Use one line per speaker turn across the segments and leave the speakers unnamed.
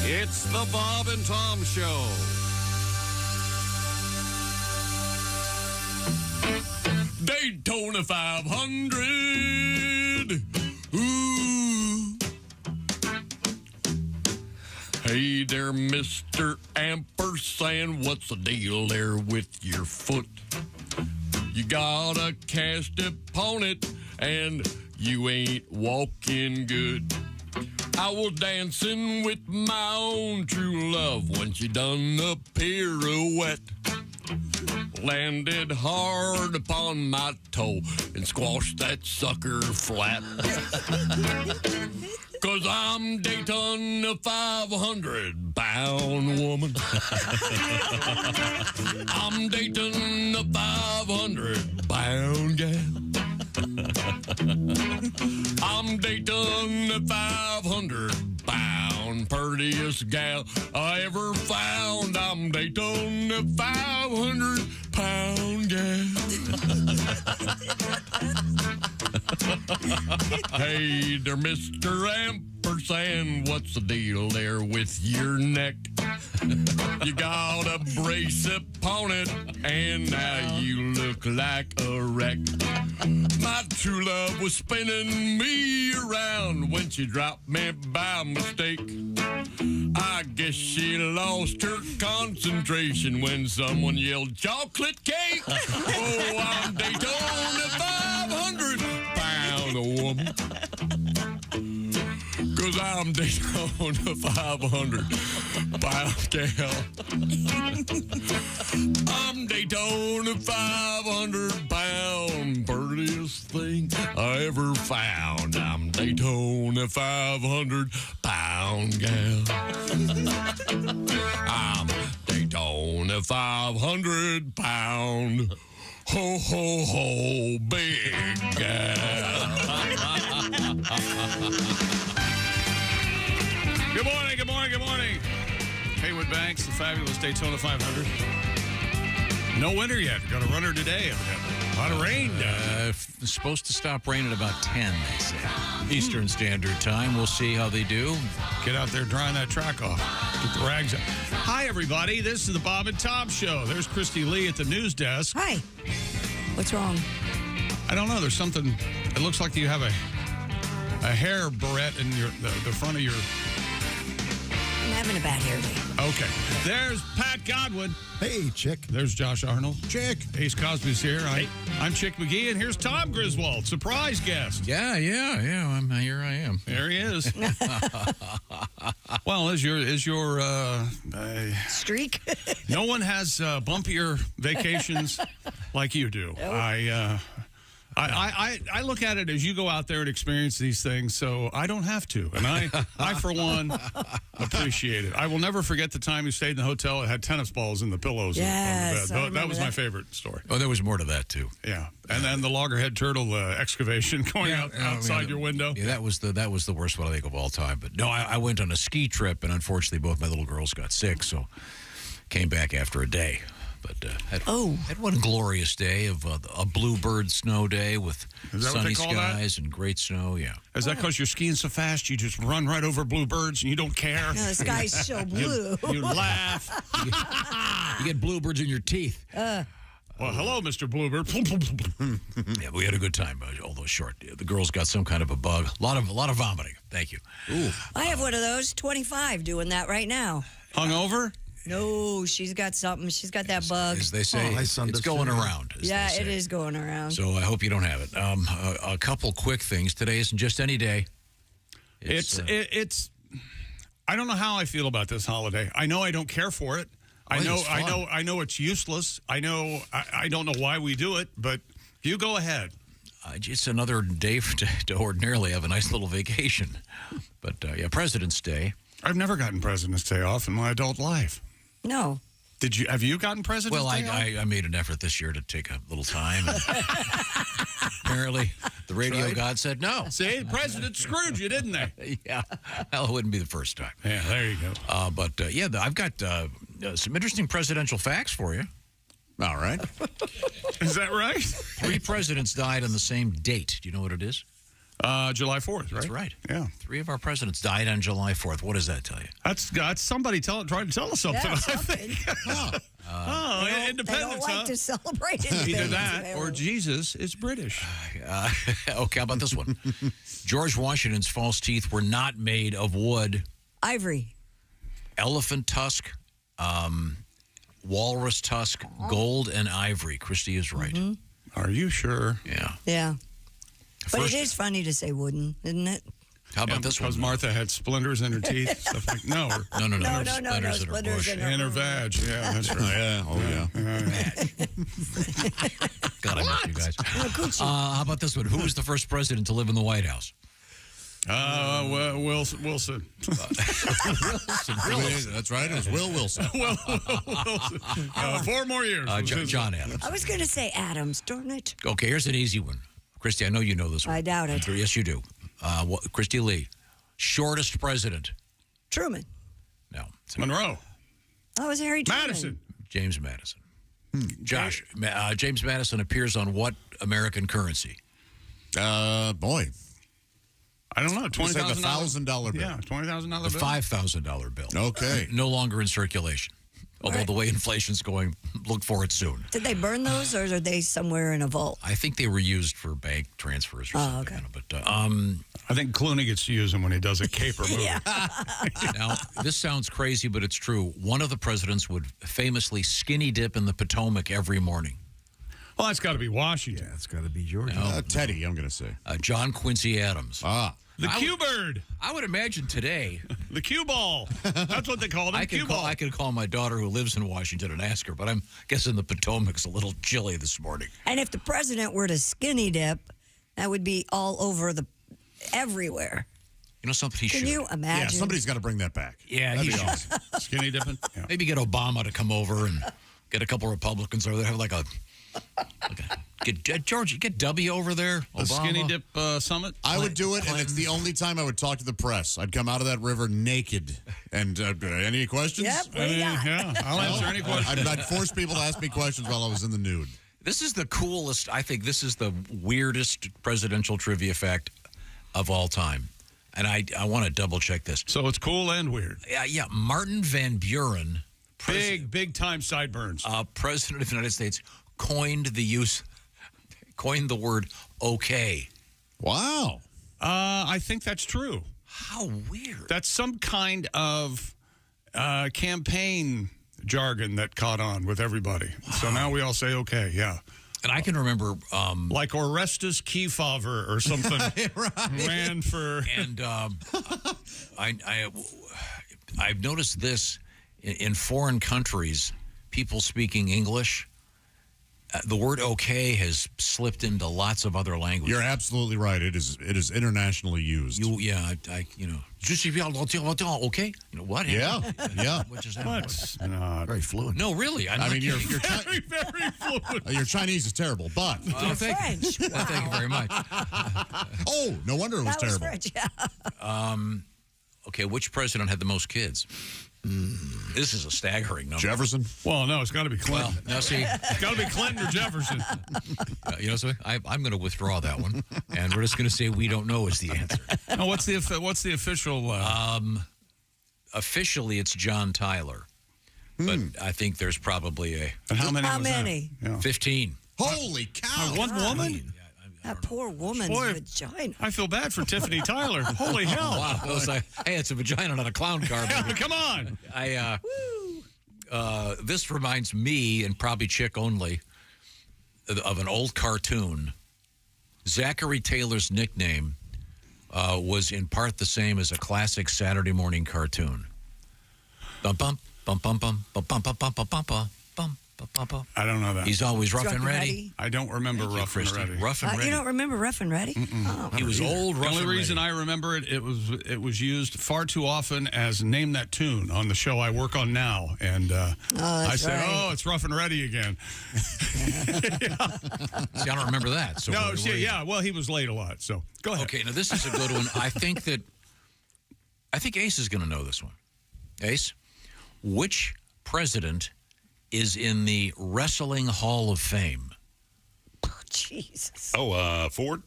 It's the Bob and Tom Show.
Daytona 500. Ooh. Hey there, Mr. Ampersand. What's the deal there with your foot? You gotta cast upon it, and you ain't walking good. I was dancing with my own true love when she done a pirouette. Landed hard upon my toe and squashed that sucker flat. 'Cause I'm Daytona 500-pound woman. I'm Daytona 500-pound gal. I'm Daytona 500-pound prettiest gal I ever found. I'm Daytona 500-pound gal. Hey there, Mr. Ampersand, what's the deal there with your neck? You got a brace upon it, and now you look like a wreck. My true love was spinning me around when she dropped me by mistake. I guess she lost her concentration when someone yelled chocolate cake. Oh, I'm Daytona 500-pound woman. 'Cause I'm Daytona 500-pound gal. I'm Daytona 500-pound prettiest thing I ever found. I'm Daytona 500-pound gal. I'm Daytona 500-pound. Ho, ho, ho, big gal.
Good morning, good morning, good morning. Haywood Banks, the fabulous Daytona 500. No winter yet. Got a runner today, evidently. A lot of rain.
It's supposed to stop raining about 10, they say. Eastern Standard Time. We'll see how they do.
Get out there drying that track off. Get the rags out. Hi, everybody. This is the Bob and Tom Show. There's Christy Lee at the news desk.
Hi. What's wrong?
I don't know. There's something. It looks like you have a hair barrette in the front of your...
I'm having a bad hair day.
Okay. There's Pat Godwin.
Hey, Chick.
There's Josh Arnold.
Chick.
Ace Cosby's here. I'm Chick McGee, and here's Tom Griswold, surprise guest.
Yeah. Here I am.
There he is. Well, is your
Streak?
no one has bumpier vacations like you do.
Nope.
I look at it as you go out there and experience these things, so I don't have to. And I for one, appreciate it. I will never forget the time you stayed in the hotel. It had tennis balls in the pillows
Yes,
on
I
the bed. That
remember
was
that.
my favorite story.
Oh, there was more to that, too.
Yeah. And then the loggerhead turtle excavation going outside your window.
Yeah, that was the worst one, I think, of all time. But no, I went on a ski trip, and unfortunately, both my little girls got sick, so came back after a day. But had one glorious day of a bluebird snow day with sunny skies and great snow. Yeah.
Is that because you're skiing so fast you just run right over bluebirds and you don't care?
No, the sky's so blue.
You laugh.
You get bluebirds in your teeth.
Well, hello, Mr. Bluebird.
Yeah, we had a good time, although short. The girls got some kind of a bug. A lot of vomiting. Thank you.
Ooh. I have one of those, 25, doing that right now.
Hungover?
No, she's got something. She's got that bug.
As they say, it's going around.
Yeah, it is going around.
So I hope you don't have it. A couple quick things. Today isn't just any day.
It's I don't know how I feel about this holiday. I know I don't care for it. I know it's useless. I don't know why we do it, but you go ahead.
It's another day to ordinarily have a nice little vacation. But yeah, President's Day.
I've never gotten President's Day off in my adult life.
No.
Have you gotten President's Day off?
I made an effort this year to take a little time. And apparently, the radio god said no.
See, the president screwed you, didn't they?
Yeah. Well, it wouldn't be the first time.
Yeah, there you go.
Yeah, I've got some interesting presidential facts for you.
All right.
Is that right?
3 presidents died on the same date. Do you know what it is?
July 4th, right?
That's right.
Yeah.
3 of our presidents died on July 4th. What does that tell you?
That's somebody trying to tell us something,
Yeah,
I
something.
think.
They
Independence,
don't like to celebrate independence.
Either that or
apparently.
Jesus is British.
Okay, how about this one? George Washington's false teeth were not made of wood,
Ivory.
elephant tusk, walrus tusk, gold, and ivory. Christy is right.
Are you sure?
Yeah.
Yeah. But
First-
it is funny to say wooden, isn't it?
How about this one?
Because Martha had splinters in her teeth. Stuff like
No.
No,
Splinters
no,
in her
splinters
bush.
in
and her vag. Yeah, that's right.
Yeah. Oh, yeah.
God, I miss you guys.
Coochie.
How about this one? Who was the first president to live in the White House?
Wilson.
That's right. It was Will Wilson.
Wilson. 4 more years.
John Adams.
I was going to say Adams, darn it.
Okay, here's an easy one. Christy, I know you know this one.
I doubt it.
Yes, you do. Christy Lee, shortest president.
Truman.
No.
Monroe.
That was Harry Truman.
Madison.
James Madison. Josh, James Madison appears on what American currency?
Boy.
I don't know.
The
$20,000.
$1,000 bill.
Yeah, $20,000 bill.
The $5,000 bill.
Okay.
No longer in circulation. Although
Right.
the way inflation's going, look for it soon.
Did they burn those, or are they somewhere in a vault?
I think they were used for bank transfers or something.
okay.
But
I think Clooney gets to use them when he does a caper movie.
Yeah.
now, this sounds crazy, but it's true. One of the presidents would famously skinny dip in the Potomac every morning.
Well, that's got to be Washington.
That's got to be Georgia. Teddy, I'm going to say.
John Quincy Adams.
The Q-bird.
I would imagine today.
The cue ball. That's what they called him. Cue ball.
I could call my daughter who lives in Washington and ask her, but I'm guessing the Potomac's a little chilly this morning.
And if the president were to skinny dip, that would be all over everywhere.
You know something? He
Can
should.
you imagine?
Yeah, somebody's got to bring that back.
Yeah,
That'd
he
be
should.
awesome.
Skinny dipping. Yeah.
Maybe get Obama to come over and get a couple Republicans over there. Have get George, get W over there.
The
Obama.
skinny dip summit.
I would do it, and it's the only time I would talk to the press. I'd come out of that river naked. And any questions?
Yep. What do you got?
Yeah, I'll answer any question.
I'd force people to ask me questions while I was in the nude.
This is the coolest. I think this is the weirdest presidential trivia fact of all time. And I want to double check this.
So it's cool and weird.
Yeah, Martin Van Buren,
Big time sideburns.
President of the United States, coined the word okay.
Wow.
I think that's true.
How weird.
That's some kind of campaign jargon that caught on with everybody. Wow. So now we all say okay, yeah.
And I can remember...
like Orestes Kefauver or something ran for...
And I've noticed this in foreign countries, people speaking English, the word okay has slipped into lots of other languages.
You're absolutely right. It is internationally used.
Okay? You know what?
Yeah.
Which is that?
What's not?
Very fluent.
No, really.
I mean, you're
Very, very fluent.
your Chinese is terrible, but
French.
Thank you very much.
oh, no wonder it was
That was
terrible.
French, yeah.
Okay, which president had the most kids? This is a staggering number.
Jefferson.
Well, no, it's got to be
Well,
Clinton.
now see,
It's got to be Clinton or Jefferson.
you know something? I'm going to withdraw that one, and we're just going to say we don't know is the answer.
No, what's the official?
Officially, it's John Tyler, but I think there's probably a
And how many?
How
was that?
many?
Yeah.
15.
Holy cow.
One woman?
That poor woman's
Boy.
vagina.
I feel bad for Tiffany Tyler. Holy hell!
Wow, I was like, hey, it's a vagina, not a clown car.
Yeah,
baby.
come on.
This reminds me, and probably Chick only, of an old cartoon. Zachary Taylor's nickname was in part the same as a classic Saturday morning cartoon. Bum bum bum bum bum bum bum bum bum bum bum bum bum bum.
I don't know that.
He's always rough and ready.
I don't remember Rough and
Christy.
Ready.
Rough and ready.
You don't remember Rough and Ready? Oh.
He was old,
The
rough
only
and
reason
ready.
I remember it was used far too often as Name That Tune on the show I work on now, and I said,
right.
"Oh, it's Rough and Ready again."
See, I don't remember that. So
No, yeah. Well, he was late a lot. So go ahead.
Okay, now this is a good one. I think Ace is going to know this one. Ace, which president is in the Wrestling Hall of Fame?
Jesus.
Oh, Ford?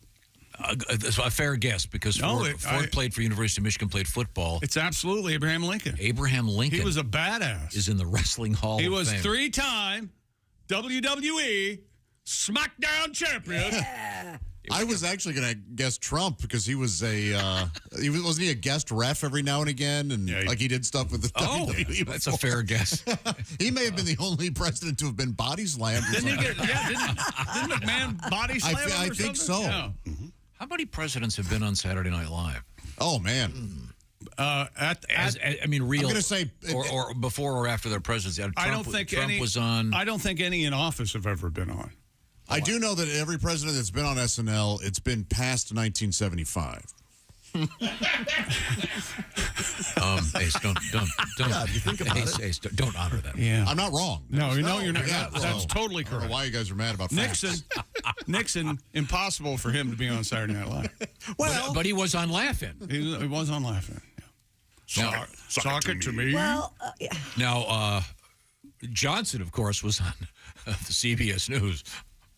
a fair guess because Ford played for University of Michigan, played football.
It's absolutely Abraham Lincoln.
Abraham Lincoln.
He was a badass.
Is in the Wrestling Hall of Fame.
He was 3-time WWE SmackDown champion.
Yeah.
I was actually going to guess Trump because he was wasn't he a guest ref every now and again, and he did stuff with the WWE.
That's a fair guess.
He may have been the only president to have been body slammed.
Didn't McMahon body slam him
I
or
think
something?
so.
Yeah.
How many presidents have been on Saturday Night Live?
Oh man.
Real.
I'm going to say,
or before or after their presidency. Trump was on.
I don't think any in office have ever been on.
I do know that every president that's been on SNL, it's been past 1975.
Ace, don't.
Yeah, if you think about
Ace, don't honor that.
Yeah,
I'm not wrong.
No, you're not.
Yeah,
That's totally
I don't
correct.
know why you guys are mad about facts.
Nixon, impossible for him to be on Saturday Night Live.
But he was on Laughing.
He was on Laughing. Yeah. Sock it to me.
Well,
Now, Johnson, of course, was on the CBS News,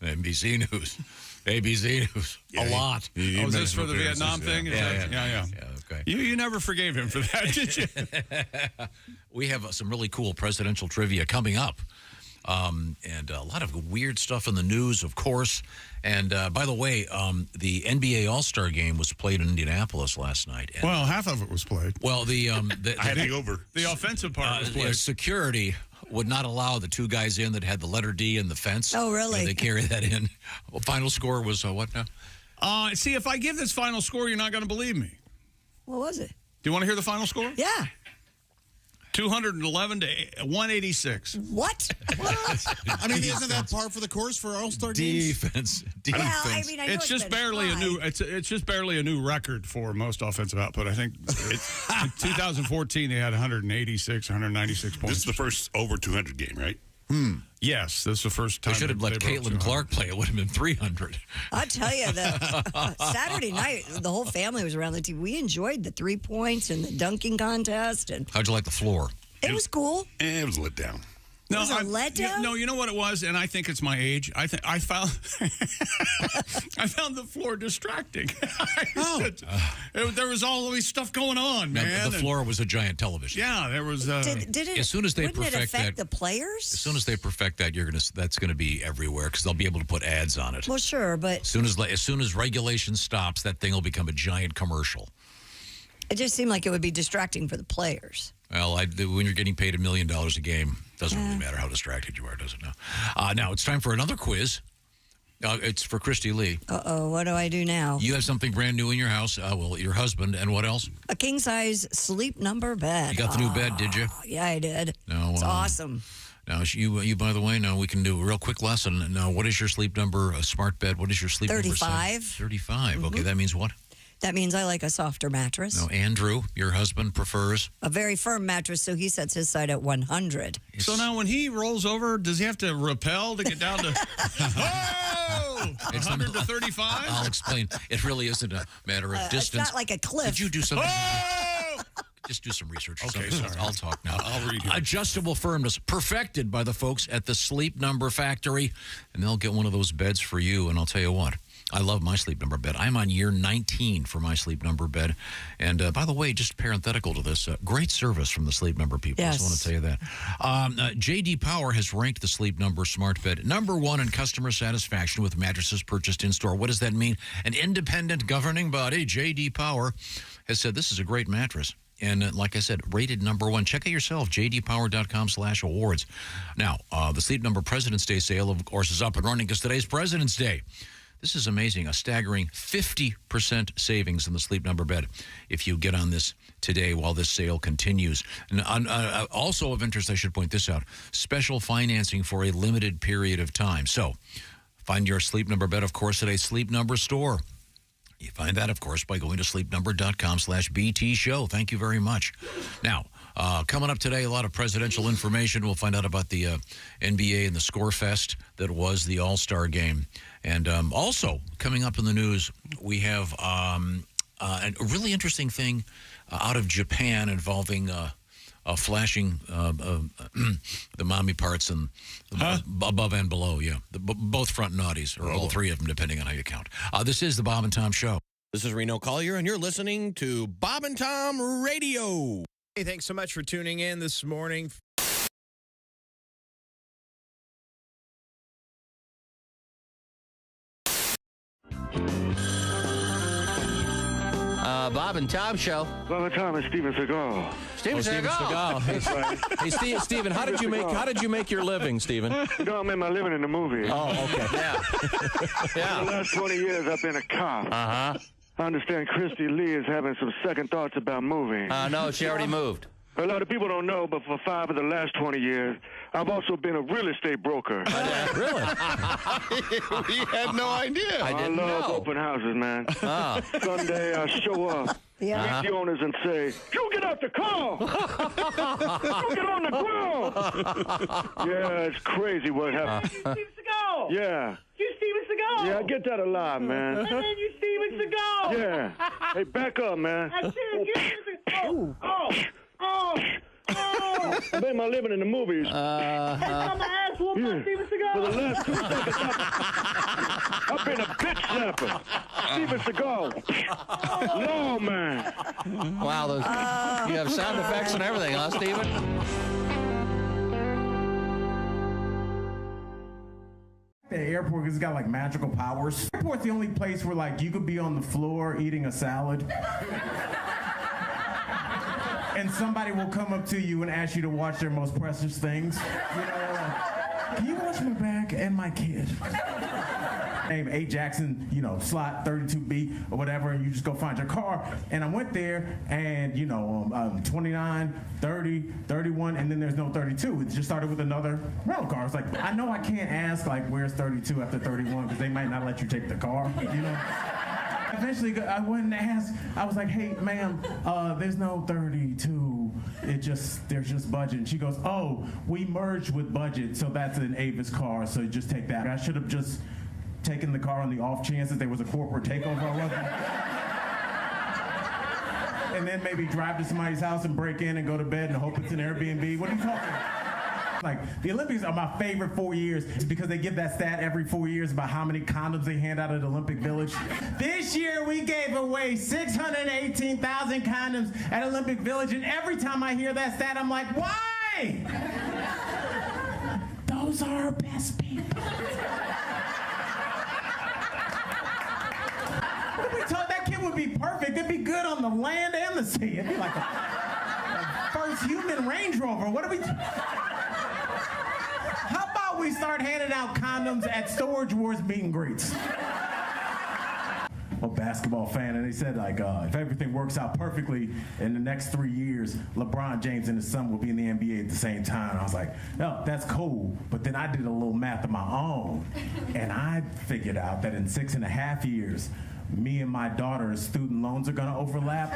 NBC News, ABC News, a lot.
Was this for the Vietnam thing? Yeah.
Okay.
You never forgave him for that, did you?
We have some really cool presidential trivia coming up. And a lot of weird stuff in the news, of course. And by the way, the NBA All-Star game was played in Indianapolis last night. And,
well, half of it was played.
Well, the
offensive part was played.
Security would not allow the two guys in that had the letter D in the fence.
Oh, really?
They carry that in. Well, final score was what now?
See, if I give this final score, you're not going to believe me.
what was it?
Do you want to hear the final score?
Yeah.
211 to 186.
What?
I mean, isn't that par for the course for All-Star games?
Defense.
Well, I know
It's just barely a new. It's just barely a new record for most offensive output. I think in 2014 they had 186, 196 points.
This is the first over 200 game, right?
Yes, this is the first time.
They should have let Caitlin Clark play. It would have been 300.
I'll tell you, Saturday night, the whole family was around the TV. We enjoyed the 3 points and the dunking contest. And
How'd you like the floor?
it was cool.
It was lit down.
It was a letdown?
No, you know what it was, and I think it's my age. I found I found the floor distracting. There was all this stuff going on, man.
The floor was a giant television.
Yeah, there was.
Did it?
As soon as they
wouldn't it
perfect
affect
that-
the players?
As soon as they perfect that, that's going to be everywhere because they'll be able to put ads on it.
Well, sure, but
As soon as regulation stops, that thing will become a giant commercial.
it just seemed like it would be distracting for the players.
Well, when you're getting paid $1 million a game, doesn't really matter how distracted you are, does it? Now, now it's time for another quiz. It's for Christy Lee.
Uh-oh, what do I do now?
You have something brand new in your house. Well, your husband, and what else?
A king-size sleep number bed.
You got the new bed, did you?
Yeah, I did.
No,
it's awesome.
Now, you by the way, now we can do a real quick lesson. Now, what is your sleep number, a smart bed? What is your sleep number?
35.
35. Okay, that means what?
That means I like a softer mattress.
No, Andrew, your husband, prefers?
A very firm mattress, so he sets his side at 100.
So now when he rolls over, does he have to rappel to get down to 100 to 35?
I'll explain. It really isn't a matter of distance.
It's not like a cliff.
Did you do something? Just do some research.
Okay,
sorry.
sorry.
I'll talk now.
I'll read you.
Adjustable firmness, perfected by the folks at the Sleep Number Factory, and they'll get one of those beds for you. And I'll tell you what, I love my Sleep Number bed. I'm on year 19 for my Sleep Number bed. And by the way, just parenthetical to this, great service from the Sleep Number people.
Yes.
I just want to tell you that. J.D. Power has ranked the Sleep Number Smart Bed #1 in customer satisfaction with mattresses purchased in store. What does that mean? An independent governing body, J.D. Power, has said this is a great mattress. And like I said, rated #1. Check it yourself, jdpower.com/awards. Now, the Sleep Number President's Day sale, of course, is up and running because today's President's Day. This is amazing. A staggering 50% savings in the Sleep Number bed if you get on this today while this sale continues. And also of interest, I should point this out, special financing for a limited period of time. So find your Sleep Number bed, of course, at a Sleep Number store. You find that, of course, by going to sleepnumber.com/BT show. Thank you very much. Now, coming up today, a lot of presidential information. We'll find out about the NBA and the Score Fest that was the All-Star game. And also, coming up in the news, we have a really interesting thing out of Japan involving flashing the mommy parts and above and below. Yeah, both front naughties, or all three of them, depending on how you count. This is the Bob and Tom Show.
This is Reno Collier, and you're listening to Bob and Tom Radio.
Hey, thanks so much for tuning in this morning.
Bob and Tom Show.
Bob and Tom and Steven Seagal.
Steven Seagal.
That's right.
Hey, Steven, how did you make your living, Steven?
You know, I made my living in the movie.
Oh, okay. Yeah.
For the last 20 years, I've been a cop.
Uh-huh.
I understand Christy Lee is having some second thoughts about moving.
No, she already moved.
A lot of people don't know, but for 5 of the last 20 years, I've also been a real estate broker.
Really?
We had no idea. I love open houses, man. Sunday, I show up. Meet the owners and say, "You get out the car! You get on the ground!" Yeah, it's crazy what happened.
Steven Seagal!
Yeah.
You Steven Seagal!
Yeah, I get that a lot, man.
And then you Steven Seagal!
Yeah. Hey, back up, man.
That's it. You Steven Seagal!
I made my living in the movies.
I'm an ass whooping by Steven Seagal.
For the last 2 seconds, I've been a bitch slapper. Steven Seagal. No, man.
Wow, you have sound effects and everything, huh, Steven?
The airport has got like magical powers. The airport's the only place where like you could be on the floor eating a salad. And somebody will come up to you and ask you to watch their most precious things. You know, like, can you watch my back and my kid? Name A. Jackson, slot 32B or whatever, and you just go find your car. And I went there, and 29, 30, 31, and then there's no 32. It just started with another rental car. It's like, I know I can't ask, like, where's 32 after 31, because they might not let you take the car, Eventually, I went and asked. I was like, "Hey, ma'am, there's no 32. There's just budget." And she goes, "Oh, we merged with budget, so that's an Avis car. So just take that." I should have just taken the car on the off chance that there was a corporate takeover. I wasn't. And then maybe drive to somebody's house and break in and go to bed and hope it's an Airbnb. What are you talking about? Like, the Olympics are my favorite 4 years because they give that stat every 4 years about how many condoms they hand out at Olympic Village. This year, we gave away 618,000 condoms at Olympic Village, and every time I hear that stat, I'm like, why? Those are our best people. What if we told that kid would be perfect? It'd be good on the land and the sea. It'd be like a first human Range Rover. What do we... How about we start handing out condoms at Storage Wars meet and greets? I'm a basketball fan, and they said, if everything works out perfectly in the next 3 years, LeBron James and his son will be in the NBA at the same time. I was like, no, that's cool. But then I did a little math of my own, and I figured out that in 6.5 years, me and my daughter's student loans are going to overlap.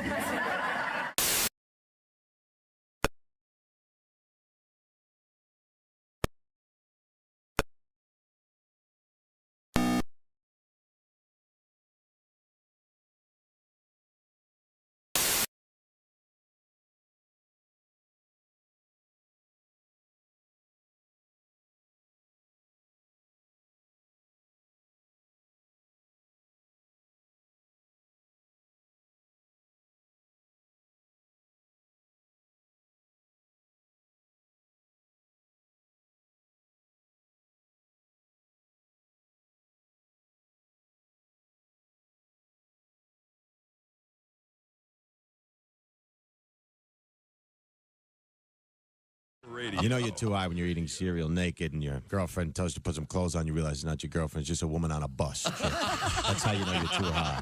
You know you're too high when you're eating cereal naked and your girlfriend tells you to put some clothes on. You realize it's not your girlfriend, it's just a woman on a bus. That's how you know you're too high.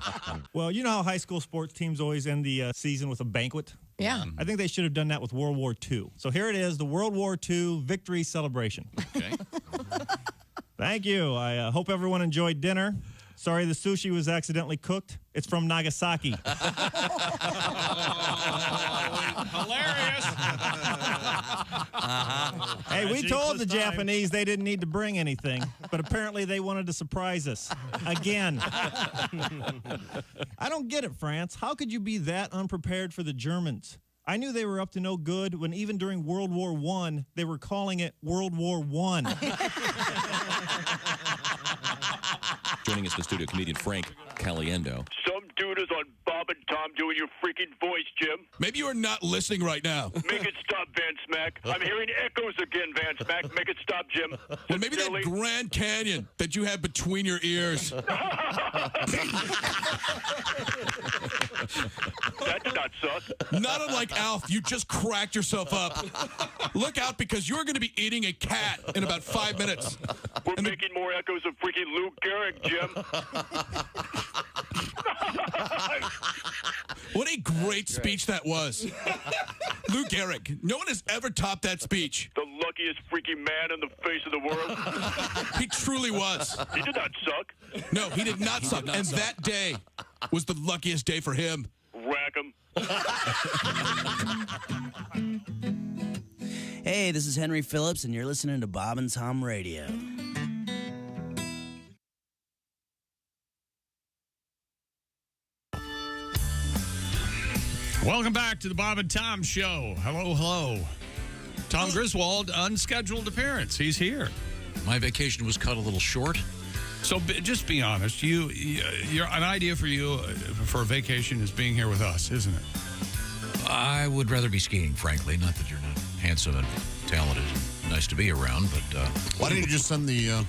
Well, you know how high school sports teams always end the season with a banquet?
Yeah.
I think they should have done that with World War II. So here it is, the World War II victory celebration.
Okay.
Thank you. I hope everyone enjoyed dinner. Sorry the sushi was accidentally cooked. It's from Nagasaki.
Hilarious.
Hey, we told the Japanese they didn't need to bring anything, but apparently they wanted to surprise us. Again. I don't get it, France. How could you be that unprepared for the Germans? I knew they were up to no good when even during World War I, they were calling it World War I.
Joining us in the studio, comedian Frank Caliendo.
Some dude is on Bob and Tom doing your freaking voice, Jim.
Maybe you are not listening right now.
Make it stop, Van Smack. I'm hearing echoes again, Van Smack. Make it stop, Jim.
Well, maybe that Grand Canyon that you have between your ears.
That did not suck.
Not unlike Alf, you just cracked yourself up. Look out, because you're going to be eating a cat in about 5 minutes.
We're making more echoes of freaking Lou Gehrig, Jim.
What a great speech that was. Lou Gehrig. No one has ever topped that speech.
The luckiest freaking man on the face of the world.
He truly was.
He did not suck.
No, he did not suck. And that day was the luckiest day for him.
Rack him.
Hey, this is Henry Phillips, and you're listening to Bob and Tom Radio.
Welcome back to the Bob and Tom Show. Hello, hello. Tom Griswold, unscheduled appearance. He's here.
My vacation was cut a little short.
So just be honest. You're an idea for you for a vacation is being here with us, isn't it?
I would rather be skiing, frankly. Not that you're not handsome and talented and nice to be around, but...
Why didn't you just send the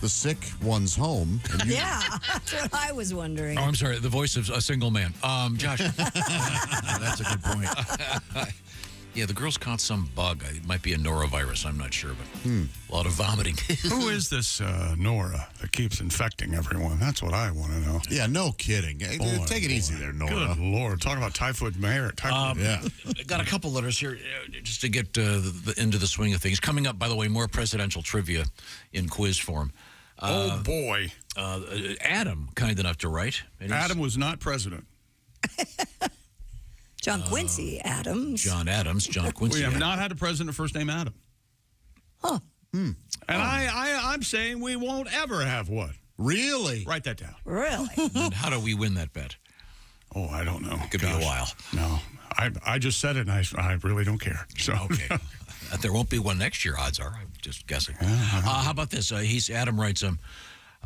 sick ones home?
Yeah, that's what I was wondering.
Oh, I'm sorry. The voice of a single man. Josh. That's a good point. Yeah, the girls caught some bug. It might be a norovirus. I'm not sure, but a lot of vomiting.
Who is this Nora that keeps infecting everyone? That's what I want to know.
Yeah, no kidding. Take it easy there, Nora.
Good Lord. Talk about typhoid mayor.
Yeah.
Got a couple letters here just to get into the swing of things. Coming up, by the way, more presidential trivia in quiz form.
Oh, boy.
Adam, kind enough to write.
Adam was not president.
John Quincy Adams.
John Quincy.
We have not had a president first name Adam.
Huh.
And I'm saying we won't ever have one.
Really?
Write that down.
Really?
And how do we win that bet?
Oh, I don't know.
It could be a while.
No. I just said it, and I really don't care. So
okay. There won't be one next year, odds are. I'm just guessing. How about this? Adam writes,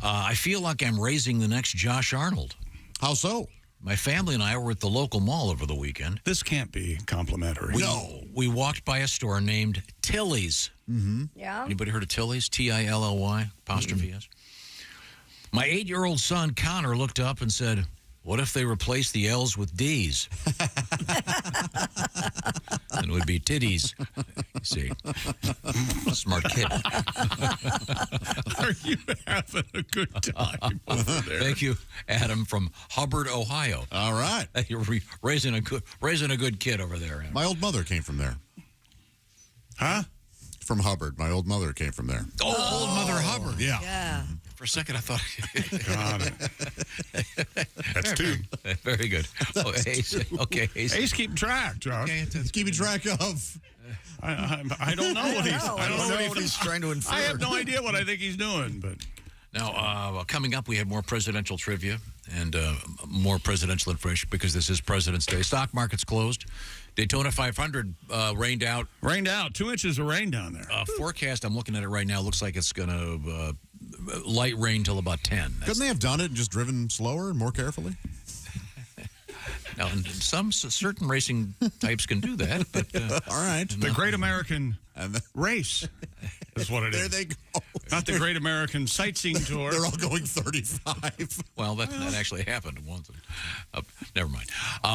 I feel like I'm raising the next Josh Arnold.
How so?
My family and I were at the local mall over the weekend.
This can't be complimentary.
We walked by a store named Tilly's.
Mm-hmm.
Yeah.
Anybody heard of Tilly's? Tilly, apostrophe S. My 8-year-old son, Connor, looked up and said, what if they replace the L's with D's? And it would be titties. You see. Smart kid.
Are you having a good time over there?
Thank you, Adam from Hubbard, Ohio.
All right.
You're raising a good kid over there, Adam.
My old mother came from there.
Huh?
From Hubbard. My old mother came from there.
Oh, old Mother Hubbard.
Yeah.
Yeah.
For a second, I thought...
Got it. That's two.
Very good. Oh, Ace. Okay, Ace.
Ace keeping track, Josh.
Okay, keeping track of.
I don't know what he's... I don't know what he's
trying to infer.
I have no idea what I think he's doing, but...
Now, coming up, we have more presidential trivia and more presidential information because this is President's Day. Stock market's closed. Daytona 500 rained out.
Rained out. 2 inches of rain down there.
Forecast, I'm looking at it right now, looks like it's going to light rain till about 10.
Couldn't they have done it and just driven slower and more carefully?
Now, some certain racing types can do that. But,
all right.
The Great American Race is what it is.
There they go.
Not the Great American Sightseeing Tour.
They're all going 35.
Well, that actually happened once. Never mind.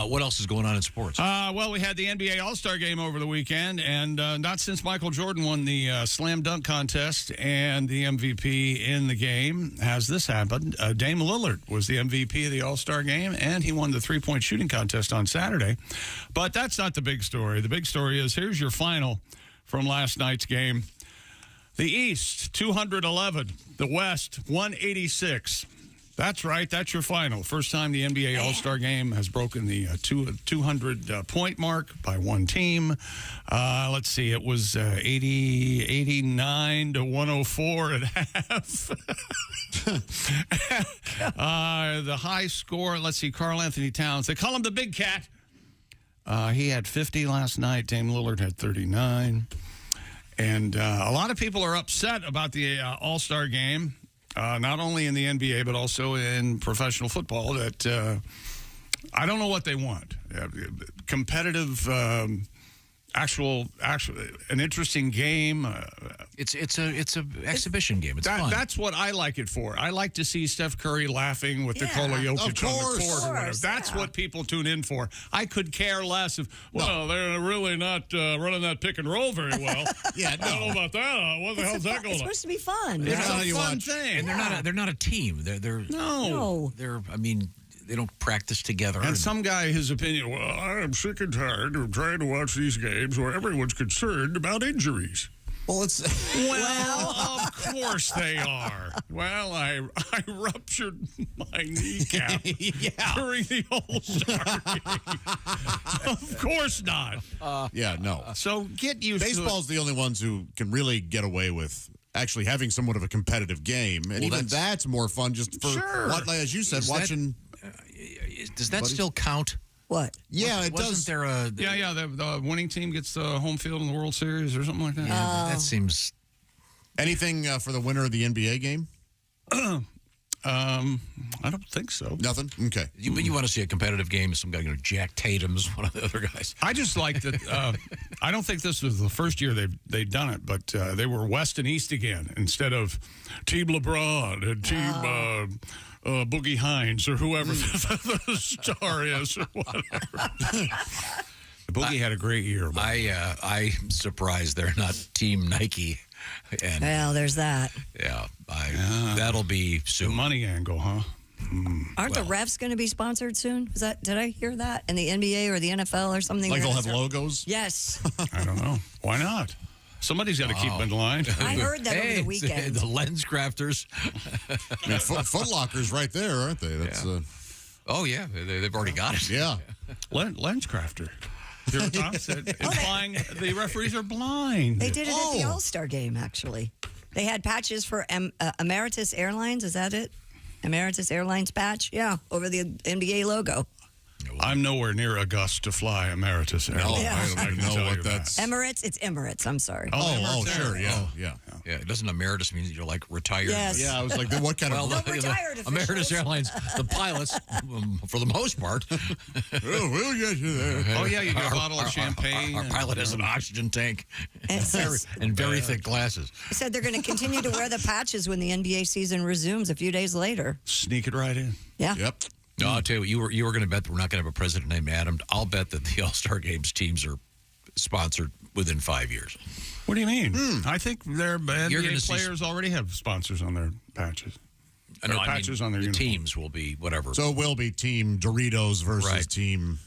What else is going on in sports?
Well, we had the NBA All-Star Game over the weekend, and not since Michael Jordan won the slam dunk contest and the MVP in the game has this happened. Dame Lillard was the MVP of the All-Star Game, and he won the three-point shooting contest on Saturday. But that's not the big story. The big story is here's your final from last night's game. The East, 211. The West, 186. That's right. That's your final. First time the NBA All-Star Game has broken the 200-point mark by one team. Let's see. It was 89 to 104 at half. The high score, let's see, Karl Anthony Towns. They call him the Big Cat. He had 50 last night. Dame Lillard had 39. And a lot of people are upset about the All-Star game, not only in the NBA, but also in professional football, that I don't know what they want. Competitive, actual, an interesting game.
It's a exhibition game. It's fun.
That's what I like it for. I like to see Steph Curry laughing with Nikola Jokic on the court or whatever. That's what people tune in for. I could care less if, they're really not running that pick and roll very well. I don't know about that. What the hell's that going on?
It's supposed to be fun.
It's a fun thing.
And they're not a team. They're I mean, they don't practice together.
And some guy, his opinion, well, I am sick and tired of trying to watch these games where everyone's concerned about injuries.
Well, it's...
Well, of course they are. Well, I ruptured my kneecap during the All-Star game. Of course not.
No.
So get used to it.
Baseball's the only ones who can really get away with actually having somewhat of a competitive game. And even that's more fun just for, as you said, watching...
does that still count?
What?
Yeah, it does.
Wasn't there a...
the winning team gets the home field in the World Series or something like that.
Yeah, that seems...
Anything for the winner of the NBA game?
I don't think so.
Nothing? Okay.
But you want to see a competitive game? Some guy, Jack Tatum's one of the other guys.
I just like that. I don't think this was the first year they've done it, but they were West and East again instead of Team LeBron and Team Boogie Hines or whoever the star is or whatever. Boogie had a great year.
I'm surprised they're not Team Nike. And
well, there's that.
Yeah, that'll be soon.
The money angle, huh?
Aren't the refs going to be sponsored soon? Did I hear that in the NBA or the NFL or something?
Like they'll have logos?
Yes.
I don't know. Why not? Somebody's got to keep them in line.
I heard that over the weekend.
The lens crafters.
I mean, Foot Locker's right there, aren't they? That's.
Oh yeah, they've already got it.
Yeah,
lens crafter. Hear what Tom said? Implying the referees are blind.
They did it at the All-Star game, actually. They had patches for Emeritus Airlines. Is that it? Emeritus Airlines patch? Yeah, over the NBA logo.
I'm nowhere near Augusta to fly Emeritus Airlines.
I don't know what that's.
Emirates? It's Emirates. I'm sorry.
Oh, sure. Yeah.
Yeah, doesn't emeritus mean you're like retired?
Yes.
Yeah, I was like, what kind of...
retired
Emeritus Airlines, the pilots, for the most part.
We'll get you there.
Oh, yeah, you get a bottle of champagne.
Our pilot has an oxygen tank and very thick glasses.
They said they're going to continue to wear the patches when the NBA season resumes a few days later.
Sneak it right in.
Yeah.
Yep.
No, I'll tell you what, you were going to bet that we're not going to have a president named Adam. I'll bet that the All-Star Games teams are sponsored within 5 years.
What do you mean? I think their NBA players already have sponsors on their patches. Patches on their uniform.
Teams will be whatever.
So it will be Team Doritos versus Team...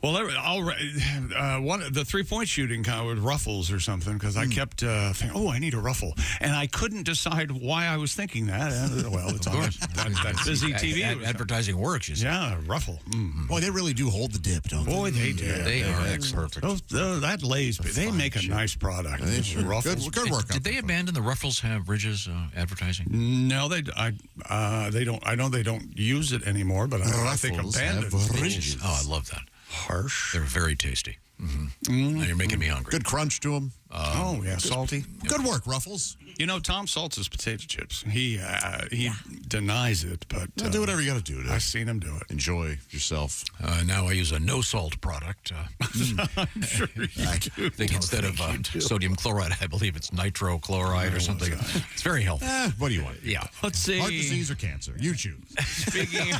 Well, the three-point shooting kind of with ruffles or something, because I kept thinking, I need a ruffle. And I couldn't decide why I was thinking that. Well, it's on that busy TV.
Advertising works, you see.
Yeah, ruffle.
Boy, they really do hold the dip, don't they?
Boy, they do.
Yeah,
they are
perfect.
That lays, they make a nice product.
They sure.
Ruffles.
Good work.
Did they abandon the Ruffles have Bridges advertising?
No, they don't. I know they don't use it anymore, but I think abandoned.
Bridges. Oh, I love that.
Harsh.
They're very tasty. Now you're making me hungry.
Good crunch to them.
Salty.
Good work, Ruffles.
You know, Tom salts his potato chips. He denies it, but
do whatever you got to do.
I've seen him do it.
Enjoy yourself.
Now I use a no-salt product.
I'm sure you do.
I think instead of sodium chloride, I believe it's nitrochloride or something. It's very healthy.
What do you want?
Yeah.
Let's see.
Heart disease or cancer? You choose.
Speaking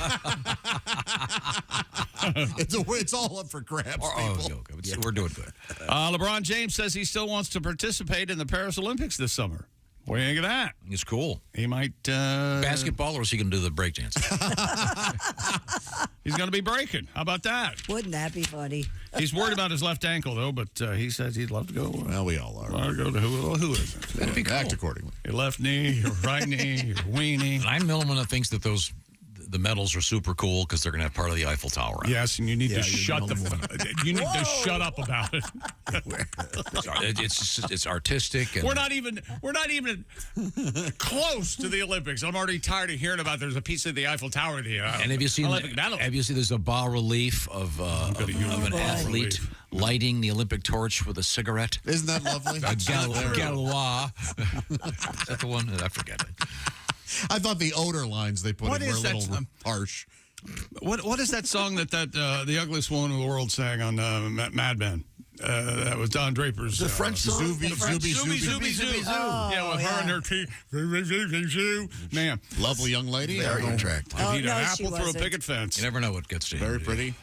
it's all up for grabs, people.
We're doing good.
LeBron James says he still wants to participate in the Paris Olympics this summer. What do you think of that?
It's cool.
He might...
Basketball, or is he going to do the breakdance?
He's going to be breaking. How about that?
Wouldn't that be funny?
He's worried about his left ankle, though, but he says he'd love to go.
Well, we all are.
I'll go to who isn't?
That'd be cool.
Act accordingly.
Your left knee, your right knee, your weenie.
I'm the one that thinks that those the medals are super cool because they're going to have part of the Eiffel Tower.
Yes, and you need to shut up about it.
It's artistic. And
We're not even close to the Olympics. I'm already tired of hearing about there's a piece of the Eiffel Tower.
And have you seen there's a bas relief of an athlete lighting the Olympic torch with a cigarette?
Isn't that lovely?
Galois. Is that the one? I forget it.
I thought the odor lines they put in were a little harsh.
What is that song that the ugliest woman in the world sang on Mad Men? That was Don Draper's.
The French song?
Zooby.
Oh,
with her and her teeth. Man.
Lovely young lady.
Very attractive.
Eat an apple through a picket fence.
You never know what gets to you.
Very pretty.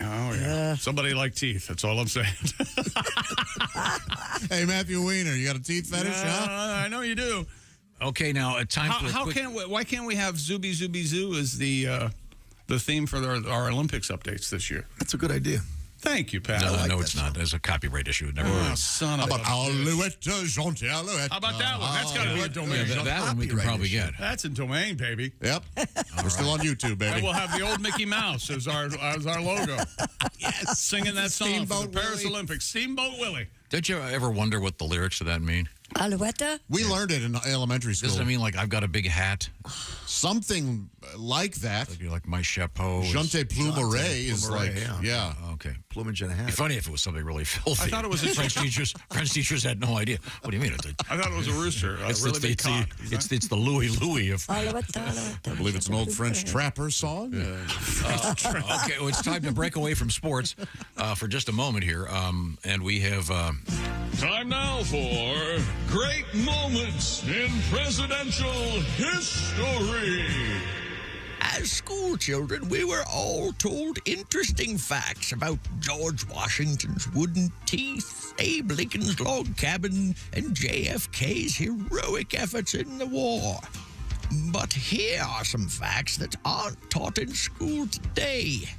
Oh, yeah. Somebody like teeth. That's all I'm saying.
Hey, Matthew Weiner, you got a teeth fetish, huh?
I know you do.
Okay, now time for
why can't we have Zooby Zooby Zoo as the theme for our Olympics updates this year?
That's a good idea.
Thank you, Pat.
No, it's not. There's a copyright issue. It never was.
Son of
How about Alouette, Gentil Alouette?
How about that one? That's got to be a domain.
That one we can probably get.
That's a domain, baby.
Yep. We're still on YouTube, baby.
And we'll have the old Mickey Mouse as our logo.
Yes.
Singing that song for the Paris
Willie.
Olympics. Steamboat Willie.
Did you ever wonder what the lyrics to that mean?
Alouette?
We learned it in elementary school.
Does it mean like I've got a big hat?
Something like that.
It'd be like my chapeau.
Jante Plumeray is like, yeah.
Okay.
Plumage and a hat.
It'd be funny if it was something really filthy.
I thought it was a
French teachers had no idea. What do you mean?
I thought it was a rooster.
It's the Louis of.
Alouette.
I believe it's an old French trapper song.
Okay, well, it's time to break away from sports for just a moment here, and we have.
Time now for great moments in presidential history.
As school children, we were all told interesting facts about George Washington's wooden teeth, Abe Lincoln's log cabin, and JFK's heroic efforts in the war. But here are some facts that aren't taught in school today.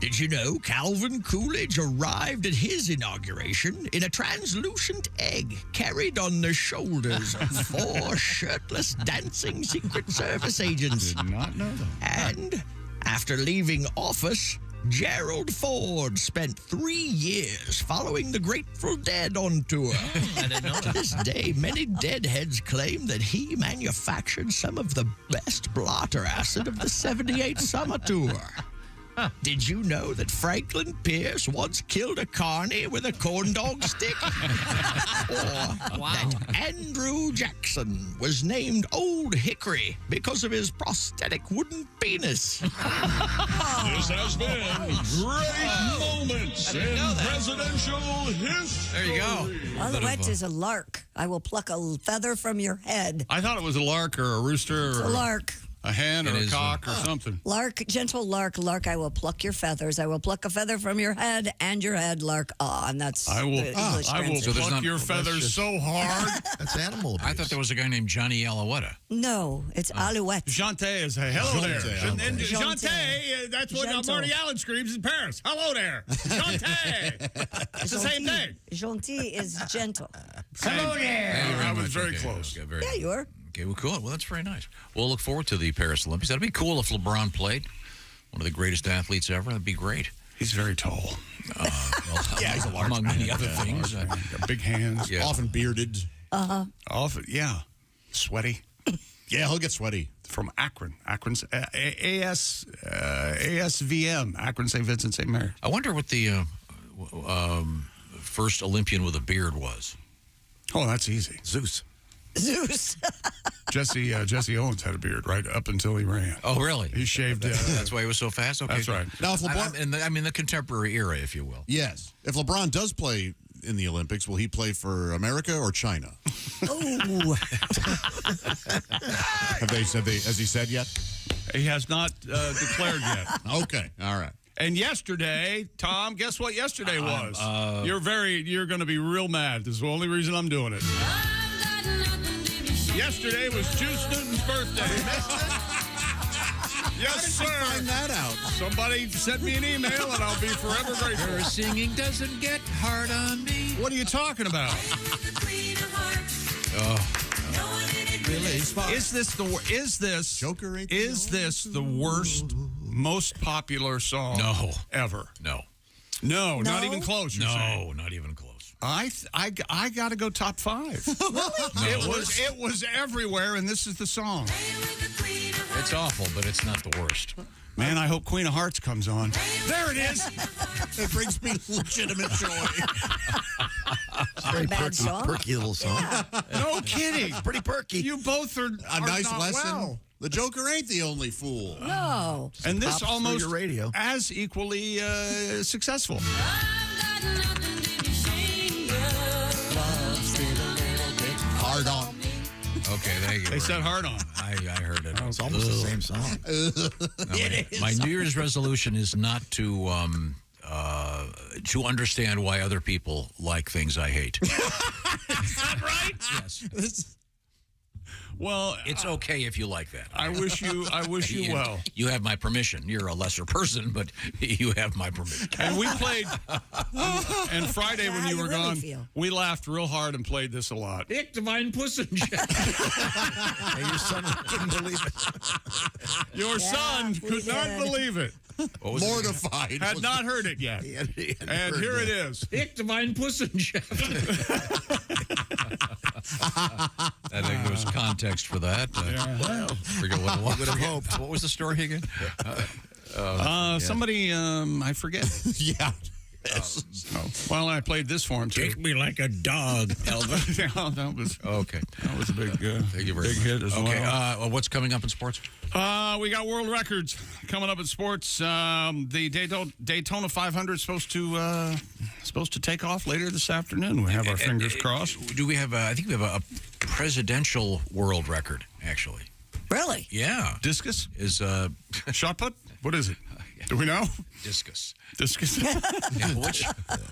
Did you know Calvin Coolidge arrived at his inauguration in a translucent egg carried on the shoulders of 4 shirtless dancing Secret Service agents?
Did not know that.
And after leaving office, Gerald Ford spent 3 years following the Grateful Dead on tour. To this day, many deadheads claim that he manufactured some of the best blotter acid of the 78 summer tour. Did you know that Franklin Pierce once killed a carny with a corn dog stick? Or that Andrew Jackson was named Old Hickory because of his prosthetic wooden penis?
This has been great moments in presidential history.
There you go.
Alouette is a lark. I will pluck a feather from your head.
I thought it was a lark or a rooster or
a lark.
A hen or a cock or something.
Lark, gentle lark, I will pluck your feathers. I will pluck a feather from your head and your head, lark. And that's
I will
translation.
pluck your feathers so hard.
That's animal abuse.
I thought there was a guy named Johnny Alouette.
No, it's Alouette.
Jante is hello there. And
Jante.
Jante, that's what Marty Allen screams in Paris. Hello there. Jante. It's the same thing.
Gentil is gentle.
Hello there. I was very close.
Yeah, you were.
Okay, well, cool. Well, that's very nice. We'll look forward to the Paris Olympics. That'd be cool if LeBron played. One of the greatest athletes ever. That'd be great.
He's very tall.
He's a large
among
man.
many other things.
Got big hands.
Yeah. Often bearded.
Often, yeah. Sweaty.
Yeah, he'll get sweaty.
From Akron. Akron's ASVM. Akron St. Vincent St. Mary.
I wonder what the first Olympian with a beard was.
Oh, that's easy.
Zeus.
Jesse Owens had a beard right up until he ran.
Oh, really?
He shaved.
That's why he was so fast? Okay.
That's right.
Now, if LeBron...
the contemporary era, if you will.
Yes. If LeBron does play in the Olympics, will he play for America or China?
Oh.
Has he said yet?
He has not declared yet.
Okay. All right.
And yesterday, Tom, guess what yesterday was? You're going to be real mad. This is the only reason I'm doing it. Yesterday was Juice Newton's birthday. Yes, sir.
Find that out.
Somebody sent me an email, and I'll be forever grateful.
Her singing doesn't get hard on me.
What are you talking about? Is this
Joker?
Is this the worst, most popular song ever?
No,
not even close. You're saying?
Not even close.
I got to go top 5. It was everywhere, and this is the song.
It's awful, but it's not the worst.
Man, I hope Queen of Hearts comes on. There it is.
It brings me legitimate joy.
Very
perky little song.
Yeah.
No kidding.
Pretty perky.
You both are
A nice
not
lesson.
well.
The Joker ain't the only fool.
No.
And this
Pops through
almost
your radio.
as equally successful.
Hard on.
Okay, thank you.
They said hard on.
I heard it.
It's almost the same song.
My New Year's resolution is not to understand why other people like things I hate.
Is that right?
Yes.
Well,
it's okay if you like that.
I wish you well.
You have my permission. You're a lesser person, but you have my permission.
And we played, and Friday when you were
really
gone,
feel.
we laughed real hard and played this a lot.
Dick Divine Pussinjack.
And your son couldn't believe it.
Your son could not believe it.
Mortified.
Had not heard it yet. And here it is.
Dick Divine Pussinjack. I think there was context for that. Forget what it was.
Would have hoped.
What was the story again?
Somebody, I forget.
Yeah.
Well, I played this for him too.
Take me like a dog, Elvis.
Yeah, that was
Okay.
That was a big,
Thank you very
big
much.
hit as
Okay.
well.
What's coming up in sports?
We got world records coming up in sports. The Daytona 500 is supposed to take off later this afternoon. We have our fingers crossed.
Do we have? I think we have a presidential world record, actually.
Really?
Yeah.
Discus
is
shot put. What is it? Do we know?
Discus.
Discus.
Yeah,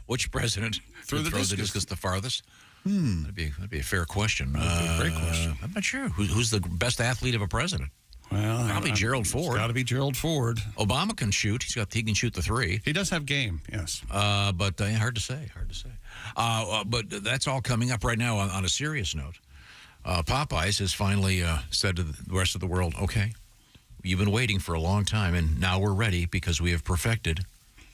which president
threw the
discus the farthest? That'd be a fair question.
Great question.
I'm not sure who's the best athlete of a president.
Well,
probably Gerald Ford.
Got to be Gerald Ford.
Obama can shoot. He can shoot the 3.
He does have game. Yes.
But hard to say. But that's all coming up right now. On a serious note, Popeyes has finally said to the rest of the world, "Okay, you've been waiting for a long time, and now we're ready because we have perfected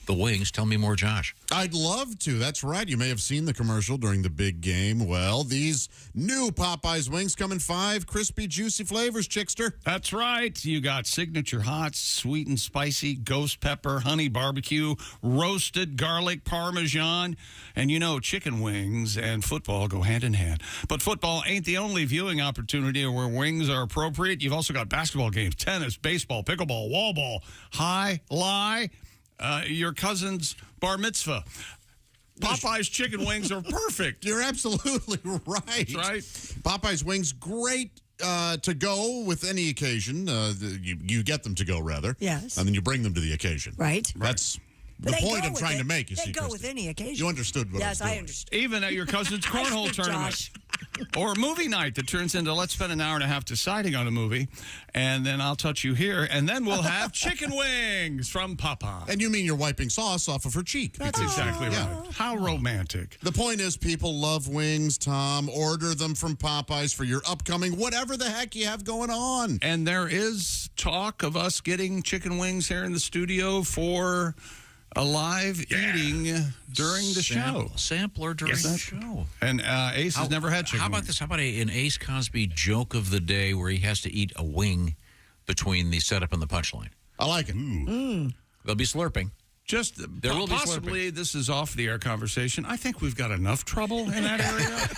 the wings." Tell me more, Josh.
I'd love to. That's right. You may have seen the commercial during the big game. Well, these new Popeyes wings come in 5 crispy, juicy flavors, Chickster.
That's right. You got signature hot, sweet and spicy, ghost pepper, honey barbecue, roasted garlic parmesan. And you know, chicken wings and football go hand in hand. But football ain't the only viewing opportunity where wings are appropriate. You've also got basketball games, tennis, baseball, pickleball, wall ball, high, lie, your cousin's bar mitzvah. Popeyes chicken wings are perfect.
You're absolutely right.
That's right.
Popeyes wings, great to go with any occasion. You get them to go, rather.
Yes.
And then you bring them to the occasion.
Right.
That's the point I'm trying to make.
They go with any occasion.
You understood what I was doing.
Yes, I understood.
Even at your cousin's cornhole tournament. Or movie night that turns into let's spend an hour and a half deciding on a movie, and then I'll touch you here, and then we'll have chicken wings from Popeye.
And you mean you're wiping sauce off of her cheek.
That's exactly right. How romantic.
The point is, people love wings, Tom. Order them from Popeyes for your upcoming whatever the heck you have going on.
And there is talk of us getting chicken wings here in the studio for a live eating during the show.
Sampler during the show.
And Ace has never had chicken
How about
wings.
this? How about an Ace Cosby joke of the day where he has to eat a wing between the setup and the punchline?
I like it.
They'll be slurping.
Just
There will be
possibly, this is off the air conversation. I think we've got enough trouble in that area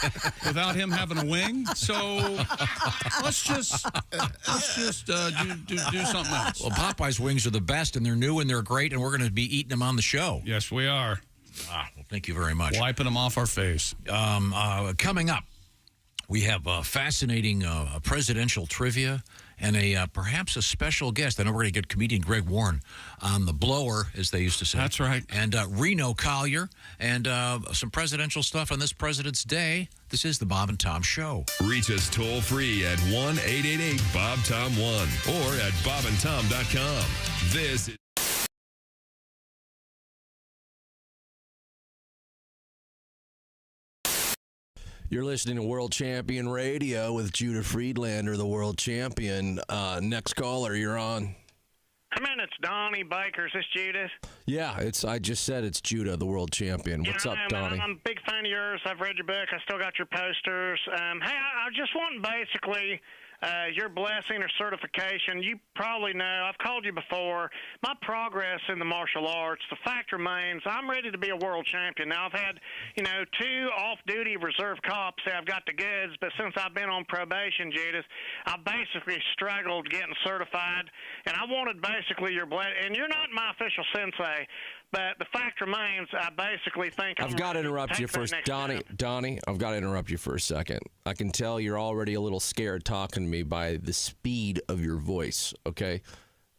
without him having a wing. So let's just do something else.
Well, Popeye's wings are the best, and they're new, and they're great, and we're going to be eating them on the show.
Yes, we are.
Well, thank you very much.
Wiping them off our face.
Coming up, we have fascinating presidential trivia and perhaps a special guest. I know we're going to get comedian Greg Warren on the blower, as they used to say.
That's right.
And Reno Collier and some presidential stuff on this President's Day. This is the Bob and Tom Show.
Reach us toll free at 1-888-BOB-TOM-1 or at bobandtom.com. This is
You're listening to World Champion Radio with Judah Friedlander, the world champion. Next caller, you're on.
Hey, man, it's Donnie Baker. Is this Judah?
Yeah, I just said it's Judah, the world champion. What's up, Donnie?
I'm a big fan of yours. I've read your book. I still got your posters. Hey, I just want basically your blessing or certification. You probably know, I've called you before, my progress in the martial arts, the fact remains I'm ready to be a world champion. Now, I've had, 2 off-duty reserve cops say I've got the goods, but since I've been on probation, Judas, I've basically struggled getting certified, and I wanted basically your blessing. And you're not my official sensei, but the fact remains, I basically think
I've got to interrupt you first. Donnie, I've got to interrupt you for a second. I can tell you're already a little scared talking to me by the speed of your voice, okay?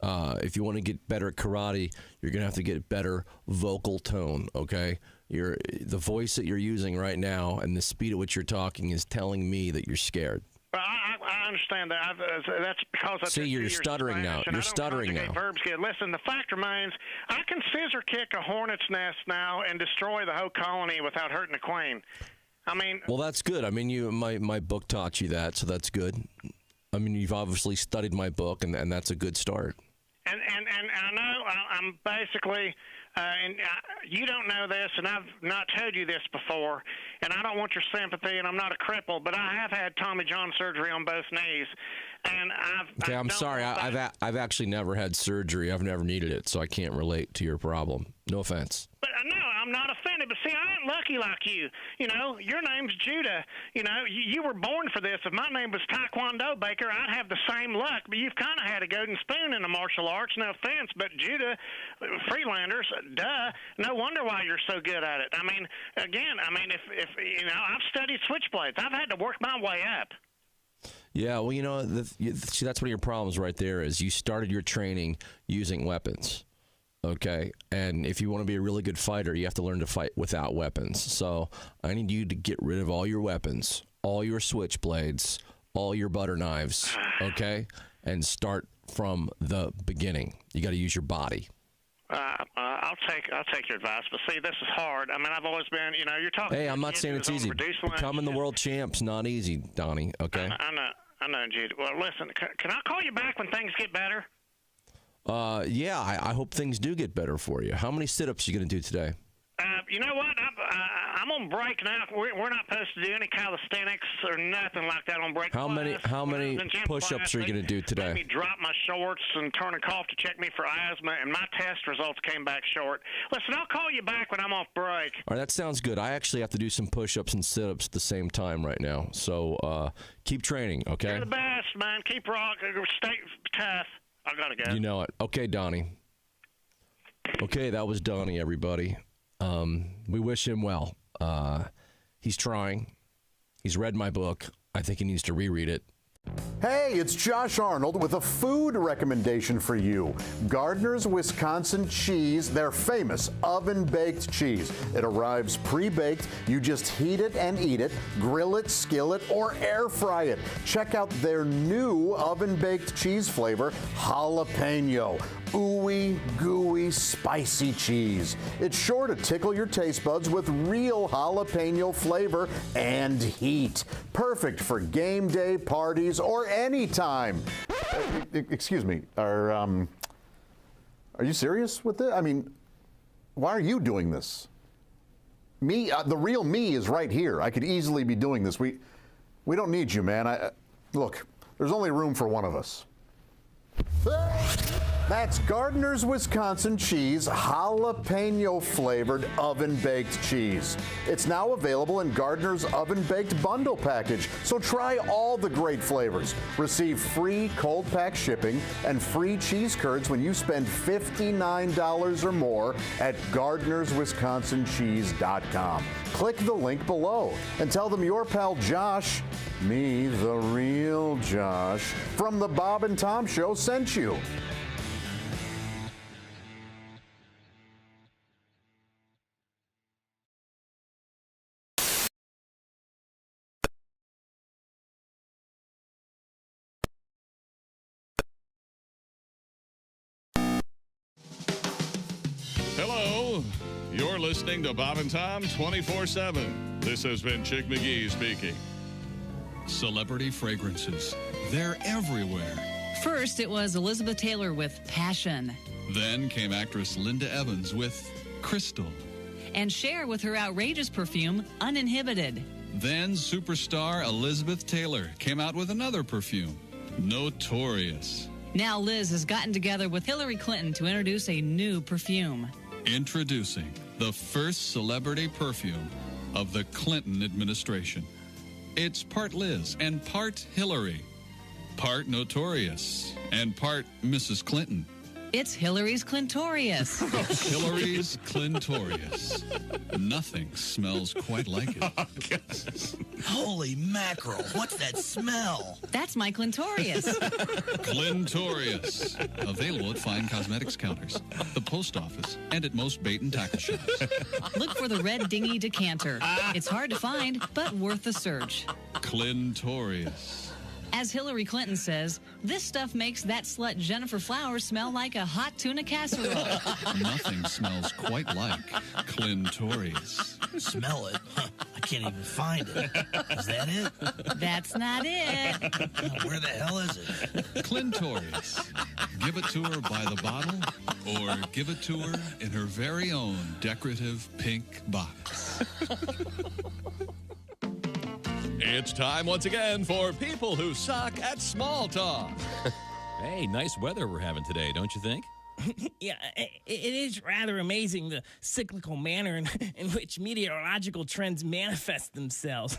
If you want to get better at karate, you're going to have to get better vocal tone, okay? The voice that you're using right now and the speed at which you're talking is telling me that you're scared.
Well, I understand that. That's because I
see you're stuttering now. You're stuttering now.
Verbs good. Listen, the fact remains, I can scissor kick a hornet's nest now and destroy the whole colony without hurting the queen. I mean,
well, that's good. I mean, my book taught you that, so that's good. I mean, you've obviously studied my book, and that's a good start.
And I know I'm basically. And you don't know this, and I've not told you this before, and I don't want your sympathy, and I'm not a cripple, but I have had Tommy John surgery on both knees, and
Okay, I'm sorry. I've actually never had surgery. I've never needed it, so I can't relate to your problem. No offense.
But no, I'm not offended. But see, I ain't lucky like you. Your name's Judah. You were born for this. If my name was Taekwondo Baker, I'd have the same luck. But you've kind of had a golden spoon in the martial arts. No offense, but Judah, Freelanders, duh. No wonder why you're so good at it. I mean, again, if I've studied switchblades. I've had to work my way up.
Yeah, well, see, that's one of your problems right there is you started your training using weapons, okay? And if you want to be a really good fighter, you have to learn to fight without weapons. So I need you to get rid of all your weapons, all your switchblades, all your butter knives, okay? And start from the beginning. You got to use your body.
I'll take your advice, but see, this is hard. I mean, I've always been, you're talking.
Hey, I'm not saying it's easy. Becoming the world champ's not easy, Donnie. Okay.
I know, Jude. Well, listen, can I call you back when things get better?
Yeah, I hope things do get better for you. How many sit-ups are you going to do today?
You know what? I'm on break now. We're not supposed to do any calisthenics or nothing like that on break.
How many push-ups are you going to do today?
Made me drop my shorts and turn a cough to check me for asthma, and my test results came back short. Listen, I'll call you back when I'm off break.
All right, that sounds good. I actually have to do some push-ups and sit-ups at the same time right now. So keep training, okay?
You're the best, man. Keep rocking. Stay tough. I got to go.
You know it. Okay, Donnie. Okay, that was Donnie, everybody. We wish him well. He's trying. He's read my book. I think he needs to reread it.
Hey, it's Josh Arnold with a food recommendation for you. Gardner's Wisconsin cheese, their famous oven-baked cheese. It arrives pre-baked. You just heat it and eat it, grill it, skillet, or air fry it. Check out their new oven-baked cheese flavor, jalapeno. Ooey, gooey, spicy cheese. It's sure to tickle your taste buds with real jalapeno flavor and heat. Perfect for game day parties or any time. Excuse me, are you serious with this? I mean, why are you doing this? Me, the real me is right here. I could easily be doing this. We don't need you, man. Look, there's only room for one of us. That's Gardner's Wisconsin cheese, jalapeno flavored oven baked cheese. It's now available in Gardner's oven baked bundle package. So try all the great flavors. Receive free cold pack shipping and free cheese curds when you spend $59 or more at Gardner'sWisconsinCheese.com. Click the link below and tell them your pal Josh, me, the real Josh, from the Bob and Tom Show sent you.
Hello,
You're listening to Bob and Tom 24/7. This has been Chick McGee speaking. Celebrity fragrances. They're everywhere.
First, it was Elizabeth Taylor with Passion.
Then came actress Linda Evans with Crystal.
And Cher with her outrageous perfume, Uninhibited.
Then superstar Elizabeth Taylor came out with another perfume, Notorious.
Now Liz has gotten together with Hillary Clinton to introduce a new perfume.
Introducing the first celebrity perfume of the Clinton administration. It's part Liz and part Hillary, part Notorious and part Mrs. Clinton.
It's Hillary's Clintorious.
Hillary's Clintorious. Nothing smells quite like it.
Holy mackerel, what's that smell?
That's my Clintorious.
Clintorious. Available at fine cosmetics counters, the post office, and at most bait and tackle shops.
Look for the red dingy decanter. It's hard to find, but worth the search.
Clintorious.
As Hillary Clinton says, this stuff makes that slut Jennifer Flowers smell like a hot tuna casserole.
Nothing smells quite like Clintorious.
Smell it? I can't even find it. Is that it?
That's not it.
Where the hell is it?
Clintorious. Give it to her by the bottle or give it to her in her very own decorative pink box.
It's time once again for People Who Suck at Small Talk. Hey, nice weather we're having today, don't you think?
Yeah, it is rather amazing the cyclical manner in which meteorological trends manifest themselves.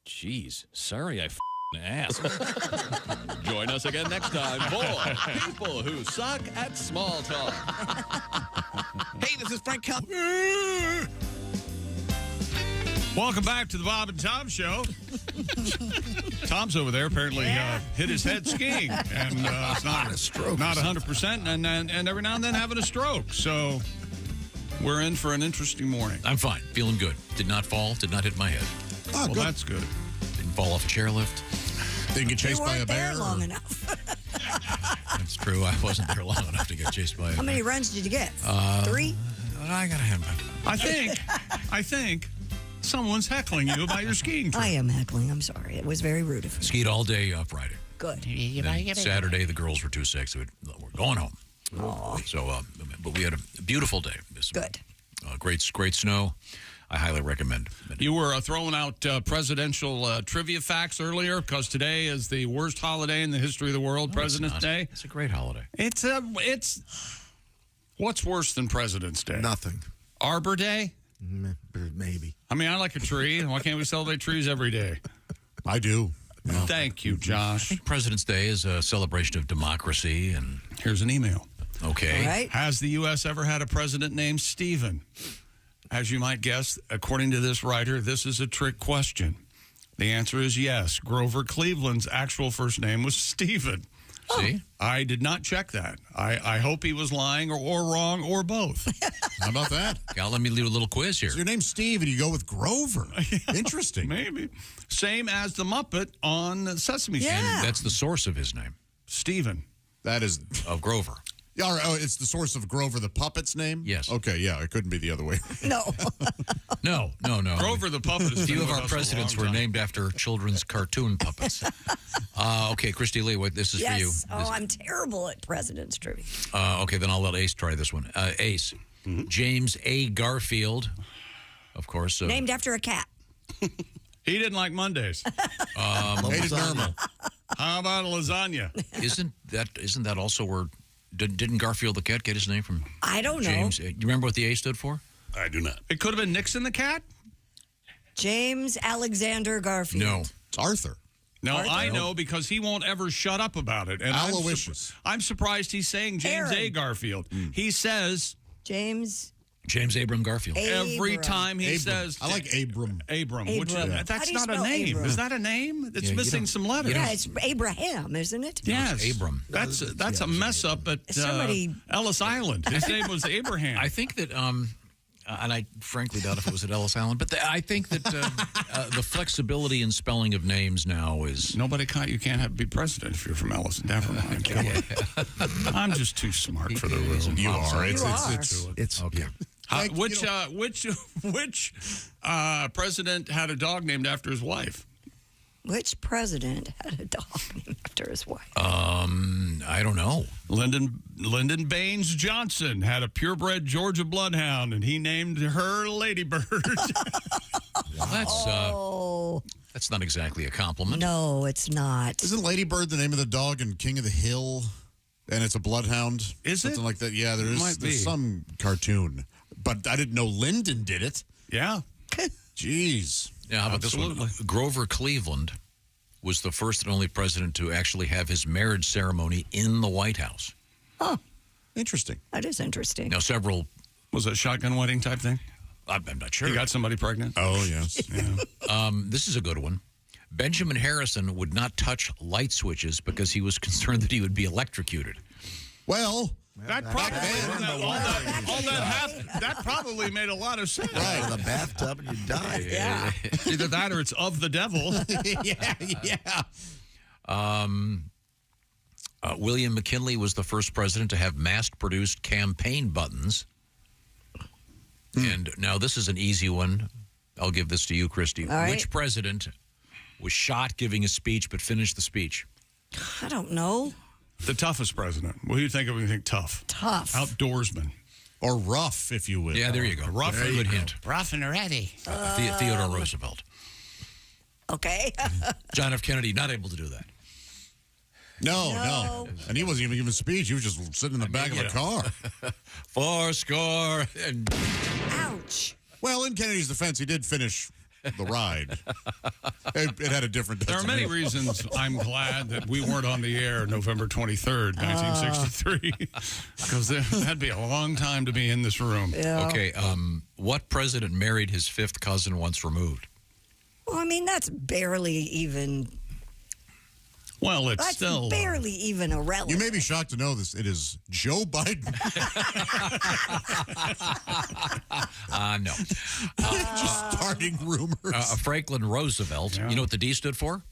Jeez, sorry I asked. Join us again next time for People Who Suck at Small Talk.
Hey, this is Frank Cal.
Welcome back to the Bob and Tom Show. Tom's over there apparently hit his head skiing, and it's not 100%, and every now and then having a stroke. So we're in for an interesting morning.
I'm fine, feeling good. Did not fall, did not hit my head.
Oh, well, that's good.
Didn't fall off a chairlift.
Didn't get chased by a bear.
There long enough.
That's true. I wasn't there long enough to get chased by a bear.
How many runs did you get? 3?
I got a hand. I think someone's heckling you about your skiing trip.
I am heckling. I'm sorry. It was very rude of you.
Skied all day Friday.
Good.
Then Saturday, the girls were too sick, so we're going home.
Aww.
So, but we had a beautiful day.
Good.
Great snow. I highly recommend.
You were throwing out presidential trivia facts earlier because today is the worst holiday in the history of the world, President's Day.
It's a great holiday.
It's what's worse than President's Day?
Nothing.
Arbor Day?
Maybe.
I mean, I like a tree. Why can't we celebrate trees every day?
I do.
Well, thank you, Josh.
I think President's Day is a celebration of democracy. And
here's an email.
Okay.
All right.
Has the U.S. ever had a president named Stephen? As you might guess, according to this writer, this is a trick question. The answer is yes. Grover Cleveland's actual first name was Stephen.
See?
I did not check that. I hope he was lying or wrong or both.
How about that?
Gal, let me leave a little quiz here.
So your name's Steve and you go with Grover. Interesting.
Maybe. Same as the Muppet on Sesame Street.
And that's the source of his name.
Stephen.
That is...
Of Grover.
Oh, it's the source of Grover the puppet's name?
Yes.
Okay, yeah, it couldn't be the other way.
No.
No.
Grover the puppet is...
A few of our presidents were named after children's cartoon puppets. Okay, Christy Lee, this is for you.
Oh, I'm terrible at president's trivia.
Okay, then I'll let Ace try this one. Ace, James A. Garfield, of course.
Named after a cat.
He didn't like Mondays.
Hated Norma.
How about a lasagna?
Isn't that also where... Didn't Garfield the cat get his name from?
I don't know.
James. You remember what the A stood for?
I do not. It could have been Nixon the cat?
James Alexander Garfield.
No.
It's Arthur.
No,
Arthur?
I know because he won't ever shut up about it. And
Aloysius.
I'm surprised he's saying James
Aaron.
A. Garfield. He says...
James
Abram Garfield.
Every time he says...
I like Abram.
Abram.
Abram.
Which,
How
that's
do you
not a
spell
name.
Abram?
Is that a name? It's
Yeah,
missing some letters.
Yeah, it's Abraham, isn't it?
Yes.
It's Abram.
That's a mess up at
Somebody-
Ellis Island. His name was Abraham.
I think that, and I frankly doubt if it was at Ellis Island, but I think that the flexibility in spelling of names now is...
You can't be president if you're from Ellis. Never mind. Kill it. I'm just too smart for the room.
You are.
You are.
It's
Okay.
Which president had a dog named after his wife?
Which president had a dog named after his wife?
I don't know.
Lyndon Baines Johnson had a purebred Georgia bloodhound, and he named her Ladybird.
That's not exactly a compliment.
No, it's not.
Isn't Ladybird the name of the dog in King of the Hill? And it's a bloodhound?
Is
Something like that? Yeah, there's some cartoon. But I didn't know Lyndon did it.
Yeah.
Jeez.
Yeah, how about this one? Grover Cleveland was the first and only president to actually have his marriage ceremony in the White House.
Oh.
Interesting.
That is interesting.
Now, several...
Was it a shotgun wedding type thing?
I'm not sure.
He got somebody pregnant?
Oh, yes.
Yeah.
This is a good one. Benjamin Harrison would not touch light switches because he was concerned that he would be electrocuted.
Well...
That probably made a lot of sense.
Right, in the bathtub and you die.
Yeah.
Either that or it's of the devil.
William McKinley was the first president to have mass-produced campaign buttons. And now this is an easy one. I'll give this to you, Christy.
All right.
Which president was shot giving a speech but finished the speech?
I don't know.
The toughest president. What do you think of when you think tough?
Tough.
Outdoorsman.
Or rough, if you will.
Yeah, there you go.
Rough.
There good hint.
Rough and ready.
Theodore Roosevelt.
Okay.
John F. Kennedy, not able to do that.
No. And he wasn't even giving a speech. He was just sitting in the back of a car.
Fourscore. And...
Ouch.
Well, in Kennedy's defense, he did finish the ride. It had a different
There are many reasons I'm glad that we weren't on the air November 23rd, 1963, because that'd be a long time to be in this room.
Yeah.
Okay, what president married his fifth cousin once removed?
Well, I mean, that's barely even...
Well, it's
That's
still...
barely even a relative.
You may be shocked to know this. It is Joe Biden.
No.
Just starting rumors.
Franklin Roosevelt.
Yeah.
You know what the D stood for?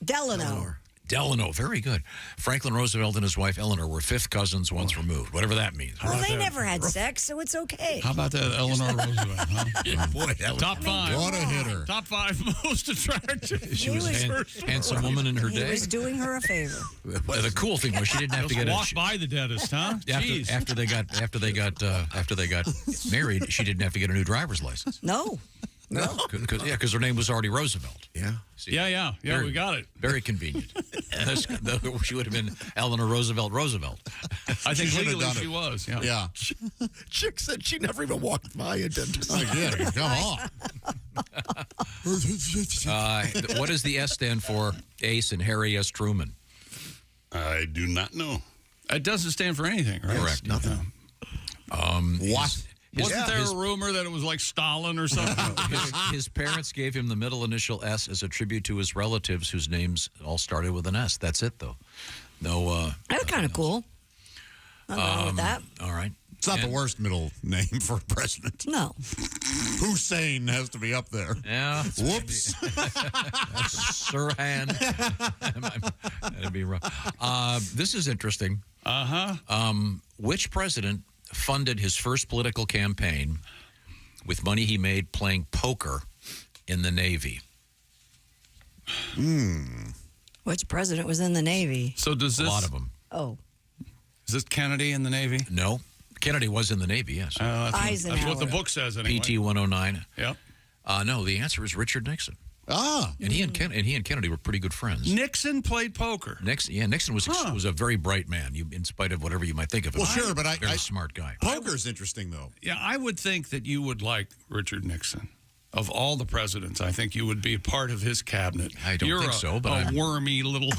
Delano.
Delano. Very good. Franklin Roosevelt and his wife Eleanor were fifth cousins once removed, whatever that means.
Well, they never had sex, so it's okay.
How about that Eleanor Roosevelt, huh?
Yeah, boy, that was
Top five.
What a hitter.
Top five most attractive.
She was a handsome woman in her
He
day.
was doing her a favor.
The cool thing was she didn't have to get
walk by the dentist, huh? Jeez.
after they got married. She didn't have to get a new driver's license.
No.
Because her name was already Roosevelt.
Yeah.
See, yeah, we got it.
Very convenient. She would have been Eleanor Roosevelt.
I think
should have
legally
done
she
it.
was.
Yeah.
Chick said she never even walked by a dentist.
Again, come on.
What does the S stand for? Ace and Harry S. Truman.
I do not know. It doesn't stand for anything, right?
Correct.
Nothing.
What?
Wasn't there a rumor that it was like Stalin or something?
His parents gave him the middle initial S as a tribute to his relatives whose names all started with an S. That's it, though. No.
That's kind of cool. I'm wrong with that.
All right.
It's not the worst middle name for a president.
No.
Hussein has to be up there.
Yeah.
Whoops.
Sirhan. That'd be rough. This is interesting. Which president funded his first political campaign with money he made playing poker in the Navy?
Which president was in the Navy?
So does this...
A lot of them.
Oh.
Is this Kennedy in the Navy?
No. Kennedy was in the Navy, yes.
That's what the book says anyway.
PT 109.
Yep.
No, the answer is Richard Nixon.
Ah.
And he and Kennedy were pretty good friends.
Nixon played poker.
Nixon was a very bright man, in spite of whatever you might think of him.
Well, sure, but
very smart guy.
Poker's interesting, though.
Yeah, I would think that you would like Richard Nixon. Of all the presidents, I think you would be a part of his cabinet.
I don't think so, but
a wormy little...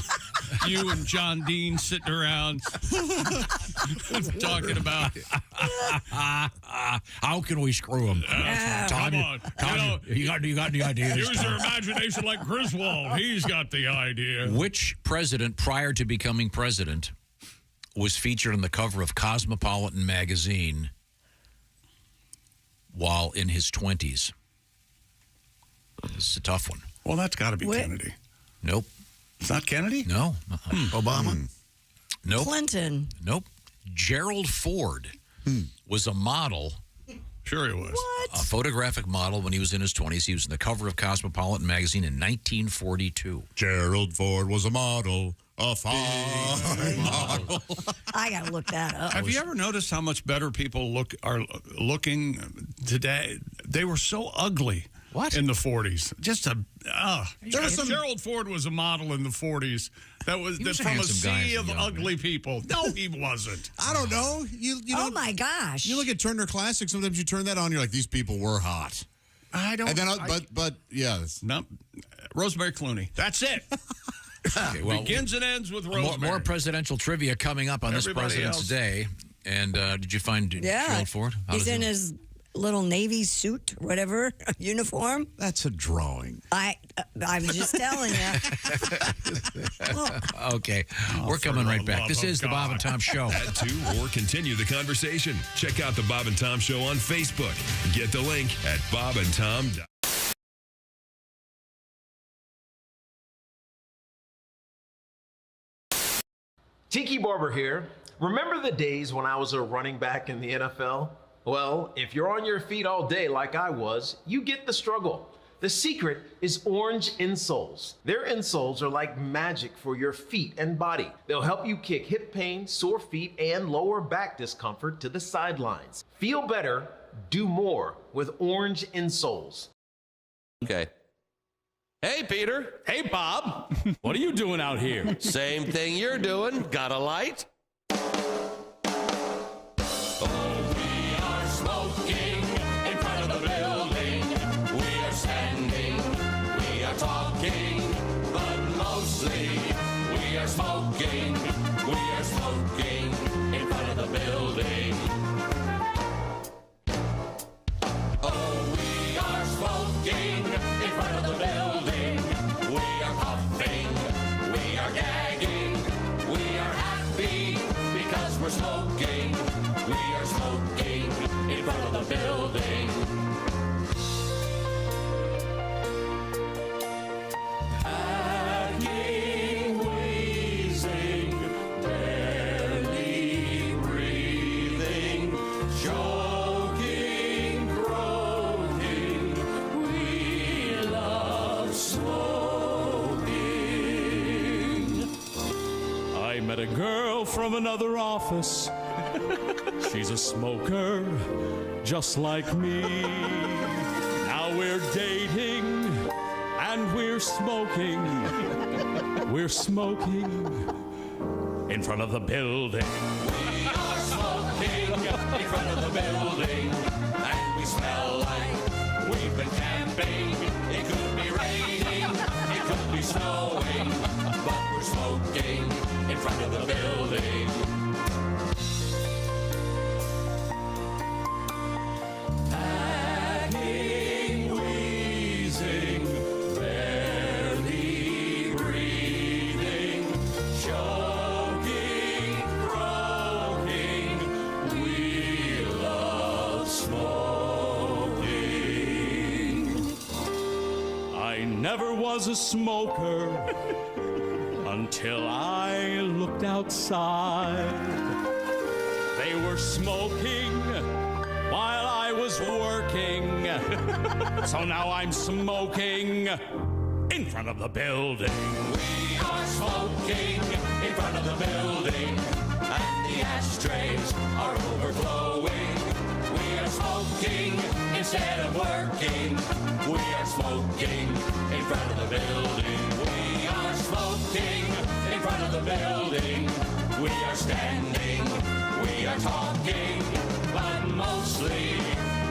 you and John Dean sitting around talking about...
How can we screw him?
Come on.
You got any ideas?
Use your imagination like Griswold. He's got the idea.
Which president, prior to becoming president, was featured on the cover of Cosmopolitan magazine while in his 20s? This is a tough one.
Well, that's got to be Kennedy.
Nope.
It's not Kennedy?
No.
Obama?
Nope.
Clinton.
Nope. Gerald Ford was a model
Sure he was.
What?
A photographic model when he was in his 20s. He was in the cover of Cosmopolitan magazine in 1942.
Gerald Ford was a model. A fine model.
I got to look that up.
Have you ever noticed how much better people are looking today? They were so ugly.
What?
In the 40s. Gerald Ford was a model in the 40s. That was
a
from a
handsome guy
sea
as a
of
young
ugly people. No, he wasn't.
I don't know. You
Oh my gosh.
You look at Turner Classic, sometimes you turn that on, you're like, these people were hot.
I don't.
And then, but yeah.
No, Rosemary Clooney. That's it.
Okay, well,
begins and ends with Rosemary.
More presidential trivia coming up on
Everybody
this President's
else.
Day. And did you find Gerald Ford?
He's in his little Navy suit, whatever, uniform.
That's a drawing.
I'm just telling you.
Okay, we're coming right back. This is the Bob and Tom Show.
Add to or continue the conversation. Check out the Bob and Tom Show on Facebook. Get the link at bobandtom.com.
Tiki Barber here. Remember the days when I was a running back in the NFL? Well, if you're on your feet all day like I was, you get the struggle. The secret is orange insoles. Their insoles are like magic for your feet and body. They'll help you kick hip pain, sore feet, and lower back discomfort to the sidelines. Feel better, do more with orange insoles.
Okay. Hey, Peter. Hey, Bob. What are you doing out here? Same thing you're doing. Got a light?
Smoking, we are smoking in front of the building. Oh, we are smoking in front of the building. We are puffing, we are gagging, we are happy because we're smoking. We are smoking in front of the building.
Met a girl from another office. She's a smoker, just like me. Now we're dating and we're smoking. We're smoking in front of the building.
We are smoking in front of the building, and we smell like we've been camping. It could be raining, it could be snowing, but we're smoking in front of the building. Hacking, wheezing, barely breathing, choking, croaking. We love smoking.
I never was a smoker until I looked outside. They were smoking while I was working. So now I'm smoking in front of the building.
We are smoking in front of the building, and the ashtrays are overflowing. We are smoking instead of working. We are smoking in front of the building. We are smoking in front of the building. We are standing, we are talking, but mostly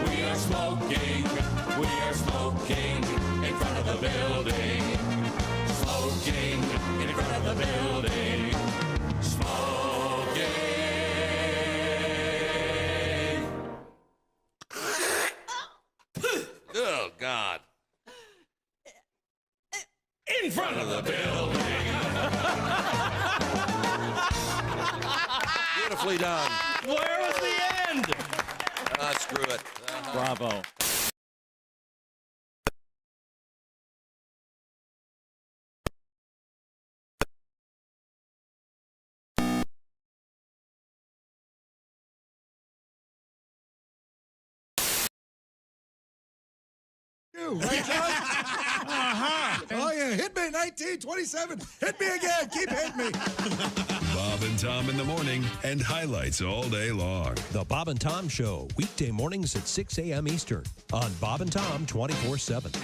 we are smoking. We are smoking in front of the building. Smoking in front of the building. Smoking.
Oh, God.
In front of the building.
Beautifully done.
Where was the end?
Screw it.
Bravo.
you, right, John? Oh, yeah. Hit me, 1927. Hit me again. Keep hitting me.
Bob and Tom in the morning and highlights all day long.
The Bob and Tom Show, weekday mornings at 6 a.m. Eastern on Bob and Tom 24/7.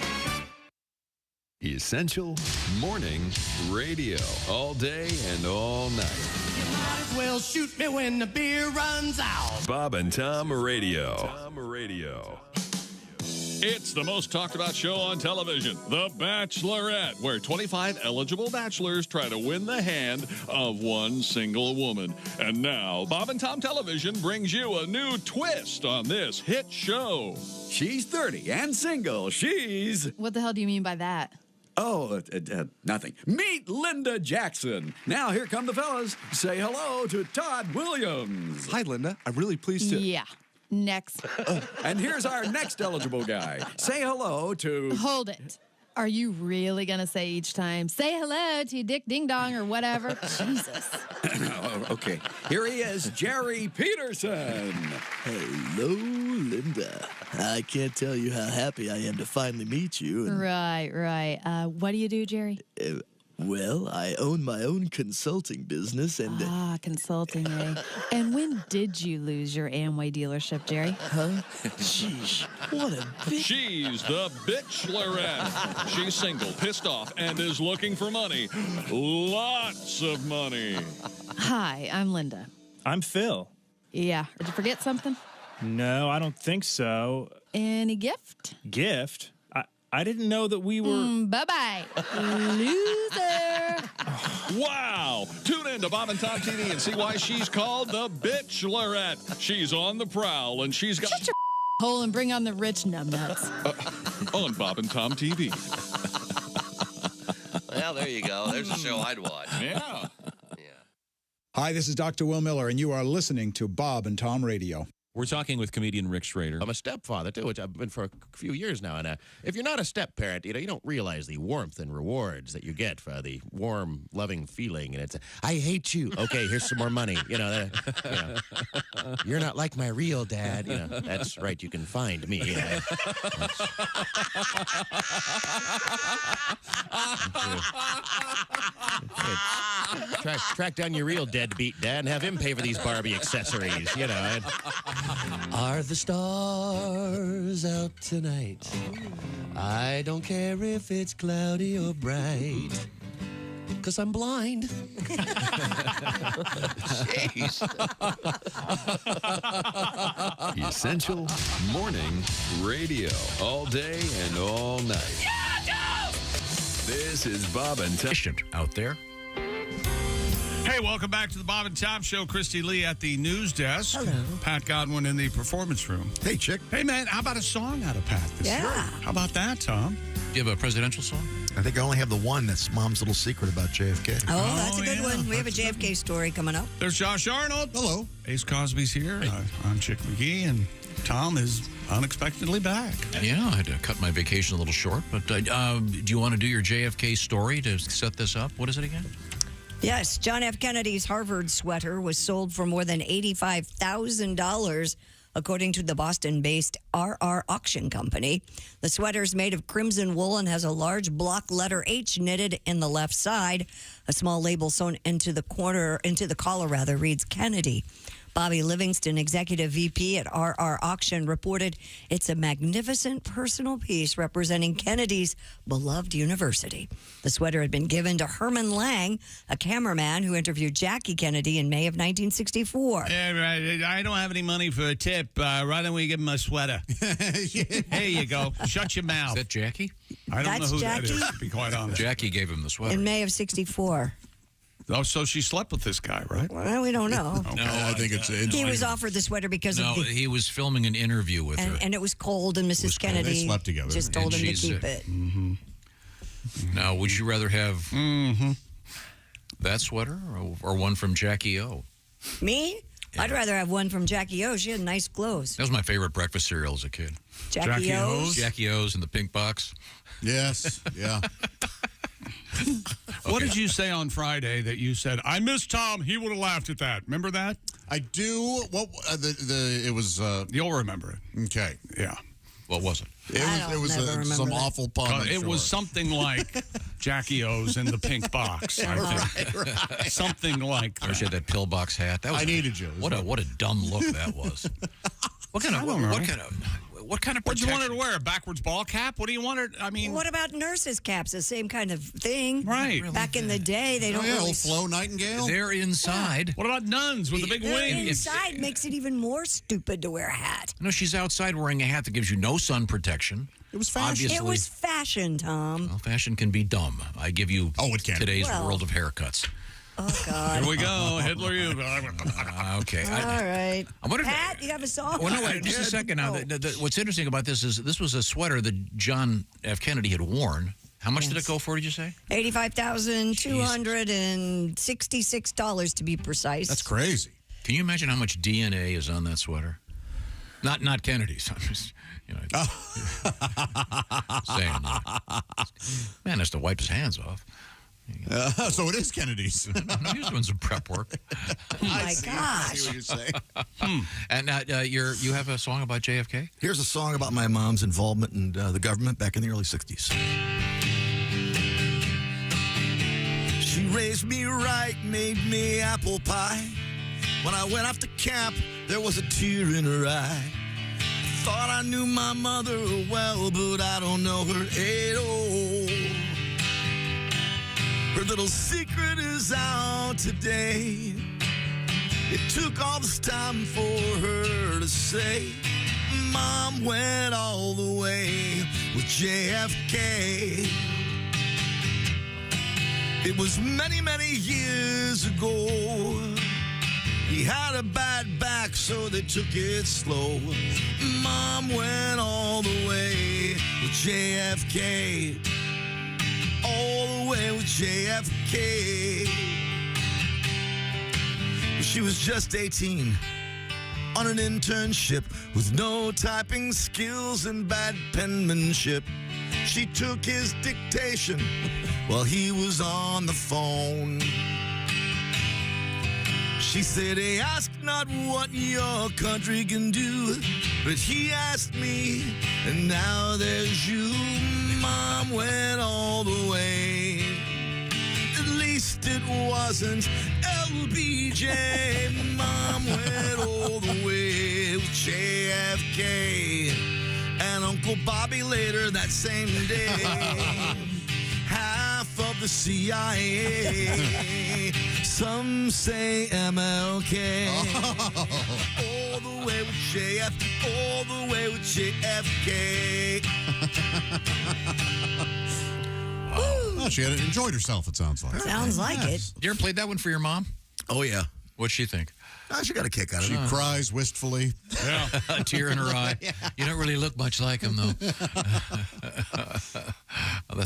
Essential Morning Radio. All day and all night.
You might as well shoot me when the beer runs out.
Bob and Tom Radio.
It's the most talked about show on television, The Bachelorette, where 25 eligible bachelors try to win the hand of one single woman. And now, Bob and Tom Television brings you a new twist on this hit show.
She's 30 and single. She's...
What the hell do you mean by that?
Oh, nothing. Meet Linda Jackson. Now, here come the fellas. Say hello to Todd Williams.
Hi, Linda. I'm really pleased to...
Yeah. Next.
And here's our next eligible guy. Say hello to...
Hold it. Are you really going to say each time, say hello to Dick Ding Dong or whatever? Jesus.
Okay. Here he is, Jerry Peterson.
Hello, Linda. I can't tell you how happy I am to finally meet you.
Right. What do you do, Jerry?
Well, I own my own consulting business and...
consulting, eh? And when did you lose your Amway dealership, Jerry?
Huh? Sheesh. What a bitch.
She's the Bachelorette. She's single, pissed off, and is looking for money. Lots of money.
Hi, I'm Linda.
I'm Phil.
Yeah. Did you forget something?
No, I don't think so.
Any gift?
Gift? I didn't know that we were...
Bye-bye, loser.
Wow! Tune in to Bob and Tom TV and see why she's called the Bachelorette. She's on the prowl, and she's got...
Shut your hole and bring on the rich numbnuts.
On Bob and Tom TV.
Well, there you go. There's a show I'd watch.
Yeah.
Hi, this is Dr. Will Miller, and you are listening to Bob and Tom Radio.
We're talking with comedian Rick Schrader.
I'm a stepfather, too, which I've been for a few years now. And if you're not a step-parent, you don't realize the warmth and rewards that you get for the warm, loving feeling. And it's, I hate you. Okay, here's some more money. You're not like my real dad. That's right. You can find me. Track down your real deadbeat dad and have him pay for these Barbie accessories. Are the stars out tonight? I don't care if it's cloudy or bright, 'cause I'm blind.
Jeez.
Essential Morning Radio. All day and all night. This is Bob and Tom.
Out there.
Hey, welcome back to the Bob and Tom Show. Christy Lee at the news desk.
Hello.
Pat Godwin in the performance room.
Hey, chick.
Hey, man, how about a song out of Pat this year? How about that, Tom?
Do you have a presidential song?
I think I only have the one that's Mom's Little Secret about JFK.
Oh, that's a good one. We have a JFK story coming up.
There's Josh Arnold.
Hello.
Ace Cosby's here. I'm Chick McGee, and Tom is unexpectedly back.
Yeah, I had to cut my vacation a little short, but do you want to do your JFK story to set this up? What is it again?
Yes, John F. Kennedy's Harvard sweater was sold for more than $85,000, according to the Boston-based RR Auction Company. The sweater is made of crimson wool and has a large block letter H knitted in the left side. A small label sewn into the collar, reads Kennedy. Bobby Livingston, executive VP at RR Auction, reported it's a magnificent personal piece representing Kennedy's beloved university. The sweater had been given to Herman Lang, a cameraman who interviewed Jackie Kennedy in May of 1964.
I don't have any money for a tip. Why don't we give him a sweater? There you go. Shut your mouth.
Is that Jackie?
I don't
That's
know who
Jackie?
that is, to be quite honest.
Jackie gave him the sweater.
In May of 64.
Oh, so she slept with this guy, right?
Well, we don't know.
Okay.
No,
I think it's
He was offered the sweater because of the...
he was filming an interview with her.
And it was cold, and Mrs. Kennedy
They slept together.
just told
And
him to
she's,
keep it.
Now, would you rather have that sweater or one from Jackie O?
Me? Yeah. I'd rather have one from Jackie O. She had nice clothes.
That was my favorite breakfast cereal as a kid.
Jackie O's?
Jackie O's in the pink box.
Yes, yeah.
What did you say on Friday that you said, I miss Tom, he would have laughed at that? Remember that?
I do. What it was?
You'll remember it.
Okay.
Yeah.
What was it?
It was some awful pun.
It was something like Jackie O's in the pink box, I think.
Right.
Something like that.
I wish you had that pillbox hat. That was
I needed you.
What a dumb look that was. What kind of
What
protection?
do you want her to wear? A backwards ball cap? What do you want her? I mean,
what about nurses' caps? The same kind of thing,
right?
Back in the day, they don't really.
Old Flo Nightingale.
They're inside.
What about nuns with the big wings?
Inside makes it even more stupid to wear a hat.
No, she's outside wearing a hat that gives you no sun protection.
It was fashion.
Obviously,
It was fashion, Tom.
well, fashion can be dumb. I give you today's world of haircuts.
Oh, God.
Here we go. Hitler, you.
Okay.
All right.
I wonder if-
Pat, you have a song?
Well, no, wait, just a second now. What's interesting about this is this was a sweater that John F. Kennedy had worn. How much did it go for, did you say?
$85,266 to be precise.
That's crazy.
Can you imagine how much DNA is on that sweater? Not Kennedy's. I'm just, saying that. Man has to wipe his hands off.
So it is Kennedy's.
No, he's doing some prep work.
Oh, my gosh.
I see what you're saying.
And you have a song about JFK?
Here's a song about my mom's involvement in the government back in the early 60s. She raised me right, made me apple pie. When I went off to camp, there was a tear in her eye. Thought I knew my mother well, but I don't know her at all. Her little secret is out today. It took all this time for her to say, Mom went all the way with JFK. It was many, many years ago. He had a bad back, so they took it slow. Mom went all the way with JFK. All the way with JFK. She was just 18 on an internship with no typing skills and bad penmanship. She took his dictation while he was on the phone. She said, hey, ask not what your country can do, but he asked me, and now there's you. Mom went all the way. At least it wasn't LBJ. Mom went all the way with JFK. And Uncle Bobby later that same day. Half of the CIA. Some say MLK. All the way with JF. All the way with JFK.
Oh, she had enjoyed herself, it sounds like.
Sounds like it.
You ever played that one for your mom?
Oh, yeah.
What'd she think?
She got a kick out of it.
She cries wistfully.
Yeah.
A tear in her eye. You don't really look much like him, though.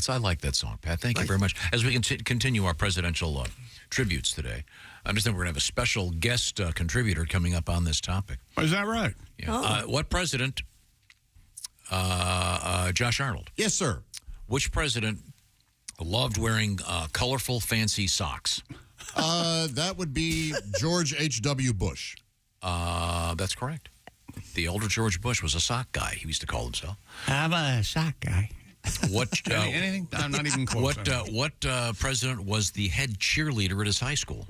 I like that song, Pat. Thank you very much. As we continue our presidential tributes today, I understand we're going to have a special guest contributor coming up on this topic.
Is that right?
Yeah. What president, Josh Arnold?
Yes, sir.
Which president loved wearing colorful, fancy socks?
That would be George H.W. Bush.
That's correct. The older George Bush was a sock guy, he used to call himself.
I'm a sock guy.
What?
Anything? I'm not even close.
What president was the head cheerleader at his high school?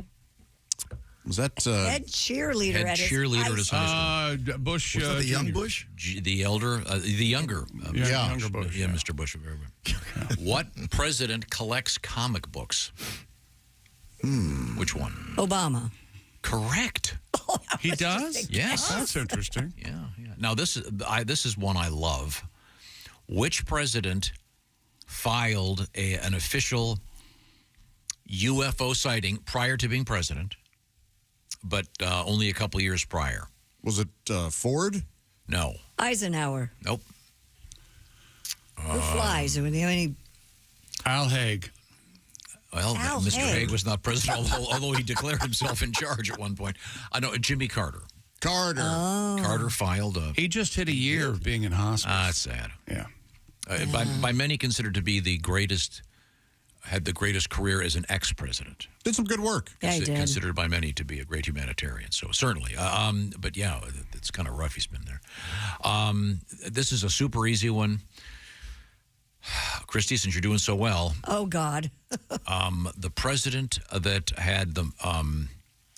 Was that
head cheerleader
at his high school?
Bush.
Was that the young Bush?
The elder, the younger.
Younger Bush.
Yeah, Mr. Bush. What president collects comic books? Which one?
Obama.
Correct.
Oh,
he does?
Yes.
That's interesting.
Yeah. Now this is one I love. Which president filed an official UFO sighting prior to being president, but only a couple years prior?
Was it Ford?
No.
Eisenhower.
Nope.
Who flies? Do we have any?
Al Haig.
Well,
Al
Mr.
Haig.
Haig was not president, although he declared himself in charge at one point. I know Jimmy Carter. Carter filed a...
He just hit a year of being in hospital.
That's sad.
Yeah.
By many considered to be the greatest had the greatest career as an ex-president.
Did some good work.
Yeah, he did.
Considered by many to be a great humanitarian. So certainly. But yeah, it's kind of rough he's been there. This is a super easy one. Christy, since you're doing so well.
Oh, God.
The president that had the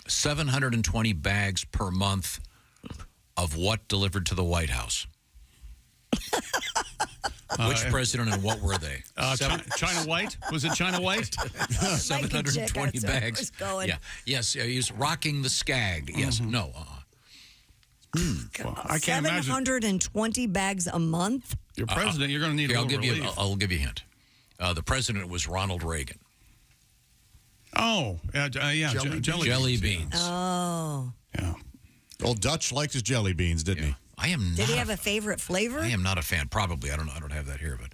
720 bags per month of what delivered to the White House? Which president and what were they?
China White? Was it China White?
720 bags.
Going.
Yeah. Yes, he was rocking the skag. Yes. No.
Well, I can't imagine.
720 bags a month?
You're president, you're going to need
I'll
a little relief.
I'll give you a hint. The president was Ronald Reagan.
Oh, yeah,
jelly beans.
Oh.
Yeah.
Old Dutch liked his jelly beans, didn't he?
I am.
Did he have a favorite flavor?
I am not a fan. Probably. I don't have that here, but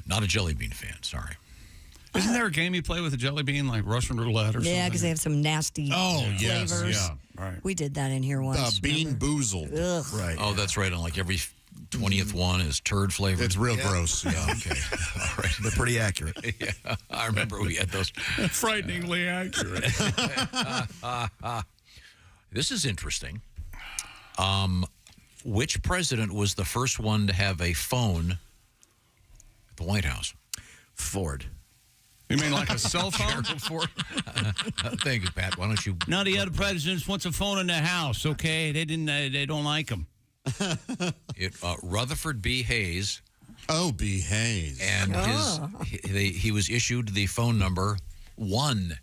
not a jelly bean fan. Sorry.
Isn't there a game you play with a jelly bean, like Russian roulette or something?
Yeah, because they have some nasty flavors.
Yes,
right.
We did that in here once.
Bean boozled.
Ugh.
Right.
Oh, that's right. On like every 20th one is turd flavored.
It's real gross.
Yeah. Okay. All right.
They're pretty accurate.
Yeah. I remember we had those.
Frighteningly accurate.
This is interesting. Which president was the first one to have a phone at the White House?
Ford.
You mean like a cell phone?
Ford. Thank you, Pat. Why don't you?
None of the other presidents wants a phone in their house. Okay, they didn't. They don't like them.
Rutherford B. Hayes.
Oh, B. Hayes.
And he was issued the phone number 1,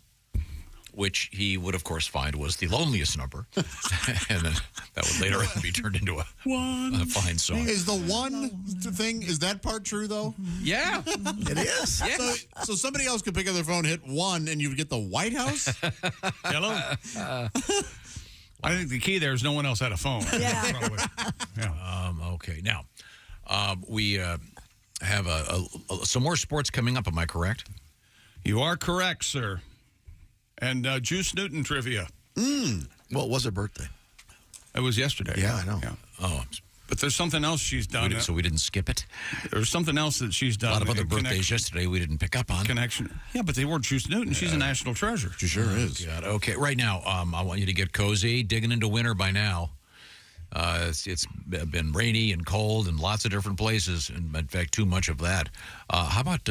which he would, of course, find was the loneliest number. And then that would later on be turned into a fine song.
Is the one thing, is that part true, though?
Yeah.
It is.
Yeah.
So somebody else could pick up their phone, hit 1, and you would get the White House?
Hello? I think the key there is no one else had a phone.
Yeah.
Okay. Now, we have some more sports coming up. Am I correct?
You are correct, sir. And Juice Newton trivia.
Well, it was her birthday.
It was yesterday.
Yeah, I know.
Yeah.
Oh,
but there's something else she's done.
So we didn't skip it?
There's something else that she's done.
A lot of other birthdays yesterday we didn't pick up on.
Connection. Yeah, but they were Juice Newton. She's a national treasure.
She sure is.
God. Okay, right now, I want you to get cozy, digging into winter by now. It's been rainy and cold in lots of different places, and in fact, too much of that. How about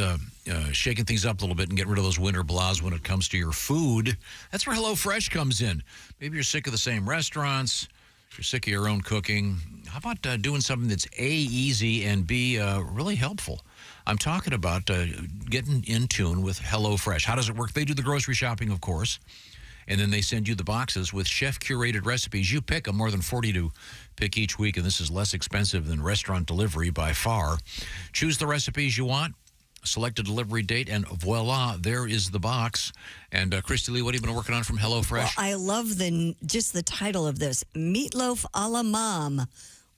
shaking things up a little bit and getting rid of those winter blahs when it comes to your food? That's where HelloFresh comes in. Maybe you're sick of the same restaurants. You're sick of your own cooking. How about doing something that's A, easy, and B, really helpful? I'm talking about getting in tune with HelloFresh. How does it work? They do the grocery shopping, of course. And then they send you the boxes with chef-curated recipes. You pick them, more than 40 to pick each week, and this is less expensive than restaurant delivery by far. Choose the recipes you want, select a delivery date, and voila, there is the box. And Christy Lee, what have you been working on from HelloFresh?
Well, I love just the title of this, Meatloaf a la Mom,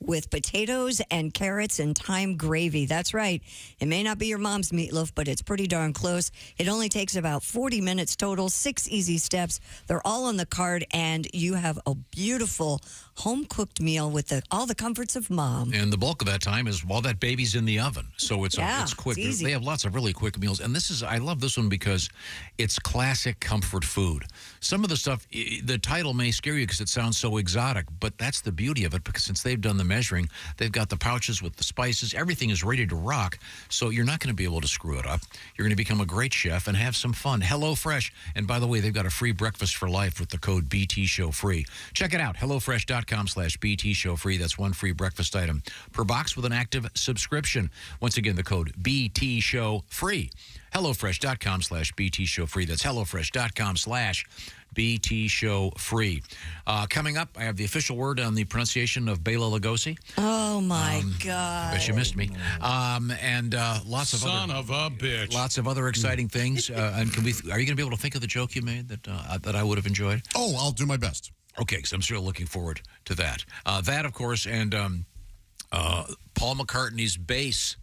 with potatoes and carrots and thyme gravy. That's right. It may not be your mom's meatloaf, but it's pretty darn close. It only takes about 40 minutes total, 6 easy steps. They're all on the card, and you have a beautiful home-cooked meal with all the comforts of mom.
And the bulk of that time is while that baby's in the oven. So it's quick.
It's easy.
They have lots of really quick meals. And I love this one because it's classic comfort food. Some of the stuff, the title may scare you because it sounds so exotic, but that's the beauty of it, because since they've done the measuring, they've got the pouches with the spices. Everything is ready to rock, so you're not going to be able to screw it up. You're going to become a great chef and have some fun. HelloFresh. And by the way, they've got a free breakfast for life with the code BTShowFree. Check it out, HelloFresh.com/BTShowFree. That's one free breakfast item per box with an active subscription. Once again, the code BTShowFree. HelloFresh.com/BTShowFree. That's HelloFresh.com/BTShowFree. Coming up, I have the official word on the pronunciation of Bela Lugosi.
Oh, my God.
I bet you missed me. And lots of
Son of a bitch.
Lots of other exciting things. And are you going to be able to think of the joke you made that I would have enjoyed?
Oh, I'll do my best.
Okay, because I'm still looking forward to that. That, of course, and Paul McCartney's bass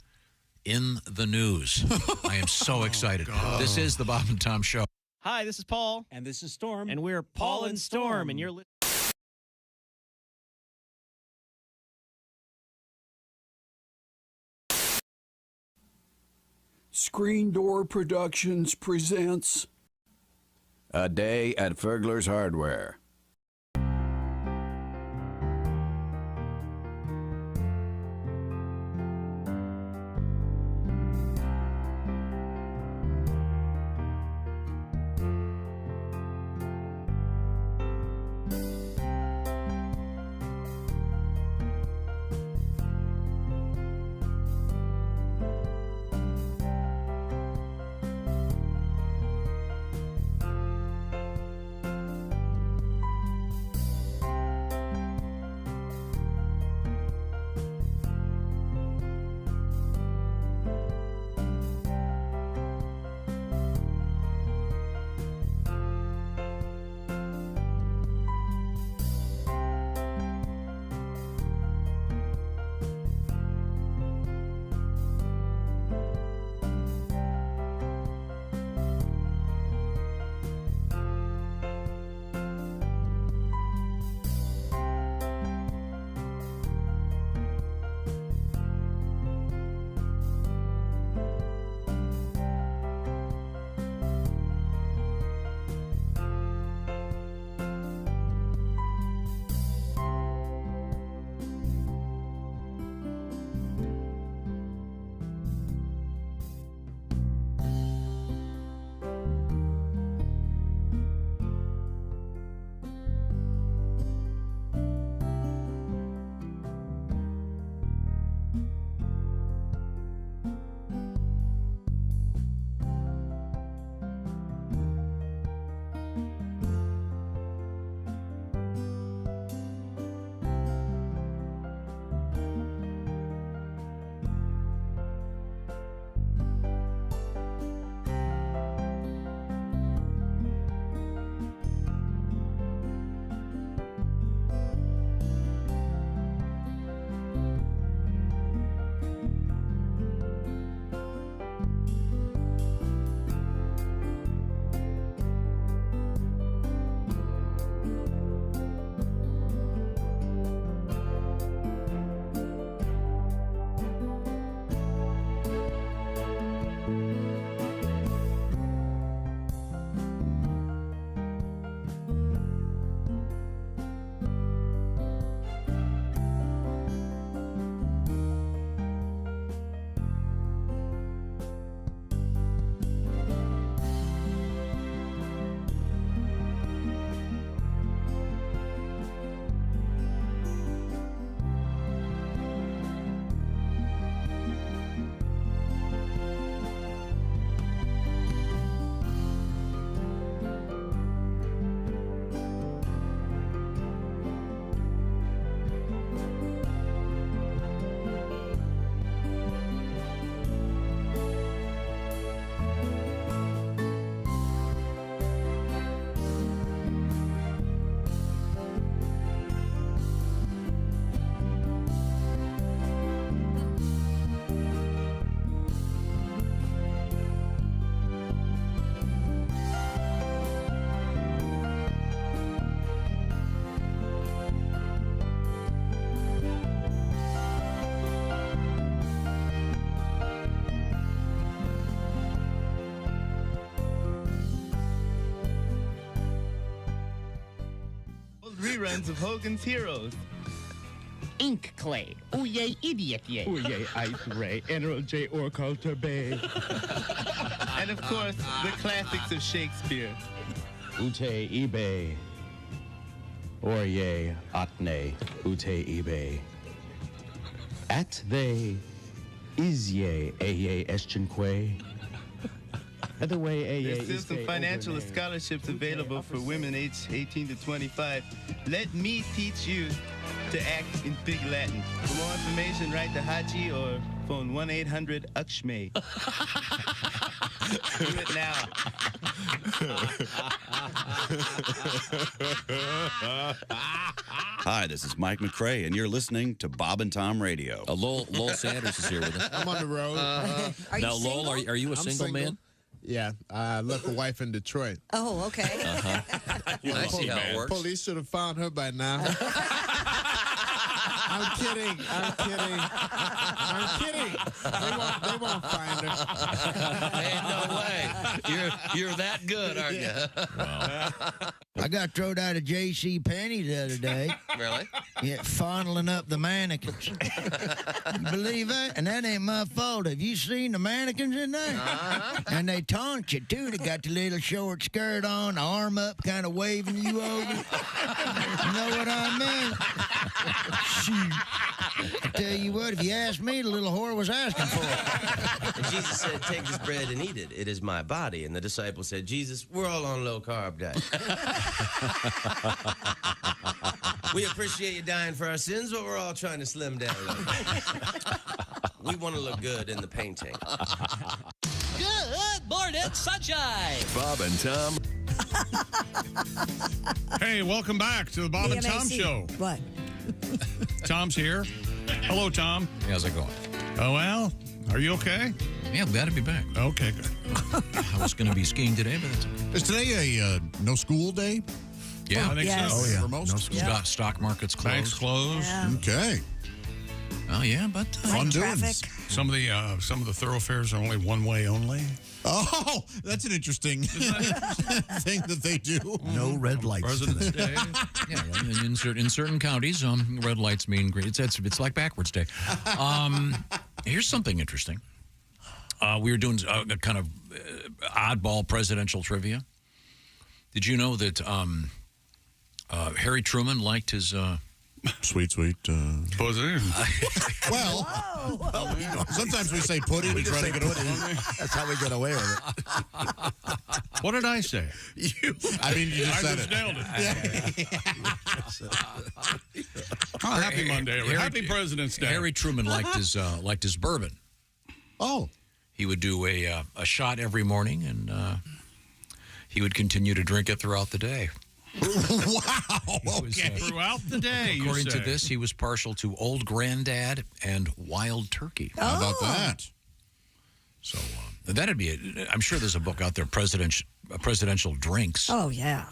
in the news. I am so excited. This is the Bob and Tom Show.
Hi, this is Paul.
And this is Storm.
And we're Paul and Storm. And you're listening.
Screen Door Productions presents
A Day at Fergler's Hardware.
Reruns of Hogan's Heroes. Ink Clay. Ooh yay, idiot yay. Ooh yay, Ice Ray. NRJ Orculter Bay. And of course, the classics of Shakespeare.
Ute eBay. Orye atne ute eBay. At they is ye aye eschenque. Other way,
There's still some financial scholarships available for women aged 18 to 25. Let me teach you to act in Big Latin. For more information, write to Haji or phone 1-800-UKSHME. Do it now.
Hi, this is Mike McRae, and you're listening to Bob and Tom Radio.
Lowell Sanders is here with us.
I'm on the road.
Now, Lowell, are you a single man?
Yeah, I left a wife in Detroit.
Oh, okay.
I see how it works.
Police should have found her by now. I'm kidding. They won't find her.
Ain't no way. You're that good, aren't you?
I got thrown out of J.C. Penney the other day.
Really?
Yeah, fondling up the mannequins. You believe that? And that ain't my fault. Have you seen the mannequins in there? And they taunt you, too. They got the little short skirt on, arm up, kind of waving you over. You know what I mean? Shoot. I tell you what, if you ask me, the little whore was asking for it.
And Jesus said, take this bread and eat it. It is my body. And the disciples said, Jesus, we're all on low-carb diet. We appreciate you dying for our sins, but we're all trying to slim down a little bit. We want to look good in the painting.
Good morning, sunshine.
Bob and Tom.
Hey, welcome back to the Bob and Tom Show.
What?
Tom's here. Hello, Tom.
How's it going?
Oh, well, are you okay?
Yeah, I'm glad to be back.
Okay, good.
I was going to be skiing today, but that's okay.
Is today a no school day?
Yeah, I think so.
Oh, yeah. For most?
No school. Stock market's closed.
Banks closed.
Yeah.
Okay.
Oh, yeah, but
fun doings.
Some of the thoroughfares are only one way only.
Oh, that's an interesting thing that they do.
No red lights.
President's Day.
Yeah, well, in certain counties, red lights mean green. It's like backwards day. Here's something interesting. We were doing a kind of oddball presidential trivia. Did you know that Harry Truman liked his...
Sweet.
Was it?
Well, sometimes we say pudding to try to get away.
That's how we get away with it.
What did I say?
You just said it.
Nailed it. Happy Monday. Happy President's Day.
Harry Truman liked his bourbon.
Oh.
He would do a shot every morning, and he would continue to drink it throughout the day.
Wow. Okay.
Throughout the day,
according to this, he was partial to Old Granddad and Wild Turkey.
How about that?
So that'd be it. I'm sure there's a book out there, presidential drinks.
Oh yeah.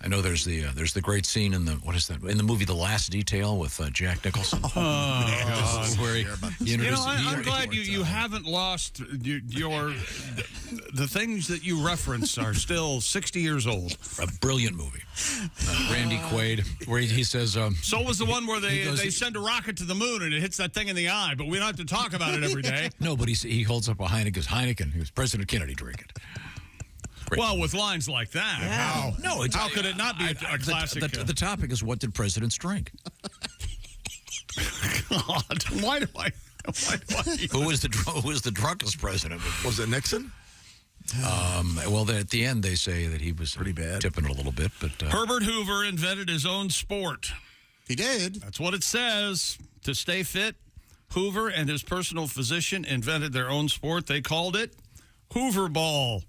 I know there's the great scene in the movie The Last Detail with Jack Nicholson. Where
I'm glad you haven't lost the things that you reference are still 60 years old.
A brilliant movie. Randy Quaid, where he says.
So was the one where they send a rocket to the moon and it hits that thing in the eye, but we don't have to talk about it every day.
No, but he holds up a Heineken. Goes, Heineken. He was President Kennedy drink it. Great.
Well, with lines like that,
yeah.
how could it not be a classic?
The topic is, what did presidents drink?
God, why do I?
Who was the drunkest president?
Was it Nixon?
Well, at the end, they say that he was pretty bad, tipping it a little bit. But
Herbert Hoover invented his own sport.
He did.
That's what it says. To stay fit, Hoover and his personal physician invented their own sport. They called it Hoover Ball.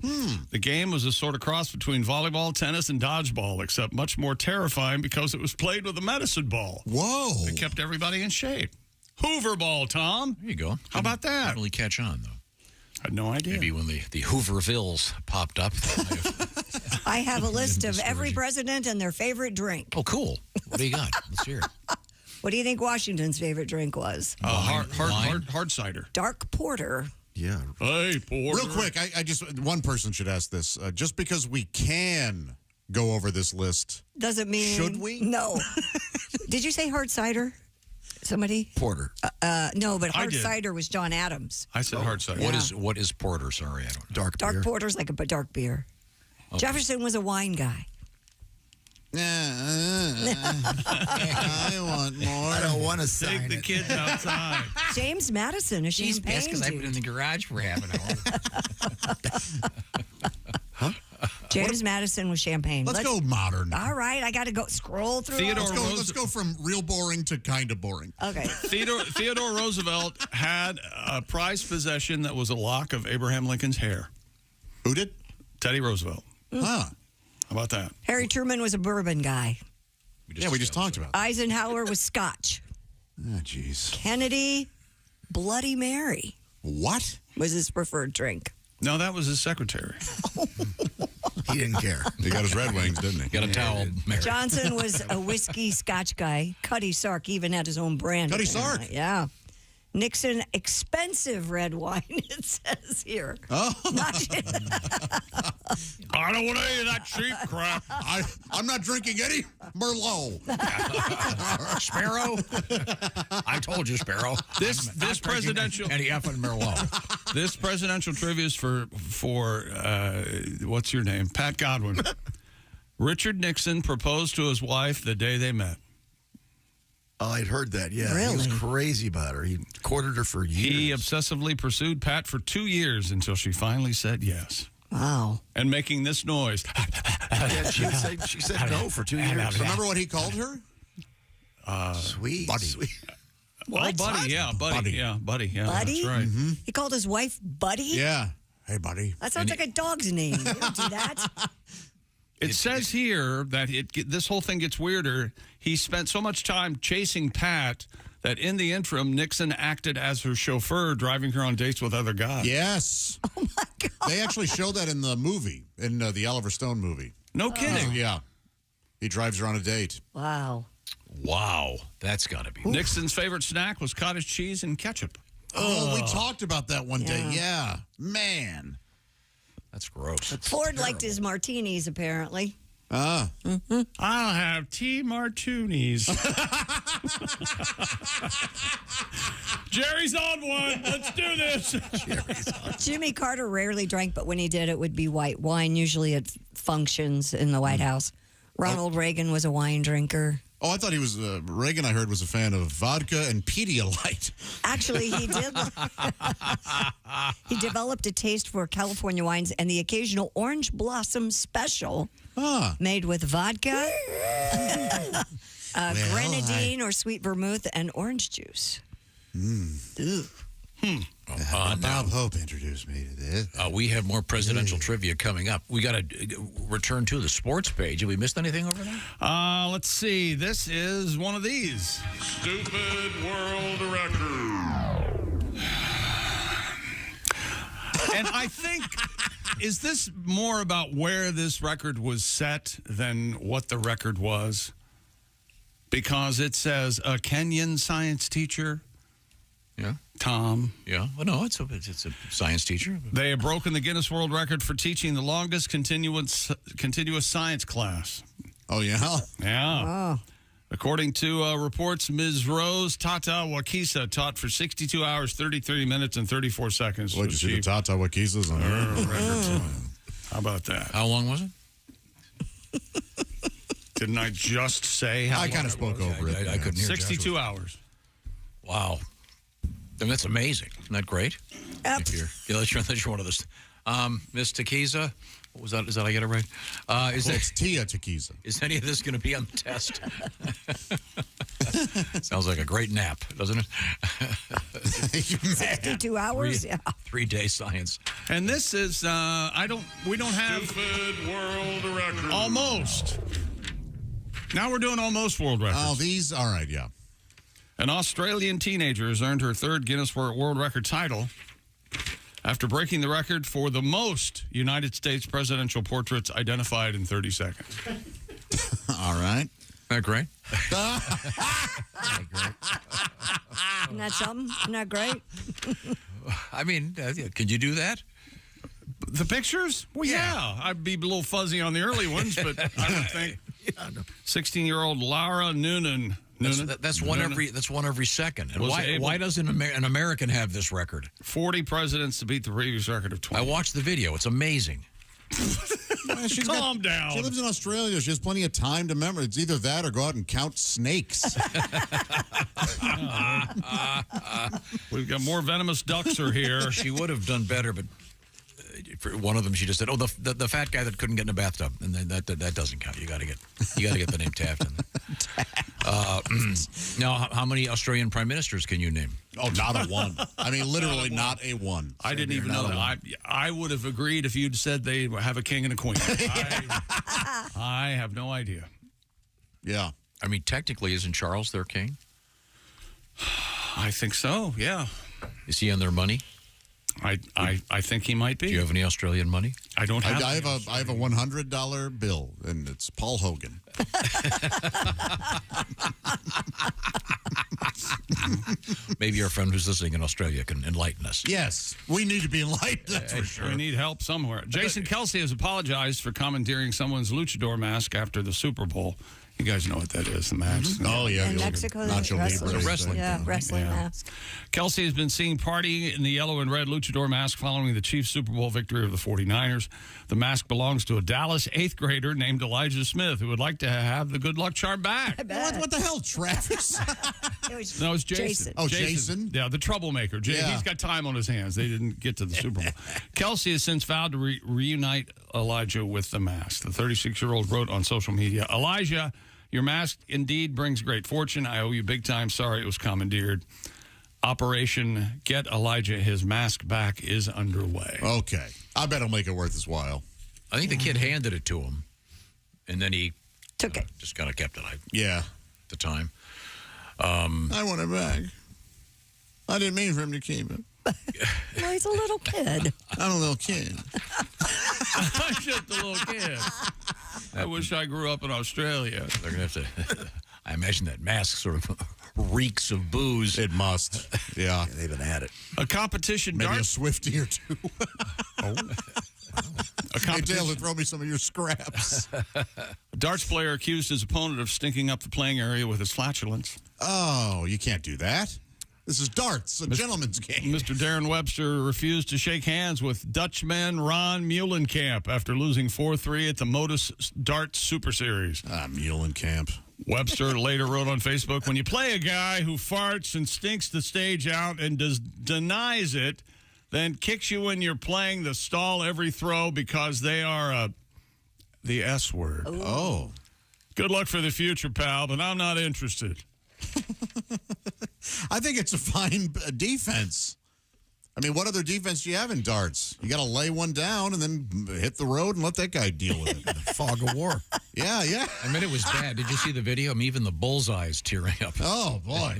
The game was a sort of cross between volleyball, tennis, and dodgeball, except much more terrifying because it was played with a medicine ball.
Whoa.
It kept everybody in shape. Hoover Ball, Tom.
There you go.
How about that?
Didn't really catch on, though.
I had no idea.
Maybe when the Hoovervilles popped up.
I have a list of every president and their favorite drink.
Oh, cool. What do you got? Let's hear it.
What do you think Washington's favorite drink was?
Hard cider.
Dark porter.
Yeah.
Hey, porter.
Real quick, I just one person should ask this. Just because we can go over this list,
doesn't mean
should we?
No. Did you say hard cider? Somebody?
Porter.
No, but hard cider was John Adams.
I said hard cider.
Yeah.
What is porter? Sorry, I don't know.
Dark porter's like a dark beer. Okay. Jefferson was a wine guy.
I want more.
I don't want to
Take the kids outside.
James Madison, a champagne
That's because I've been in the garage for half an hour.
James Madison was champagne.
Let's go modern.
All right, I got to go scroll through.
Let's go from real boring to kind of boring.
Okay.
Theodore Roosevelt had a prized possession that was a lock of Abraham Lincoln's hair.
Who did?
Teddy Roosevelt.
Huh.
How about that?
Harry Truman was a bourbon guy.
We just talked about that.
Eisenhower was Scotch.
Oh, jeez.
Kennedy, Bloody Mary.
What?
Was his preferred drink.
No, that was his secretary.
He didn't care.
He got his Red Wings, didn't he?
Got a towel. Mary.
Johnson was a whiskey Scotch guy. Cuddy Sark even had his own brand.
Cuddy Sark?
Yeah. Nixon, expensive red wine, it says here.
Oh.
I don't want any of that cheap crap.
I'm not drinking any Merlot.
Sparrow? I told you, Sparrow.
This presidential
any effing Merlot.
This presidential trivia is for what's your name? Pat Godwin. Richard Nixon proposed to his wife the day they met.
Oh, I'd heard that, yeah.
Really?
He was crazy about her. He courted her for years.
He obsessively pursued Pat for 2 years until she finally said yes.
Wow.
And making this noise.
Yeah, she said no for 2 years.
Remember what he called her?
Sweet.
Buddy.
Sweet.
What?
Oh, buddy, yeah, buddy. Yeah, buddy, yeah.
Buddy?
That's right.
Mm-hmm.
He called his wife Buddy?
Yeah. Hey, buddy.
That sounds like a dog's name. You don't do that.
It says here that this whole thing gets weirder. He spent so much time chasing Pat that in the interim, Nixon acted as her chauffeur, driving her on dates with other guys.
Yes.
Oh, my God.
They actually show that in the movie, in the Oliver Stone movie.
No kidding.
Yeah. He drives her on a date.
Wow.
Wow. That's got to be.
Nixon's favorite snack was cottage cheese and ketchup.
Oh, we talked about that one day. Yeah. Man.
That's gross.
Ford liked his martinis, apparently.
I'll have tea martinis. Jerry's on one. Let's do this.
Jimmy Carter rarely drank, but when he did, it would be white wine, usually at functions in the White House. Ronald Reagan was a wine drinker.
Oh, I thought he was, Reagan, I heard, was a fan of vodka and Pedialyte.
Actually, he did. He developed a taste for California wines and the occasional Orange Blossom Special made with vodka, grenadine or sweet vermouth, and orange juice.
Bob Hope introduced me to this.
We have more presidential trivia coming up. We got to return to the sports page. Have we missed anything over there?
Let's see. This is one of these. Stupid world record. And I think, is this more about where this record was set than what the record was? Because it says a Kenyan science teacher.
Yeah.
Tom.
Yeah. Well, no, it's a science teacher.
They have broken the Guinness World Record for teaching the longest continuous science class.
Oh, yeah?
Yeah. Oh. According to reports, Ms. Rose Tata Wakisa taught for 62 hours, 33 minutes, and 34 seconds.
What, did you see the Tata Wakisas on
record? How about that?
How long was it?
Didn't I just say how
I kind of spoke over it.
I couldn't hear
62 hours.
Wow. I mean, that's amazing. Isn't that great? Unless you're one of those. Miss Takiza, what was that? Is that I get it right?
It's Tia Takiza.
Is any of this going to be on the test? Sounds like a great nap, doesn't it?
62 hours? Yeah.
3-day science.
And this is, we don't have
Stupid world record.
almost. Now we're doing almost world records.
Oh, these, all right, yeah.
An Australian teenager has earned her third Guinness World Record title after breaking the record for the most United States presidential portraits identified in 30 seconds.
All right.
Isn't that great?
Isn't that something? Isn't that great?
I mean, can you do that? The pictures? Well, yeah. I'd be a little fuzzy on the early ones, but I would think 16-year-old Laura Noonan.
That's one every second. And why doesn't an American have this record?
40 presidents to beat the previous record of 20.
I watched the video. It's amazing.
Calm down.
She lives in Australia. She has plenty of time to remember. It's either that or go out and count snakes.
We've got more venomous ducks are here.
She would have done better, but for one of them, she just said, "Oh, the fat guy that couldn't get in the bathtub," and then that doesn't count. You got to get the name Taft in there. Now, how many Australian prime ministers can you name?
Oh, not a one. I mean, literally not a one.
I didn't even know that. I would have agreed if you'd said they have a king and a queen. I have no idea.
Yeah.
I mean, technically, isn't Charles their king?
I think so, yeah.
Is he on their money?
I think he might be.
Do you have any Australian money?
I don't have.
I have a $100 bill, and it's Paul Hogan.
Maybe your friend who's listening in Australia can enlighten us.
Yes, we need to be enlightened, that's for sure.
We need help somewhere. Jason Kelsey has apologized for commandeering someone's luchador mask after the Super Bowl. You guys know what that is, the mask.
Mm-hmm. Oh, yeah.
In Mexico,
Nacho Libre.
It's a wrestling thing.
Wrestling mask.
Kelsey has been seen partying in the yellow and red luchador mask following the Chiefs' Super Bowl victory over the 49ers. The mask belongs to a Dallas 8th grader named Elijah Smith, who would like to have the good luck charm back.
What the hell, Travis?
No, it's Jason.
Oh, Jason?
Yeah, the troublemaker. He's got time on his hands. They didn't get to the Super Bowl. Kelsey has since vowed to reunite Elijah with the mask. The 36-year-old wrote on social media, Elijah, your mask indeed brings great fortune. I owe you big time. Sorry it was commandeered. Operation Get Elijah His Mask Back is underway.
Okay. I bet it'll make it worth his while.
I think the kid handed it to him, and then he
took it.
Just kind of kept it.
Yeah.
At the time.
I want it back. I didn't mean for him to keep it.
Well, he's a little kid.
I'm a little kid.
I'm just a little kid. I wish I grew up in Australia.
They're going to have to... I imagine that mask sort of reeks of booze.
It must. Yeah.
They've been at it.
A competition
Maybe
dart.
a Swiftie or two.
A competition.
Hey, Taylor, throw me some of your scraps.
A darts player accused his opponent of stinking up the playing area with his flatulence.
Oh, you can't do that. This is darts, a gentleman's game.
Mr. Darren Webster refused to shake hands with Dutchman Ron Meulenkamp after losing 4-3 at the Modus Darts Super Series.
Meulenkamp.
Webster later wrote on Facebook, when you play a guy who farts and stinks the stage out and denies it, then kicks you when you're playing the stall every throw because they are the S word.
Ooh. Oh.
Good luck for the future, pal, but I'm not interested.
I think it's a fine defense. I mean, what other defense do you have in darts? You got to lay one down and then hit the road and let that guy deal with it.
The fog of war.
Yeah.
I mean, it was bad. Did you see the video? I mean, even the bullseye's tearing up.
Oh, boy.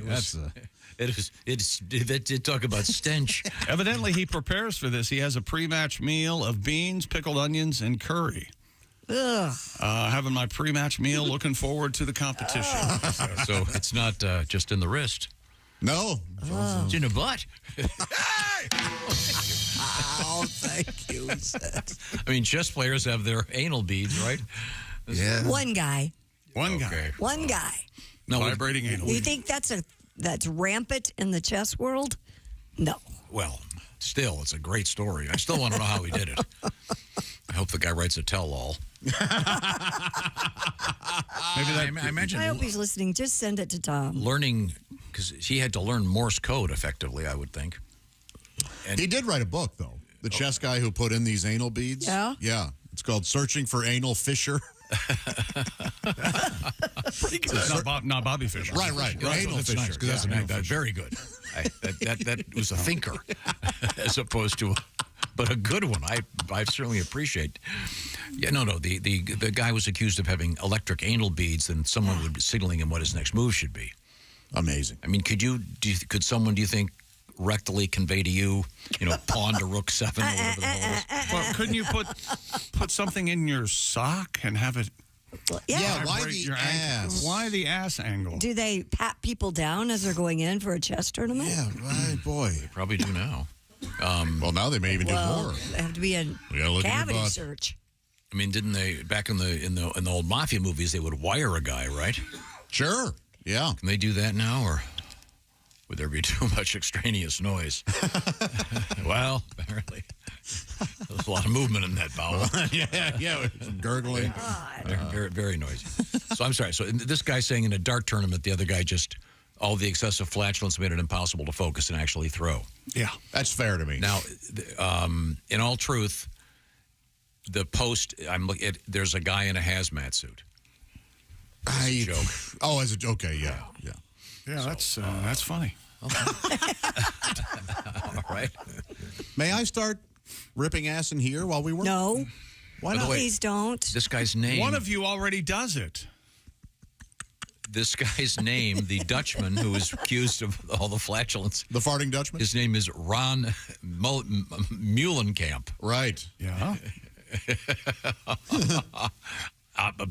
It talk about stench.
Evidently, he prepares for this. He has a pre-match meal of beans, pickled onions, and curry.
Ugh.
Having my pre-match meal, looking forward to the competition.
So it's not just in the wrist.
No.
It's in the butt.
Oh, thank you.
I mean, chess players have their anal beads, right?
Yeah.
One guy.
One guy.
No,
vibrating anal.
You think that's rampant in the chess world? No.
Well, still, it's a great story. I still want to know how he did it. I hope the guy writes a tell-all. I imagine.
I hope he's listening. Just send it to Tom.
Learning, because he had to learn Morse code effectively, I would think.
And he did write a book, though. The chess guy who put in these anal beads.
Yeah?
Yeah. It's called Searching for Anal Fisher.
Pretty good. Not Bobby Fischer.
Right.
Anal Fisher. Nice, that's very good. That was a thinker as opposed to but a good one. I certainly appreciate. Yeah, no. The guy was accused of having electric anal beads, and someone would be signaling him what his next move should be.
Amazing.
I mean, could someone, do you think, rectally convey to you, pawn to rook 7 or whatever the hell it is?
Well, couldn't you put something in your sock and have it?
Yeah.
Why the ass?
Why the ass angle?
Do they pat people down as they're going in for a chess tournament?
Yeah, right, boy.
They probably do now.
Well, now they may even do more.
They have to be a cavity search.
I mean, didn't they back in the old mafia movies? They would wire a guy, right?
Sure. Yeah.
Can they do that now, or would there be too much extraneous noise? Well, apparently. There's a lot of movement in that bowel.
yeah, gurgling.
Very, very noisy. So I'm sorry. So this guy saying in a dart tournament, the other guy just, all the excessive flatulence made it impossible to focus and actually throw.
Yeah, that's fair to me.
Now, in all truth, the post, there's a guy in a hazmat suit. Joke.
Oh, as a joke. Okay, yeah.
Yeah, that's funny.
Okay. All right.
May I start ripping ass in here while we work?
No.
Why not?
Please don't.
This guy's name.
One of you already does it.
this guy's name, the Dutchman who was accused of all the flatulence.
The farting Dutchman?
His name is Ron Meulenkamp.
Right.
Yeah.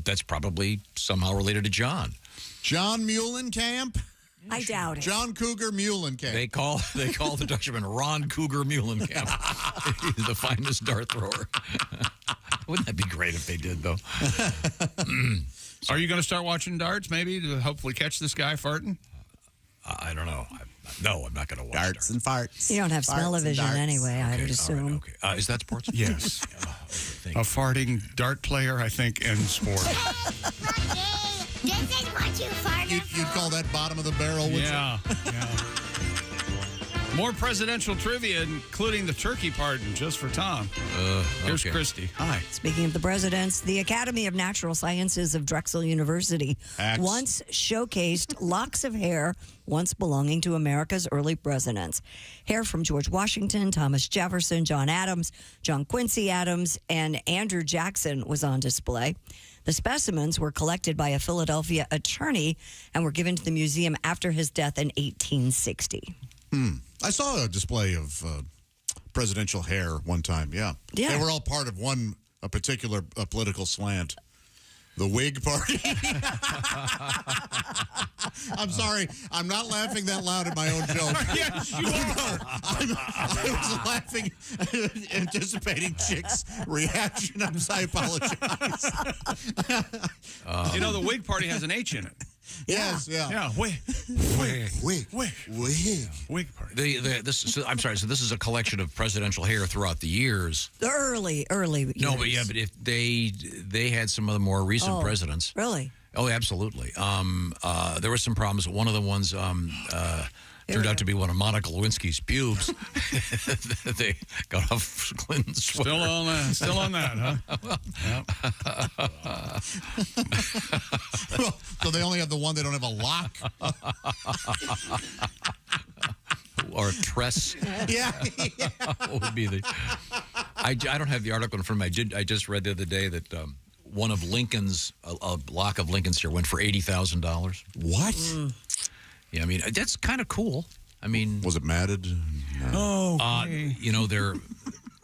That's probably somehow related to John.
John Meulenkamp?
I doubt it.
John Cougar Meulenkamp.
They call the Dutchman Ron Cougar Meulenkamp. He's the finest dart thrower. Wouldn't that be great if they did, though?
Are you going to start watching darts, maybe, to hopefully catch this guy farting?
I don't know. No, I'm not going to watch
darts and farts.
You don't have smell-o-vision anyway, I would assume.
Right, okay. Is that sports?
Yes. A farting dart player, I think, in sport.
This is what you farted
You'd call that bottom of the barrel, would you?
Yeah. More presidential trivia, including the turkey pardon, just for Tom. Here's Christy. Hi.
Speaking of the presidents, the Academy of Natural Sciences of Drexel University once showcased locks of hair once belonging to America's early presidents. Hair from George Washington, Thomas Jefferson, John Adams, John Quincy Adams, and Andrew Jackson was on display. The specimens were collected by a Philadelphia attorney and were given to the museum after his death in 1860.
I saw a display of presidential hair one time, yeah. They were all part of a particular political slant. The Whig Party. I'm sorry. I'm not laughing that loud at my own joke.
Yes, you are.
I was laughing, anticipating Chick's reaction. I apologize.
The Whig Party has an H in it.
Yes, yeah.
Yeah, Whig Party.
I'm sorry. So this is a collection of presidential hair throughout the years.
The early years.
No, but if they had some of the more recent presidents.
Really?
Oh, absolutely. There were some problems. One of the ones turned out to be one of Monica Lewinsky's pubes. They got off Clinton's sweater.
Still on that, huh?
So they only have the one, they don't have a lock?
Or a tress.
Yeah.
What would be the... I don't have the article in front of me. I just read the other day that one of Lincoln's, a lock of Lincoln's hair went for $80,000.
What?
Yeah, I mean, that's kind of cool. I mean...
Was it matted?
No.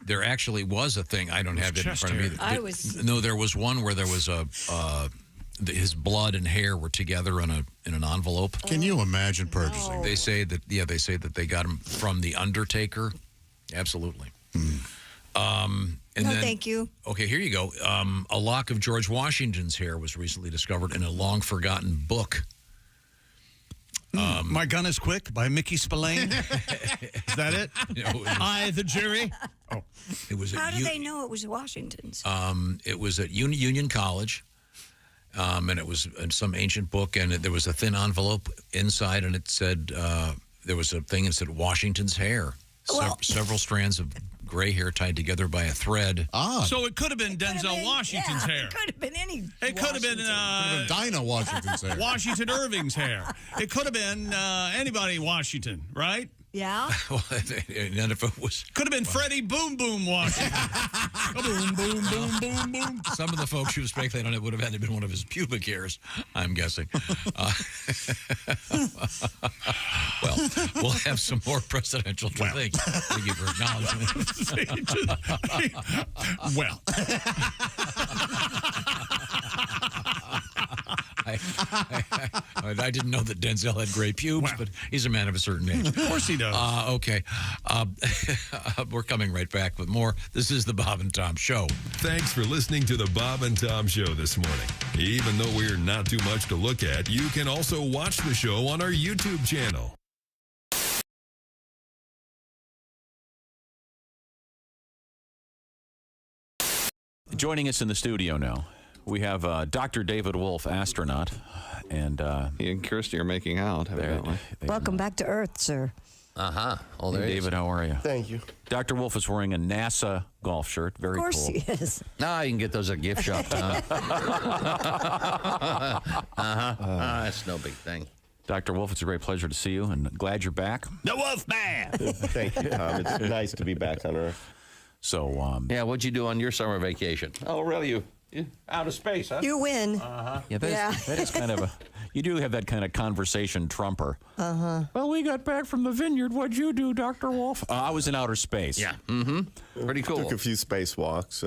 There actually was a thing. I don't have it in front of me. No, there was one where there was his blood and hair were together in an envelope.
Can you imagine purchasing?
They say that they got him from the Undertaker. Absolutely.
Thank you.
Okay, here you go. A lock of George Washington's hair was recently discovered in a long forgotten book.
My Gun is Quick by Mickey Spillane. Is that it? I, the jury. Oh,
it was.
How did they know it was Washington's?
It was at Union College, and it was in some ancient book, and there was a thin envelope inside, and it said there was a thing that said Washington's hair. Several strands of gray hair tied together by a thread.
So it could have been Denzel Washington's hair.
It could have been any.
It could have been
Dinah Washington's hair.
Washington Irving's hair. It could have been anybody in Washington, right?
Yeah.
And if it was,
could have been Freddie Boom Boom Washington. Boom Boom Boom Boom Boom.
Some of the folks who speculated on it would have had to been one of his pubic hairs, I'm guessing. Well, we'll have some more presidential things. Thank you for acknowledging.
Well.
I didn't know that Denzel had gray pubes, but he's a man of a certain age.
Of course he does.
Okay. We're coming right back with more. This is the Bob and Tom Show.
Thanks for listening to the Bob and Tom Show this morning. Even though we're not too much to look at, you can also watch the show on our YouTube channel.
Joining us in the studio now, we have Dr. David Wolf, astronaut, and
he and Kirsty are making out, evidently.
Welcome back to Earth, sir.
Oh, there David, how are you?
Thank you.
Dr. Wolf is wearing a NASA golf shirt. Very cool.
Of course he is.
Nah, you can get those at gift shop, Tom.
That's no big thing.
Dr. Wolf, it's a great pleasure to see you, and glad you're back.
The Wolf Man!
Thank you, Tom. It's nice to be back on Earth.
So,
yeah, what'd you do on your summer vacation?
Oh, really? You out of space, huh?
You win.
Yeah, that is kind of a... You do have that kind of conversation trumper.
Uh-huh.
Well, we got back from the vineyard. What'd you do, Dr. Wolf? I was in outer space.
Yeah.
Mm-hmm.
Pretty cool.
Took a few spacewalks.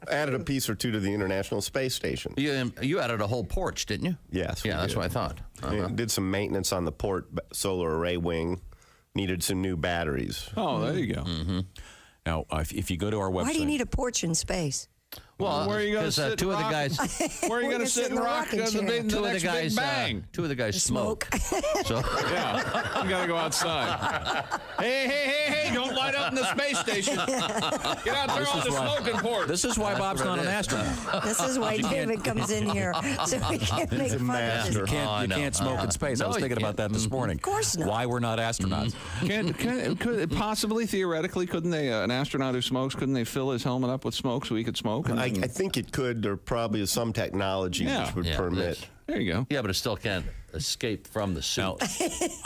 Added a piece or two to the International Space Station.
You added a whole porch, didn't you?
Yes.
Yeah, that's what I thought.
Did some maintenance on the port solar array wing. Needed some new batteries.
Oh, there you go. Mm-hmm. Now, if you go to our website...
Why do you need a porch in space?
Well,
where are you going to sit?
Two of the guys.
Where are you going to sit and rock the Big Bang?
Two of the guys smoke. So
yeah, you got to go outside. Hey! Don't light up in the space station. Get out there on the smoking port.
This is why Bob's not an astronaut.
This is why David comes in here, so we can't make fun of this.
You can't smoke in space. I was thinking about that this morning.
Of course not.
Why we're not astronauts.
Could possibly, theoretically, couldn't they, an astronaut who smokes, couldn't they fill his helmet up with smoke so he could smoke?
I think it could. There probably is some technology which would permit.
There you go.
Yeah, but it still can't escape from the suit.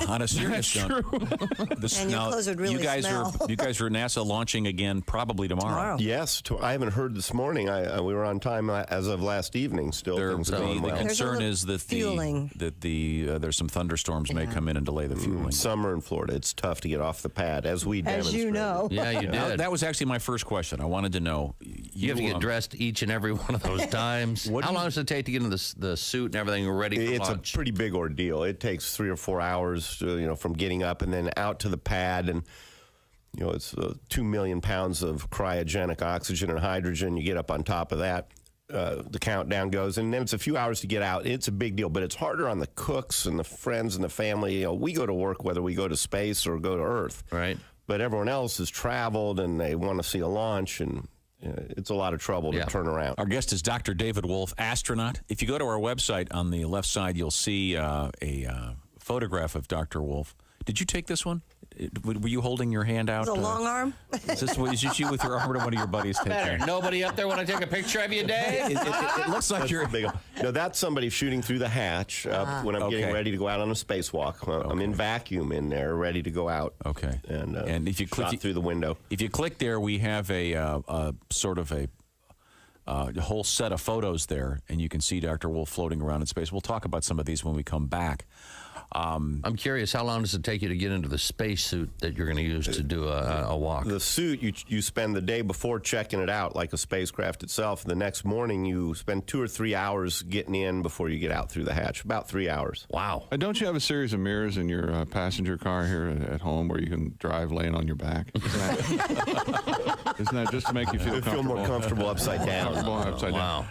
On a serious note,
and your clothes would really smell.
You guys are NASA launching again probably tomorrow.
Yes, I haven't heard this morning. We were on time as of last evening. Still,
the concern is that there's some thunderstorms may come in and delay the fueling.
Summer in Florida, it's tough to get off the pad, as we demonstrated.
you know.
Yeah, you did.
That was actually my first question. I wanted to know.
You have to get dressed each and every one of those times. How long does it take to get into the suit and everything ready for launch?
It's a pretty big ordeal. It takes 3 or 4 hours, from getting up and then out to the pad, and it's 2 million pounds of cryogenic oxygen and hydrogen. You get up on top of that, the countdown goes, and then it's a few hours to get out. It's a big deal, but it's harder on the cooks and the friends and the family. We go to work whether we go to space or go to Earth,
right?
But everyone else has traveled and they want to see a launch, and it's a lot of trouble to turn around.
Our guest is Dr. David Wolf, astronaut. If you go to our website, on the left side, you'll see a photograph of Dr. Wolf. Did you take this one? Were you holding your hand out?
The long arm?
Is this you with your arm, or did one of your buddies take care?
Nobody up there want to take a picture of you, Dave?
It looks like you're big. No, that's somebody shooting through the hatch when I'm getting ready to go out on a spacewalk. I'm in vacuum in there, ready to go out.
Okay.
And
if you click
through the window,
if you click there, we have a sort of a whole set of photos there, and you can see Dr. Wolf floating around in space. We'll talk about some of these when we come back.
I'm curious, how long does it take you to get into the spacesuit that you're going to use to do a walk?
The suit, you spend the day before checking it out, like a spacecraft itself. The next morning, you spend 2 or 3 hours getting in before you get out through the hatch. About 3 hours.
Wow.
Don't you have a series of mirrors in your passenger car here at home where you can drive laying on your back? Isn't that just to make you feel
more comfortable upside down?
Wow.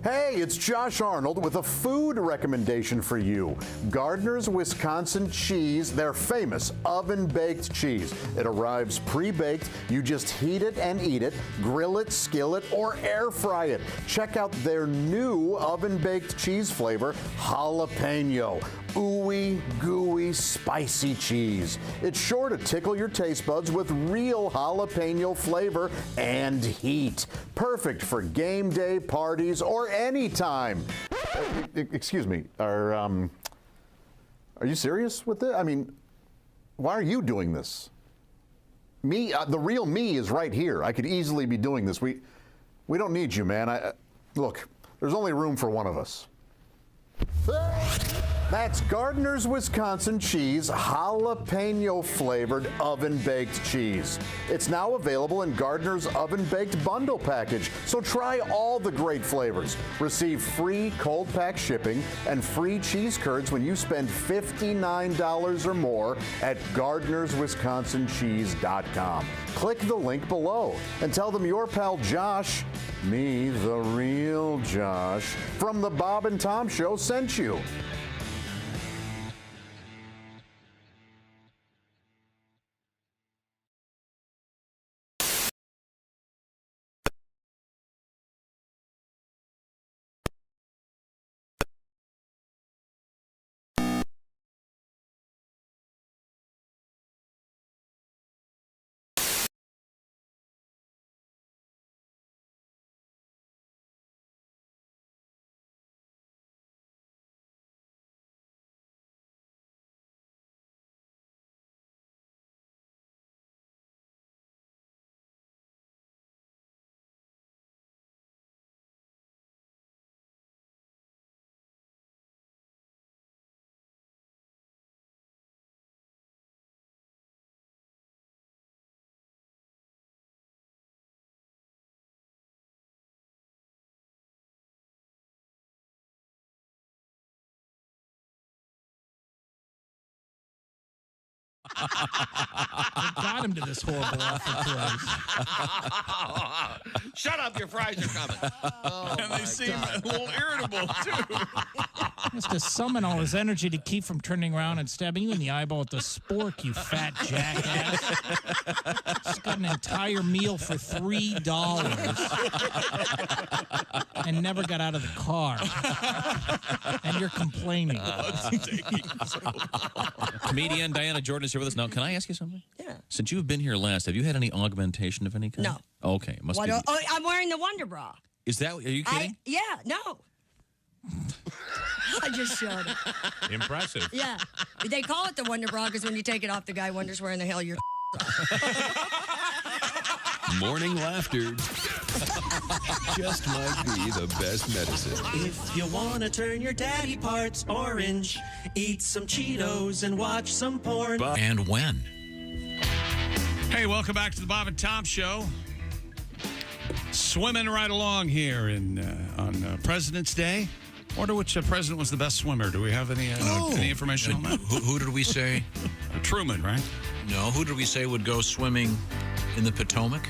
Hey, it's Josh Arnold with a food recommendation for you. Gardner's Wisconsin cheese, their famous oven-baked cheese. It arrives pre-baked. You just heat it and eat it, grill it, skillet, or air fry it. Check out their new oven-baked cheese flavor, jalapeno. Ooey, gooey, spicy cheese. It's sure to tickle your taste buds with real jalapeno flavor and heat. Perfect for game day, parties, or any time. Excuse me, are you serious with this? I mean, why are you doing this? Me, the real me is right here. I could easily be doing this. We don't need you, man. Look, there's only room for one of us. That's Gardner's Wisconsin cheese, jalapeno flavored oven baked cheese. It's now available in Gardner's oven baked bundle package. So try all the great flavors. Receive free cold pack shipping and free cheese curds when you spend $59 or more at Gardner'sWisconsinCheese.com. Click the link below and tell them your pal Josh, me, the real Josh, from the Bob and Tom Show sent you.
What got him to this horrible awful place?
Shut up, your fries are coming. Oh,
and they seem a little irritable, too.
He has to summon all his energy to keep from turning around and stabbing you in the eyeball with the spork, you fat jackass. Just got an entire meal for $3 and never got out of the car. And you're complaining.
Comedian Diana Jordan is here with us. Now, can I ask you something?
Yeah.
Since you've been here last, have you had any augmentation of any kind?
No.
Okay, it must be.
I'm wearing the Wonder Bra.
Is that? Are you kidding?
No. I just showed it.
Impressive.
Yeah. They call it the Wonder Bra because when you take it off, the guy wonders where in the hell you're.
Morning laughter just might be the best medicine.
If you want to turn your daddy parts orange, eat some Cheetos and watch some porn.
And when?
Hey, welcome back to the Bob and Tom Show. Swimming right along here on President's Day. Wonder which president was the best swimmer. Do we have any information on that?
Who did we say?
Truman, right?
No, who did we say would go swimming in the Potomac?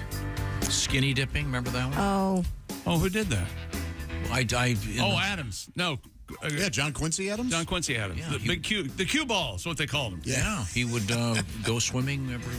Skinny dipping, remember that one?
Oh, who did that?
Adams.
No.
John Quincy Adams?
John Quincy Adams.
Yeah,
the cue ball is what they called him.
Yeah, he would go swimming every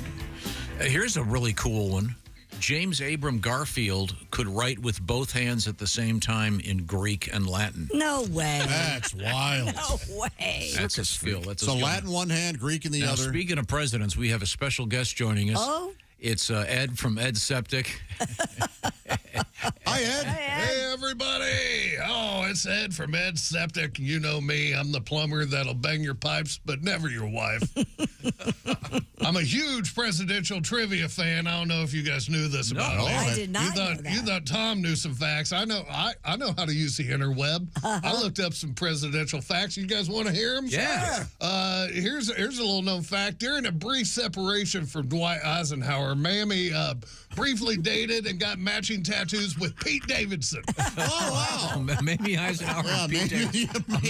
day. Here's a really cool one. James Abram Garfield could write with both hands at the same time in Greek and Latin.
No way.
That's wild.
No way.
That's a skill.
So Latin one hand, Greek in the other.
Speaking of presidents, we have a special guest joining us.
Oh?
It's Ed from Ed Septic.
Hi, Ed.
Hey, everybody. Oh, it's Ed from Ed Septic. You know me. I'm the plumber that'll bang your pipes, but never your wife. I'm a huge presidential trivia fan. I don't know if you guys knew this about me.
I did not know that.
You thought Tom knew some facts. I know how to use the interweb. I looked up some presidential facts. You guys want to hear them?
Yeah.
Here's a little known fact. During a brief separation from Dwight Eisenhower, Mammy briefly dated and got matching tattoos with Pete Davidson.
Oh, wow. Mamie Eisenhower.
Yeah,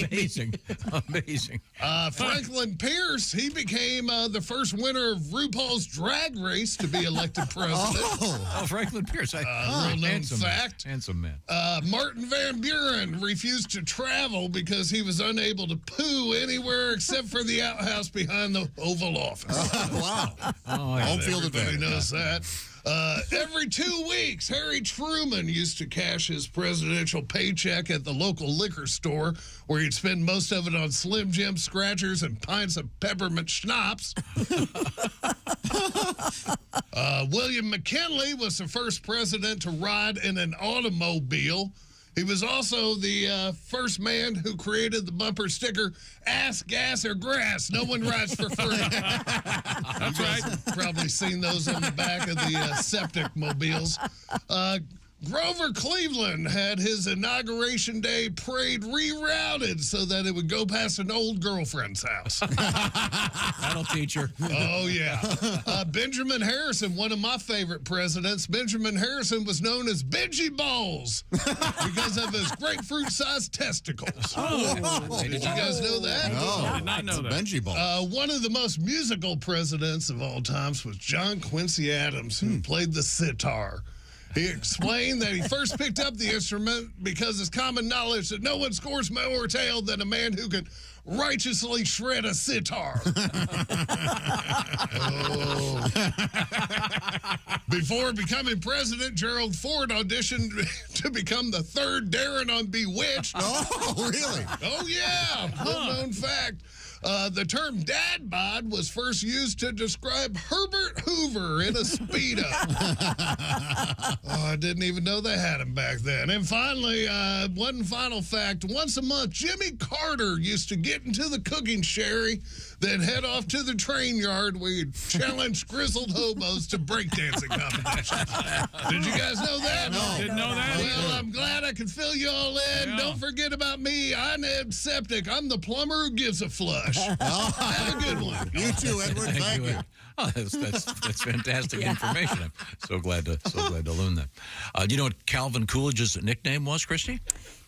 Amazing. Amazing.
Franklin Pierce, he became the first winner of RuPaul's Drag Race to be elected president.
Oh, Franklin Pierce.
Real known fact.
Handsome man.
Martin Van Buren refused to travel because he was unable to poo anywhere except for the outhouse behind the Oval Office.
Wow.
Home
field
Everybody
advantage.
knows that. Every 2 weeks, Harry Truman used to cash his presidential paycheck at the local liquor store, where he'd spend most of it on Slim Jim scratchers and pints of peppermint schnapps. William McKinley was the first president to ride in an automobile. He was also the first man who created the bumper sticker, ass, gas, or grass. No one rides for free. That's right. Probably seen those on the back of the Septic mobiles. Grover Cleveland had his Inauguration Day parade rerouted so that it would go past an old girlfriend's house.
That'll teach her.
Oh, yeah. Benjamin Harrison, one of my favorite presidents. Benjamin Harrison was known as Benji Balls because of his grapefruit-sized testicles.
Oh.
Did you guys know that?
No,
I did not know that.
Benji Ball.
One of the most musical presidents of all times was John Quincy Adams, who played the sitar. He explained that he first picked up the instrument because it's common knowledge that no one scores more tail than a man who can righteously shred a sitar. Before becoming president, Gerald Ford auditioned to become the third Darren on Bewitched.
Oh, really?
Oh, yeah. Little-known fact. The term dad bod was first used to describe Herbert Hoover in a Speedo. I didn't even know they had him back then. And finally, one final fact. Once a month, Jimmy Carter used to get into the cooking sherry, then head off to the train yard where he'd challenge grizzled hobos to breakdancing competitions. Did you guys know that?
No. Didn't know that.
Well, I'm glad I could fill you all in.
Yeah.
Don't forget about me. I'm Ed Septic. I'm the plumber who gives a flush. Have a good one.
You too, Edward. Thank you.
Oh, that's fantastic information. I'm so glad to learn that. Do you know what Calvin Coolidge's nickname was, Christy?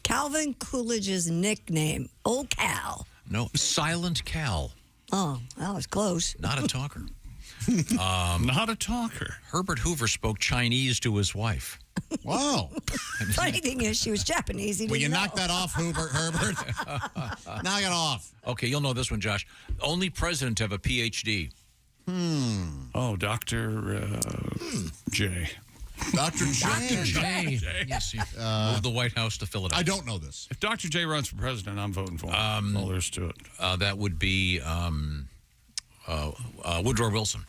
Calvin Coolidge's nickname, Old Cal.
No, Silent Cal.
Oh, that was close.
Not a talker.
Not a talker.
Herbert Hoover spoke Chinese to his wife.
Wow.
Funny thing is, she was Japanese. He
Will you
didn't
knock
know.
that off, Herbert? Knock it off.
Okay, you'll know this one, Josh. Only president to have a PhD.
Oh, Dr. J.
Dr. J.
Dr. J. Yes, he moved the White House to Philadelphia.
I don't know this.
If Dr. J runs for president, I'm voting for him. All there is to it.
That would be Woodrow Wilson.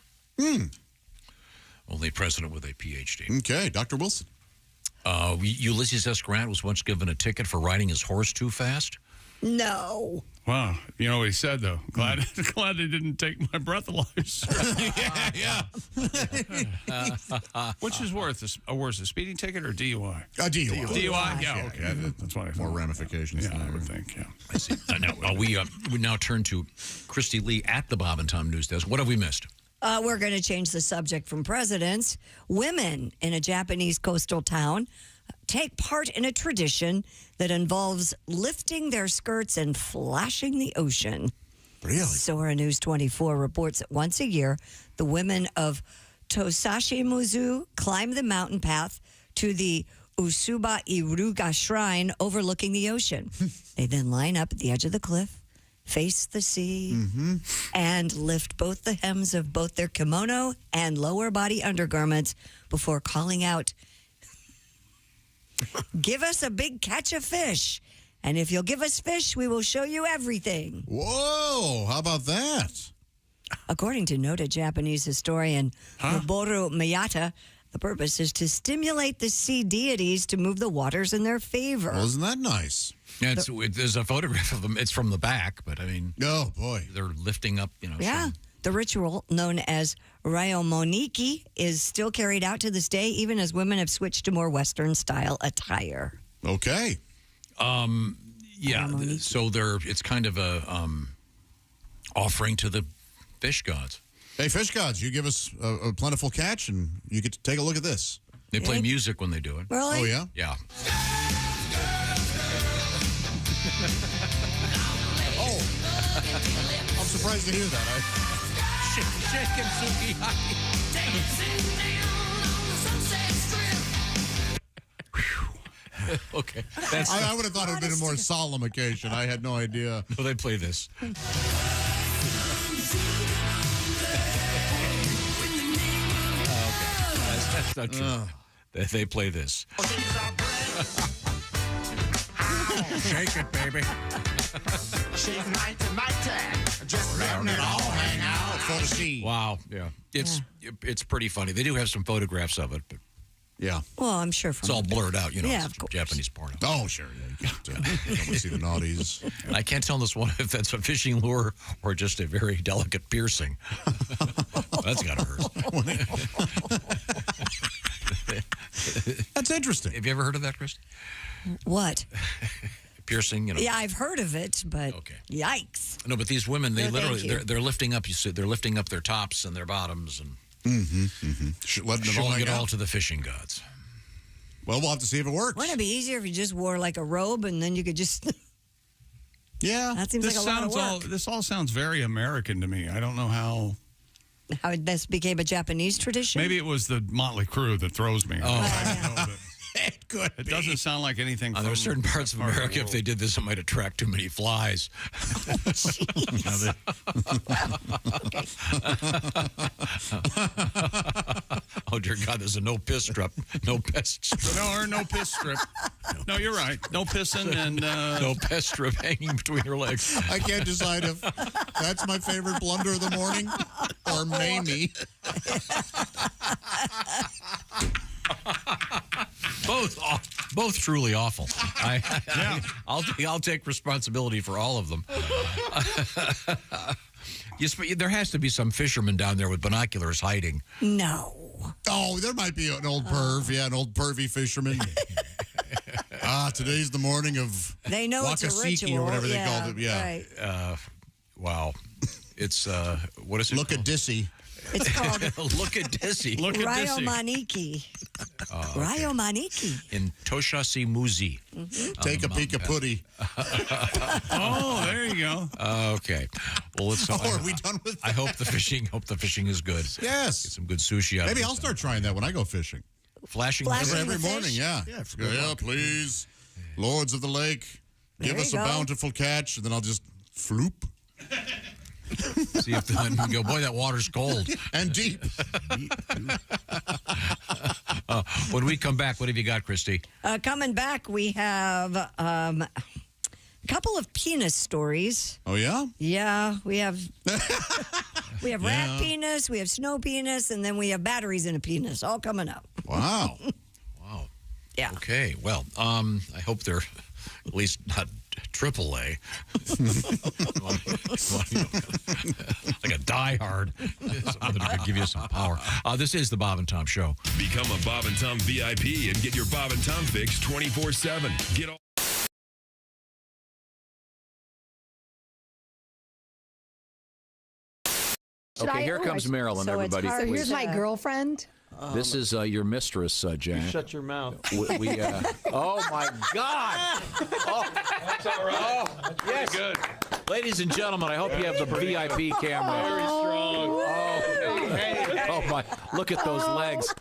Only president with a PhD.
Okay, Dr. Wilson.
Ulysses S. Grant was once given a ticket for riding his horse too fast.
No.
Wow. You know what he said, though? Glad they didn't take my breathalyzer.
yeah.
Which is worse, a speeding ticket or DUI?
DUI.
DUI? Yeah, okay. That's what I thought.
More ramifications.
Yeah, I would think, yeah.
I see. Now, we now turn to Christy Lee at the Bob and Tom News Desk. What have we missed?
We're going to change the subject from presidents. Women in a Japanese coastal town take part in a tradition that involves lifting their skirts and flashing the ocean.
Really?
Sora News 24 reports that once a year, the women of Tosashimuzu climb the mountain path to the Usuba Iruga Shrine overlooking the ocean. They then line up at the edge of the cliff, face the sea, and lift both the hems of both their kimono and lower body undergarments before calling out, "Give us a big catch of fish. And if you'll give us fish, we will show you everything."
Whoa, how about that?
According to noted Japanese historian Noboru Miyata, the purpose is to stimulate the sea deities to move the waters in their favor.
Well, isn't that nice?
Yeah, there's a photograph of them. It's from the back, but I mean,
oh boy,
they're lifting up.
Yeah, the ritual known as Ryomoniki is still carried out to this day, even as women have switched to more Western style attire.
Okay.
Yeah. So it's kind of a offering to the fish gods.
Hey, fish gods, you give us a plentiful catch, and you get to take a look at this.
They play music when they do it.
Really?
Oh yeah.
Yeah.
Oh, I'm surprised to hear that.
Okay.
I would have thought it would have been a more solemn occasion. I had no idea.
No, they play this. That's not true. They play this.
Shake it, baby.
Shake mighty, just letting it all hang out for the sea.
Wow. Yeah. It's pretty funny. They do have some photographs of it, but
yeah.
Well, I'm sure
it's all blurred out,
Yeah,
it's
of course.
Japanese porno.
Oh, sure. Yeah, you don't see the naughties.
And I can't tell this one if that's a fishing lure or just a very delicate piercing. That's got to hurt.
That's interesting.
Have you ever heard of that, Chris?
What?
Piercing,
Yeah, I've heard of it, but yikes.
No, but these women, they
No, thank
literally,
you.
they're lifting up. They're lifting up their tops and their bottoms and
Letting it all
showing
hang
it all
out.
to the fishing gods.
Well, we'll have to see if it works.
Wouldn't it be easier if you just wore like a robe and then you could just...
Yeah.
That seems like a lot of work.
This all sounds very American to me. I don't know how
this became a Japanese tradition?
Maybe it was the Motley Crue that throws me.
Oh.
I don't know, but
it could
it doesn't sound like anything.
There are certain parts of America, if they did this, it might attract too many flies. Oh, dear God, there's a no piss strip. No pest strip.
No piss strip. No, you're right. No pissing and...
no pest strip hanging between her legs.
I can't decide if that's my favorite blunder of the morning or Mamie.
Both truly awful. I'll take responsibility for all of them. There has to be some fisherman down there with binoculars hiding.
No.
Oh, there might be an old perv. Yeah, an old pervy fisherman. Today's the morning of
they know it's a
Wakasiki
ritual.
or whatever they called it. Yeah.
Right.
Wow. It's, what is it
Look
called?
at Dissy.
It's called
Look at Dizzy.
Look at Dizzy.
Ryomaniki.
Okay.
Ryomaniki.
In Toshasi Muzi.
Take a peek of putty.
Oh, there you go.
Okay. Well, let's.
Are we done with that?
I hope the fishing is good.
Yes.
Get some good sushi out.
Maybe I'll start trying that when I go fishing.
Flashing
every morning. Yeah. Yeah, please. Lords of the lake, give us a bountiful catch, and then I'll just floop.
See if then go, boy, that water's cold.
And deep.
When we come back, what have you got, Christy?
Coming back, we have a couple of penis stories.
Oh, yeah?
Yeah, we have rat penis, we have snow penis, and then we have batteries in a penis, all coming up.
Wow.
Wow.
Yeah.
Okay. Well, I hope they're at least not AAA. Like a Die Hard. Something to give you some power. This is the Bob and Tom Show.
Become a Bob and Tom VIP and get your Bob and Tom fix 24/7. Get all.
Okay, here comes Marilyn, everybody.
So here's my girlfriend.
This is your mistress, Jack.
Shut your mouth.
Oh, my God. Oh,
that's all right.
Oh, yes.
Good.
Ladies and gentlemen, I hope you have the VIP camera.
Very strong.
Oh, hey. Oh, my. Look at those legs.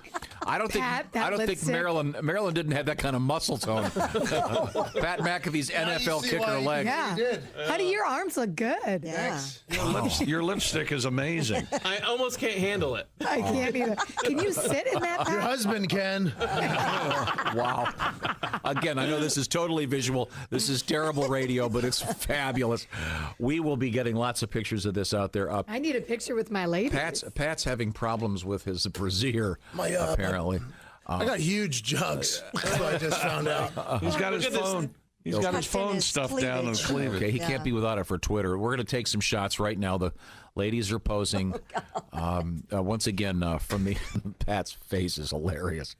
I don't think Marilyn didn't have that kind of muscle tone. Pat McAfee's NFL kicker leg.
Yeah. How do your arms look good?
Yeah.
Your lipstick is amazing. I almost can't handle it.
I can't either. Can you sit in that?
Your husband can.
Wow. Again, I know this is totally visual. This is terrible radio, but it's fabulous. We will be getting lots of pictures of this out there.
I need a picture with my lady.
Pat's having problems with his brassiere, apparently.
I got huge jugs. That's what I just found out. He's got his phone. He's got his phone stuffed down on cleavage.
Okay, he can't be without it for Twitter. We're going to take some shots right now. The ladies are posing. Once again, from the Pat's face is hilarious.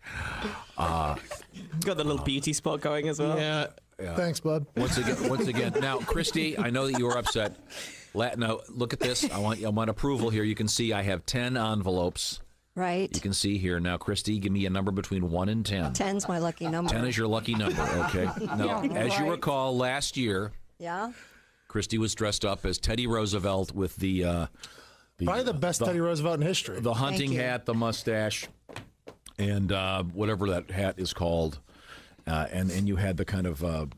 Got the little beauty spot going as well. Yeah. Thanks, bud.
Once again. Now, Christy, I know that you were upset. Now, look at this. I want approval here. You can see I have 10 envelopes.
Right.
You can see here. Now, Christy, give me a number between 1 and 10.
10's my lucky number.
10 is your lucky number, okay? Now, as you recall, last year, Christy was dressed up as Teddy Roosevelt with the
probably the best Teddy Roosevelt in history.
The hunting hat, the mustache, and whatever that hat is called. And you had the kind of a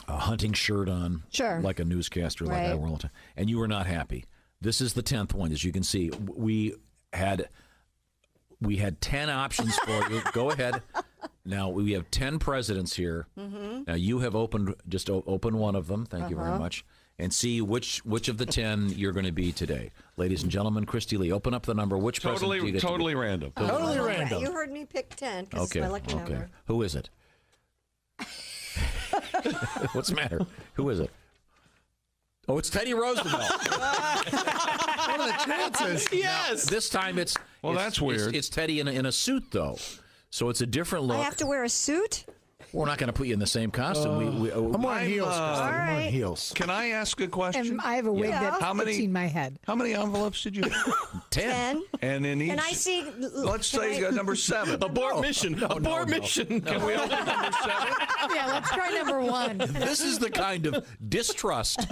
hunting shirt on.
Sure.
Like a newscaster like I were all the time. And you were not happy. This is the 10th one, as you can see. We had 10 options for you. Go ahead. Now, we have 10 presidents here. Mm-hmm. Now, you have open one of them. Thank you very much. And see which of the 10 you're going to be today. Ladies and gentlemen, Christy Lee, open up the number. Which president do you get
totally random.
Totally random. You heard me pick 10 because it's my lucky number.
Who is it? What's the matter? Who is it? Oh, it's Teddy Roosevelt.
What are the chances? Yes.
Now, this time it's
that's weird.
It's Teddy in a suit though, so it's a different look.
I have to wear a suit?
We're not going to put you in the same costume.
I'm wearing heels.
All right.
I'm wearing heels. Can I ask a question?
And I have a wig that's between my head.
How many envelopes did you have?
10.
And in each.
And I see.
Let's say number 7. Abort mission. Abort mission. Can we open number 7?
Yeah, let's try number 1.
This is the kind of distrust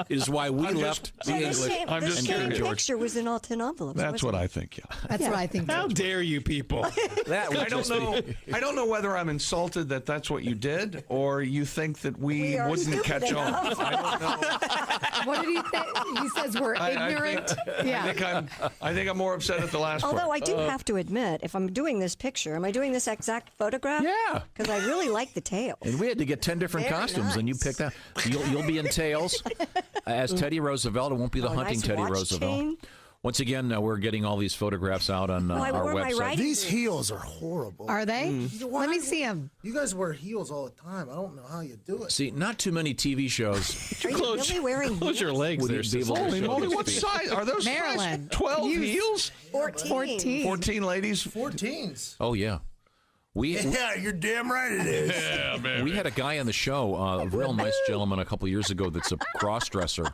is why we left the English.
I'm just
kidding.
kidding.
The picture was in all 10 envelopes.
That's what I think. Yeah.
That's what I think.
How dare you people?
I
don't know whether I'm insulted that that's what you did, or you think that we wouldn't catch on. I don't know.
What did he say? He says we're ignorant.
I think I'm more upset at the last part.
Although I do have to admit, if I'm doing this picture, am I doing this exact photograph?
Yeah.
Because I really like the tails.
And we had to get 10 different costumes, and you picked out. You'll be in tails as Teddy Roosevelt. It won't be the hunting
nice
Teddy
watch
Roosevelt.
chain.
Once again, we're getting all these photographs out on our website.
These heels are horrible.
Are they? Let me see them.
You guys wear heels all the time. I don't know how you do it.
See, not too many TV shows.
Are you really wearing
Close your legs
Would
there.
you be able to
Holy
show
moly,
these
what
feet?
size? Are those
Marilyn.
size 12 heels?
14.
14 ladies? 14s.
Oh, yeah.
Yeah,
you're damn right it is.
Yeah, baby.
We had a guy on the show, a real nice gentleman, a couple years ago. That's a cross-dresser.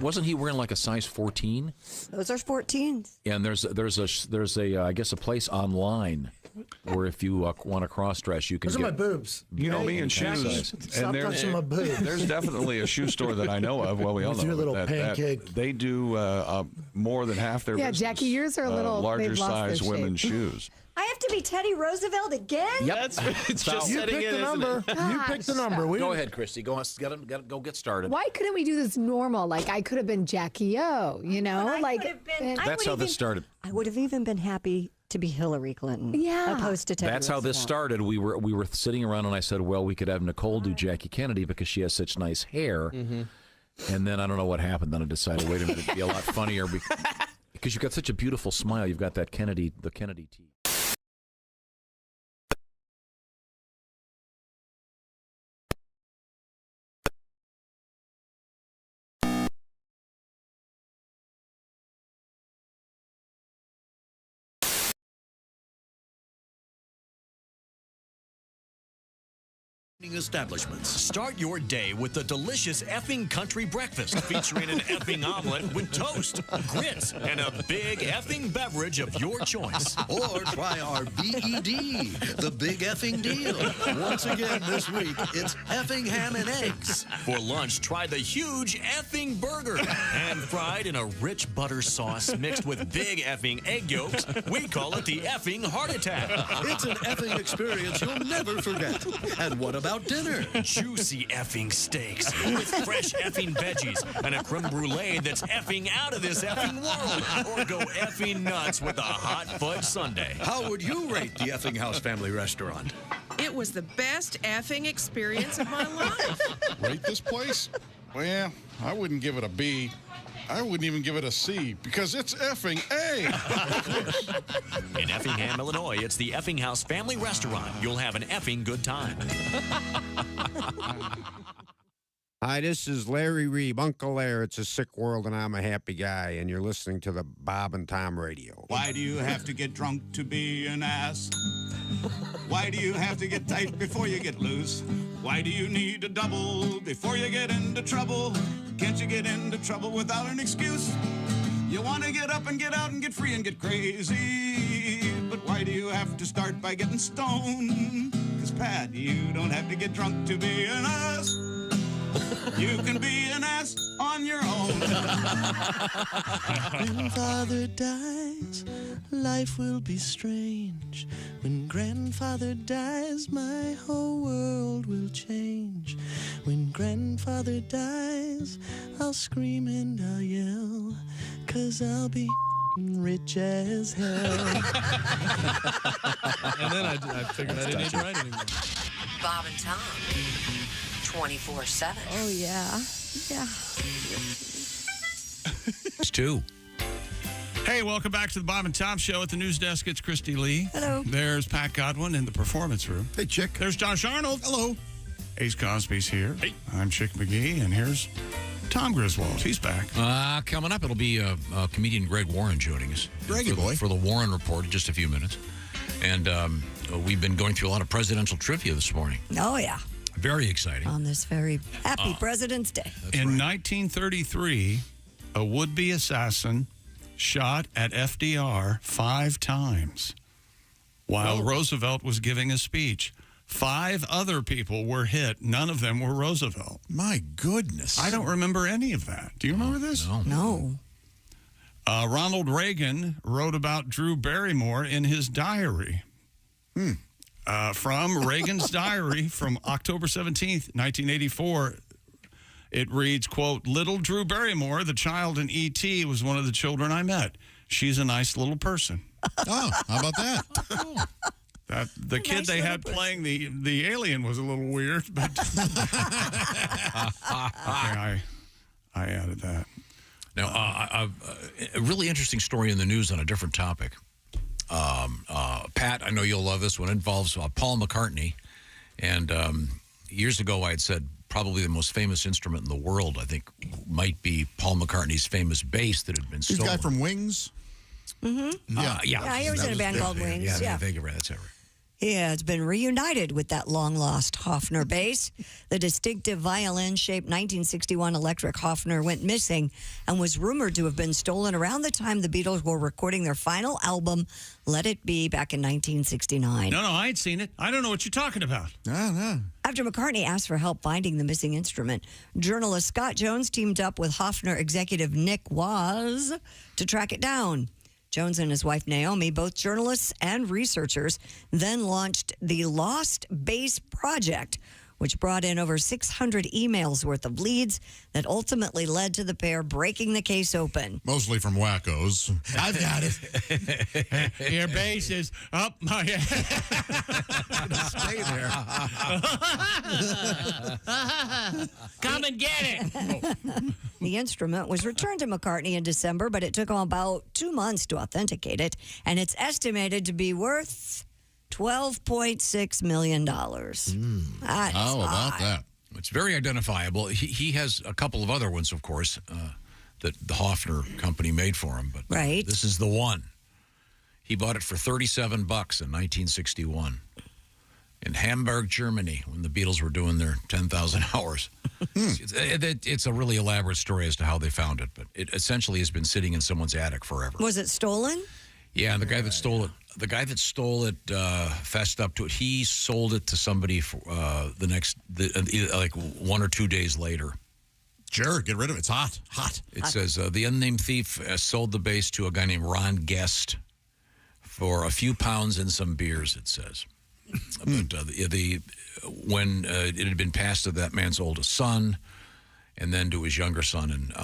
Wasn't he wearing like a size 14?
Those are 14s.
And there's a I guess a place online where if you want to cross-dress, you can.
Those
get
are my
boobs.
You know me and shoes. And there's definitely a shoe store that I know of. Well, we all
With
know
your little
that
pancake.
they do more than half their
Yeah,
business,
Jackie, yours are a little
larger
they've lost their
size women's
shape.
shoes.
I have to be Teddy Roosevelt again?
Yep.
It's just you pick the number. You pick the number.
Go ahead, Christy. Go get started.
Why couldn't we do this normal? Like, I could have been Jackie O, you know?
That's how this started.
I would have even been happy to be Hillary Clinton.
Yeah.
Opposed to Teddy
That's how this started. We were sitting around, and I said, well, we could have Nicole do Jackie Kennedy because she has such nice hair.
Mm-hmm.
And then I don't know what happened. Then I decided, wait a minute, it'd be a lot funnier because you've got such a beautiful smile. You've got that Kennedy teeth.
Establishments. Start your day with the delicious effing country breakfast featuring an effing omelet with toast, grits, and a big effing beverage of your choice.
Or try our BED, the big effing deal. Once again this week, it's effing ham and eggs.
For lunch, try the huge effing burger, hand fried in a rich butter sauce mixed with big effing egg yolks. We call it the effing heart attack.
It's an effing experience you'll never forget. And what about dinner?
Juicy effing steaks with fresh effing veggies and a creme brulee that's effing out of this effing world. Or go effing nuts with a hot fudge sundae.
How would you rate the Effing House Family Restaurant?
It was the best effing experience of my life.
Rate this place? Well, I wouldn't give it a B. I wouldn't even give it a C because it's effing A.
In Effingham, Illinois, it's the Effing House Family Restaurant. You'll have an effing good time.
Hi, this is Larry Reeb, Uncle Larry. It's a sick world, and I'm a happy guy, and you're listening to the Bob and Tom Radio.
Why do you have to get drunk to be an ass? Why do you have to get tight before you get loose? Why do you need a double before you get into trouble? Can't you get into trouble without an excuse? You want to get up and get out and get free and get crazy. But why do you have to start by getting stoned? 'Cause Pat, you don't have to get drunk to be an ass. You can be an ass on your own.
Grandfather dies, life will be strange. When grandfather dies, my whole world will change. When grandfather dies, I'll scream and I'll yell, 'cause I'll be rich as hell.
And then I figured I didn't need to write anymore.
Bob and Tom, 24/7.
Oh, yeah. Yeah.
It's two.
Hey, welcome back to the Bob and Tom Show. At the news desk, it's Christy Lee.
Hello.
There's Pat Godwin in the performance room.
Hey, Chick.
There's Josh Arnold.
Hello.
Ace Cosby's here. Hey. I'm Chick McGee, and here's Tom Griswold. He's back.
Coming up, it'll be comedian Greg Warren joining us.
Greggy boy.
For the Warren Report in just a few minutes. And we've been going through a lot of presidential trivia this morning.
Oh, yeah.
Very exciting.
On this very happy President's Day.
In 1933, a would-be assassin shot at FDR 5 times while Roosevelt was giving a speech. 5 other people were hit. None of them were Roosevelt.
My goodness.
I don't remember any of that. Do you remember this?
No.
Ronald Reagan wrote about Drew Barrymore in his diary. From Reagan's diary from October 17th, 1984, it reads, quote, "Little Drew Barrymore, the child in E.T., was one of the children I met. She's a nice little person."
Oh, how about that?
The kid they had playing the alien was a little weird, but okay, I added that.
Now, a really interesting story in the news on a different topic. Pat, I know you'll love this one. It involves Paul McCartney. And years ago, I had said probably the most famous instrument in the world, I think, might be Paul McCartney's famous bass that had been stolen.
This guy from Wings?
Mm-hmm.
Yeah.
Yeah, he was in a band called Wings.
Yeah, thank you, that's it.
He has been reunited with that long-lost Hofner bass. The distinctive violin-shaped 1961 electric Hofner went missing and was rumored to have been stolen around the time the Beatles were recording their final album, Let It Be, back in 1969.
No, I ain't seen it. I don't know what you're talking about.
No.
After McCartney asked for help finding the missing instrument, journalist Scott Jones teamed up with Hofner executive Nick Waz to track it down. Jones and his wife Naomi, both journalists and researchers, then launched the Lost Bass Project, which brought in over 600 emails worth of leads that ultimately led to the pair breaking the case open.
Mostly from wackos. I've got it.
Your bass is up my
Stay there.
Come and get it.
The instrument was returned to McCartney in December, but it took him about 2 months to authenticate it, and it's estimated to be worth $12.6 million.
How about that?
It's very identifiable. He has a couple of other ones, of course, that the Hofner company made for him. But
right.
This is the one. He bought it for $37 in 1961 in Hamburg, Germany, when the Beatles were doing their 10,000 hours. It's a really elaborate story as to how they found it, but it essentially has been sitting in someone's attic forever.
Was it stolen?
Yeah, and the guy that stole it, fessed up to it. He sold it to somebody for like 1 or 2 days later.
Sure, get rid of it. It's hot.
It says the unnamed thief sold the bass to a guy named Ron Guest for a few pounds and some beers. It says, but when it had been passed to that man's oldest son, and then to his younger son, and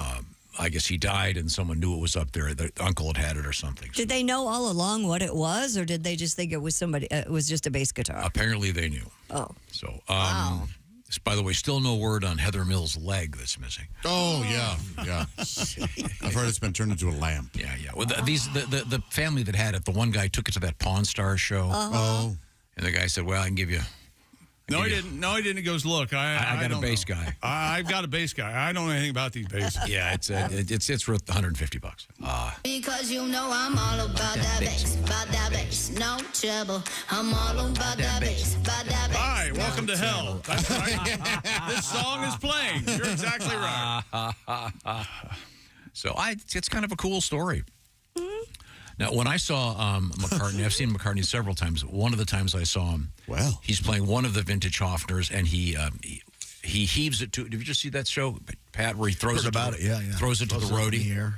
I guess he died, and someone knew it was up there. The uncle had it or something.
Did they know all along what it was, or did they just think it was somebody? It was just a bass guitar.
Apparently, they knew.
Oh,
so
wow.
By the way, still no word on Heather Mills' leg that's missing.
Oh yeah. I've heard it's been turned into a lamp.
Yeah. Well, the family that had it, the one guy took it to that Pawn Stars show.
Oh.
And the guy said, "Well, I can give you."
No, he didn't. No, he didn't. He goes, look,
I got a bass guy.
I've got a bass guy. I don't know anything about these basses.
Yeah, it's worth $150.
Because you know I'm all about that bass, no trouble. I'm all about that bass,
Hi, welcome to hell. That's right. This song is playing. You're exactly right.
So it's kind of a cool story. Now, when I saw McCartney, I've seen McCartney several times. One of the times I saw him, he's playing one of the vintage Hofners, and he heaves it to. Did you just see that show, Pat, where he throws it
about it? Yeah.
Throws it to the roadie.
In the air.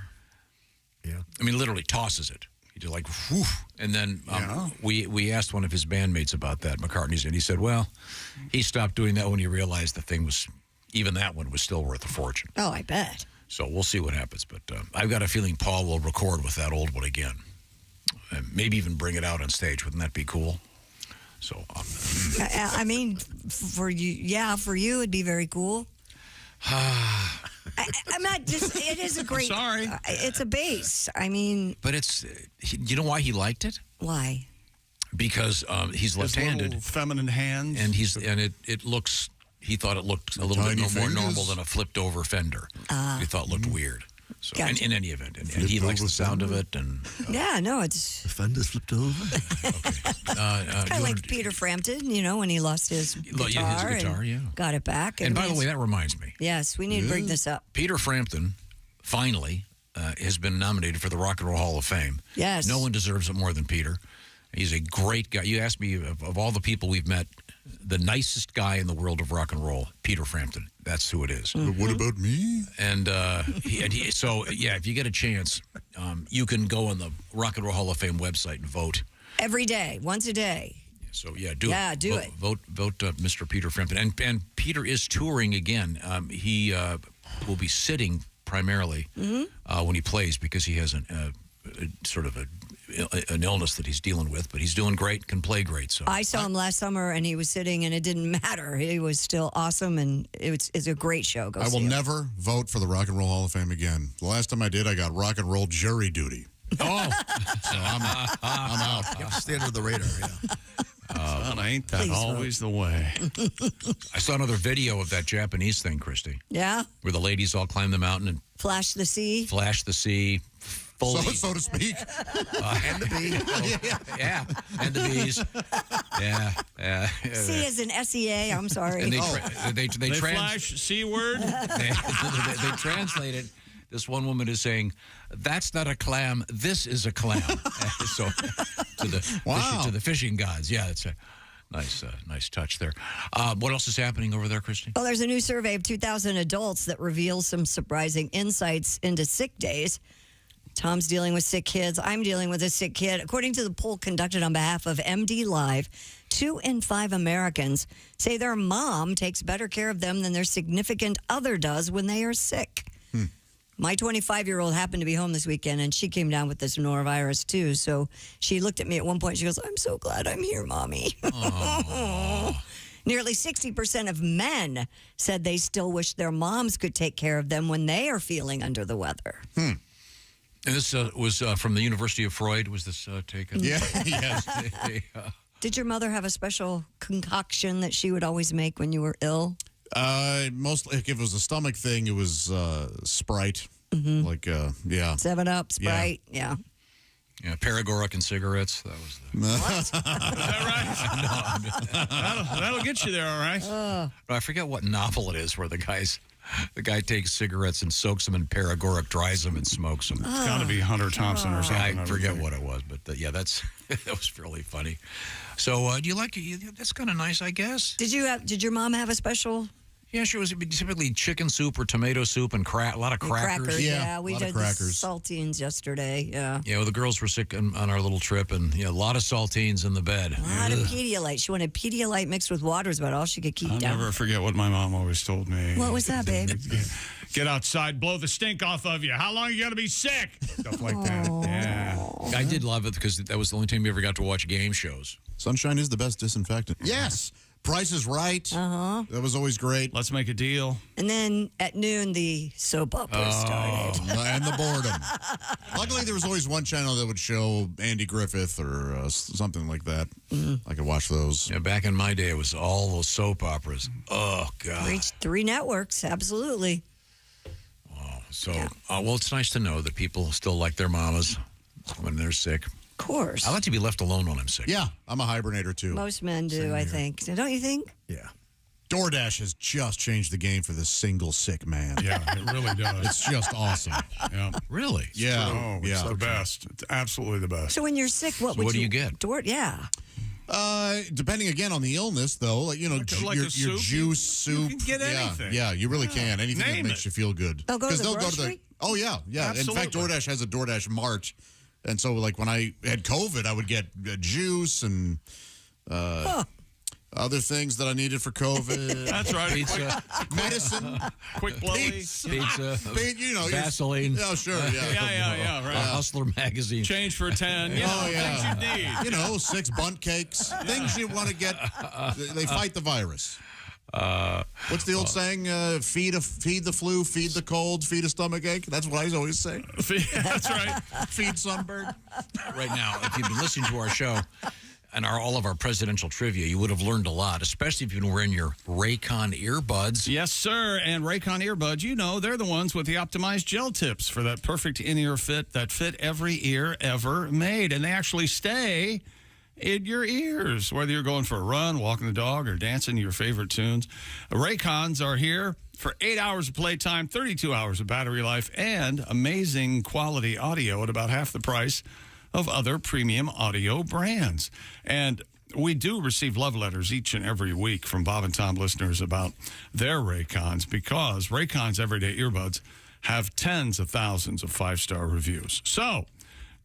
Yeah.
I mean, literally tosses it. He did like, whoo. And then we asked one of his bandmates about that, McCartney's, and he said, well, he stopped doing that when he realized the thing was, even that one was still worth a fortune.
Oh, I bet.
So we'll see what happens. But I've got a feeling Paul will record with that old one again. And maybe even bring it out on stage. Wouldn't that be cool? So,
I mean, for you, it'd be very cool. I'm not just. It is a great.
Sorry,
it's a bass. I mean,
but it's. You know why he liked it?
Why?
Because he's left-handed,
little feminine hands,
and it looks. He thought it looked a little bit more normal than a flipped-over Fender. He thought it looked weird. So,
gotcha.
in any event, and he likes the sound of it. And
it's
the Fender's flipped over.
Kind of like Peter Frampton, when he lost his guitar, and got it back.
And by the way, that reminds me.
Yes, we need to bring this up.
Peter Frampton finally has been nominated for the Rock and Roll Hall of Fame.
Yes,
no one deserves it more than Peter. He's a great guy. You asked me of all the people we've met, the nicest guy in the world of rock and roll, Peter Frampton. That's who it is.
But what about me?
And if you get a chance, you can go on the Rock and Roll Hall of Fame website and vote.
Every day, once a day.
So, do it. Vote Mr. Peter Frampton. And Peter is touring again. He will be sitting primarily when he plays because he has an illness that he's dealing with, but he's doing great, can play great. So
I saw him last summer, and he was sitting, and it didn't matter. He was still awesome, and it's a great show.
I will never vote for the Rock and Roll Hall of Fame again. The last time I did, I got rock and roll jury duty.
Oh,
so I'm out.
You have to stay under the radar. Yeah.
Ain't that always the way?
I saw another video of that Japanese thing, Christy.
Yeah?
Where the ladies all climb the mountain and
Flash the sea.
Fully.
So to speak.
And the bee. Yeah, and the bees. Yeah.
C as in SEA, I'm sorry.
And they
flash C word?
They translate it. This one woman is saying, "That's not a clam. This is a clam." So to the fishing gods. Yeah, it's a nice touch there. What else is happening over there, Christy?
Well, there's a new survey of 2,000 adults that reveals some surprising insights into sick days. Tom's dealing with sick kids. I'm dealing with a sick kid. According to the poll conducted on behalf of MD Live, 2 in 5 Americans say their mom takes better care of them than their significant other does when they are sick. My 25-year-old happened to be home this weekend, and she came down with this norovirus, too. So she looked at me at one point. She goes, "I'm so glad I'm here, Mommy." Nearly 60% of men said they still wish their moms could take care of them when they are feeling under the weather.
And this was from the University of Freud. Was this taken?
Yeah, yes.
Did your mother have a special concoction that she would always make when you were ill?
Mostly, if it was a stomach thing, it was Sprite. Like,
7-Up, Sprite, yeah.
Yeah, paregoric and cigarettes. That was the...
What?
Is that right? That'll get you there, all right.
I forget what novel it is where the guy takes cigarettes and soaks them in paregoric, dries them, and smokes them.
It's got to be Hunter Thompson or something.
I forget what it was, but that was really funny. So, do you like it? That's kind of nice, I guess.
Did your mom have a special?
Yeah, sure. It was typically chicken soup or tomato soup and a lot of crackers.
Yeah, we did the saltines yesterday. Yeah.
Yeah, well, the girls were sick on our little trip, and a lot of saltines in the bed.
A lot of Pedialyte. She wanted Pedialyte mixed with water is about all she could keep down.
I'll never forget what my mom always told me.
What was that, babe?
Get outside, blow the stink off of you. How long are you going to be sick? Stuff like that. Yeah.
I did love it because that was the only time you ever got to watch game shows.
Sunshine is the best disinfectant. Yes. Price is Right.
Uh-huh.
That was always great.
Let's make a deal.
And then at noon, the soap opera started.
And the boredom. Luckily, there was always one channel that would show Andy Griffith or something like that. I could watch those.
Yeah, back in my day, it was all those soap operas. Oh, God.
Reached 3 networks, absolutely.
Wow. So, well, it's nice to know that people still like their mamas when they're sick.
Of course.
I like to be left alone when I'm sick.
Yeah, I'm a hibernator, too.
Most men do, I think. Don't you think?
Yeah. DoorDash has just changed the game for the single sick man.
Yeah, it really does.
It's just awesome.
Yeah.
Really?
Yeah.
It's the best. It's absolutely the best.
So when you're sick, what
do you get?
Yeah.
Depending again on the illness, though, like your juice, soup.
You can get anything.
Yeah, you really can. Anything that makes you feel good.
They'll go to the grocery?
Oh, yeah.
Absolutely.
In fact, DoorDash has a DoorDash Mart. And so, like, when I had COVID, I would get juice and other things that I needed for COVID.
That's right.
Pizza. Medicine.
Quick blowy.
Pizza.
Vaseline. Oh, sure, yeah.
Yeah, right.
Hustler magazine.
Change for 10. Things you need. 6 bundt cakes. Things you want to get. They fight the virus.
What's the old saying? Feed the flu, feed the cold, feed a stomachache. That's what I always say.
That's right.
Feed sunburn.
Right now, if you've been listening to our show and all of our presidential trivia, you would have learned a lot, especially if you've been wearing your Raycon earbuds.
Yes, sir. And Raycon earbuds, they're the ones with the optimized gel tips for that perfect in-ear fit that fit every ear ever made. And they actually stay in your ears, whether you're going for a run, walking the dog, or dancing to your favorite tunes. Raycons are here for 8 hours of playtime, 32 hours of battery life, and amazing quality audio at about half the price of other premium audio brands. And we do receive love letters each and every week from Bob and Tom listeners about their Raycons, because Raycons everyday earbuds have tens of thousands of 5-star reviews. So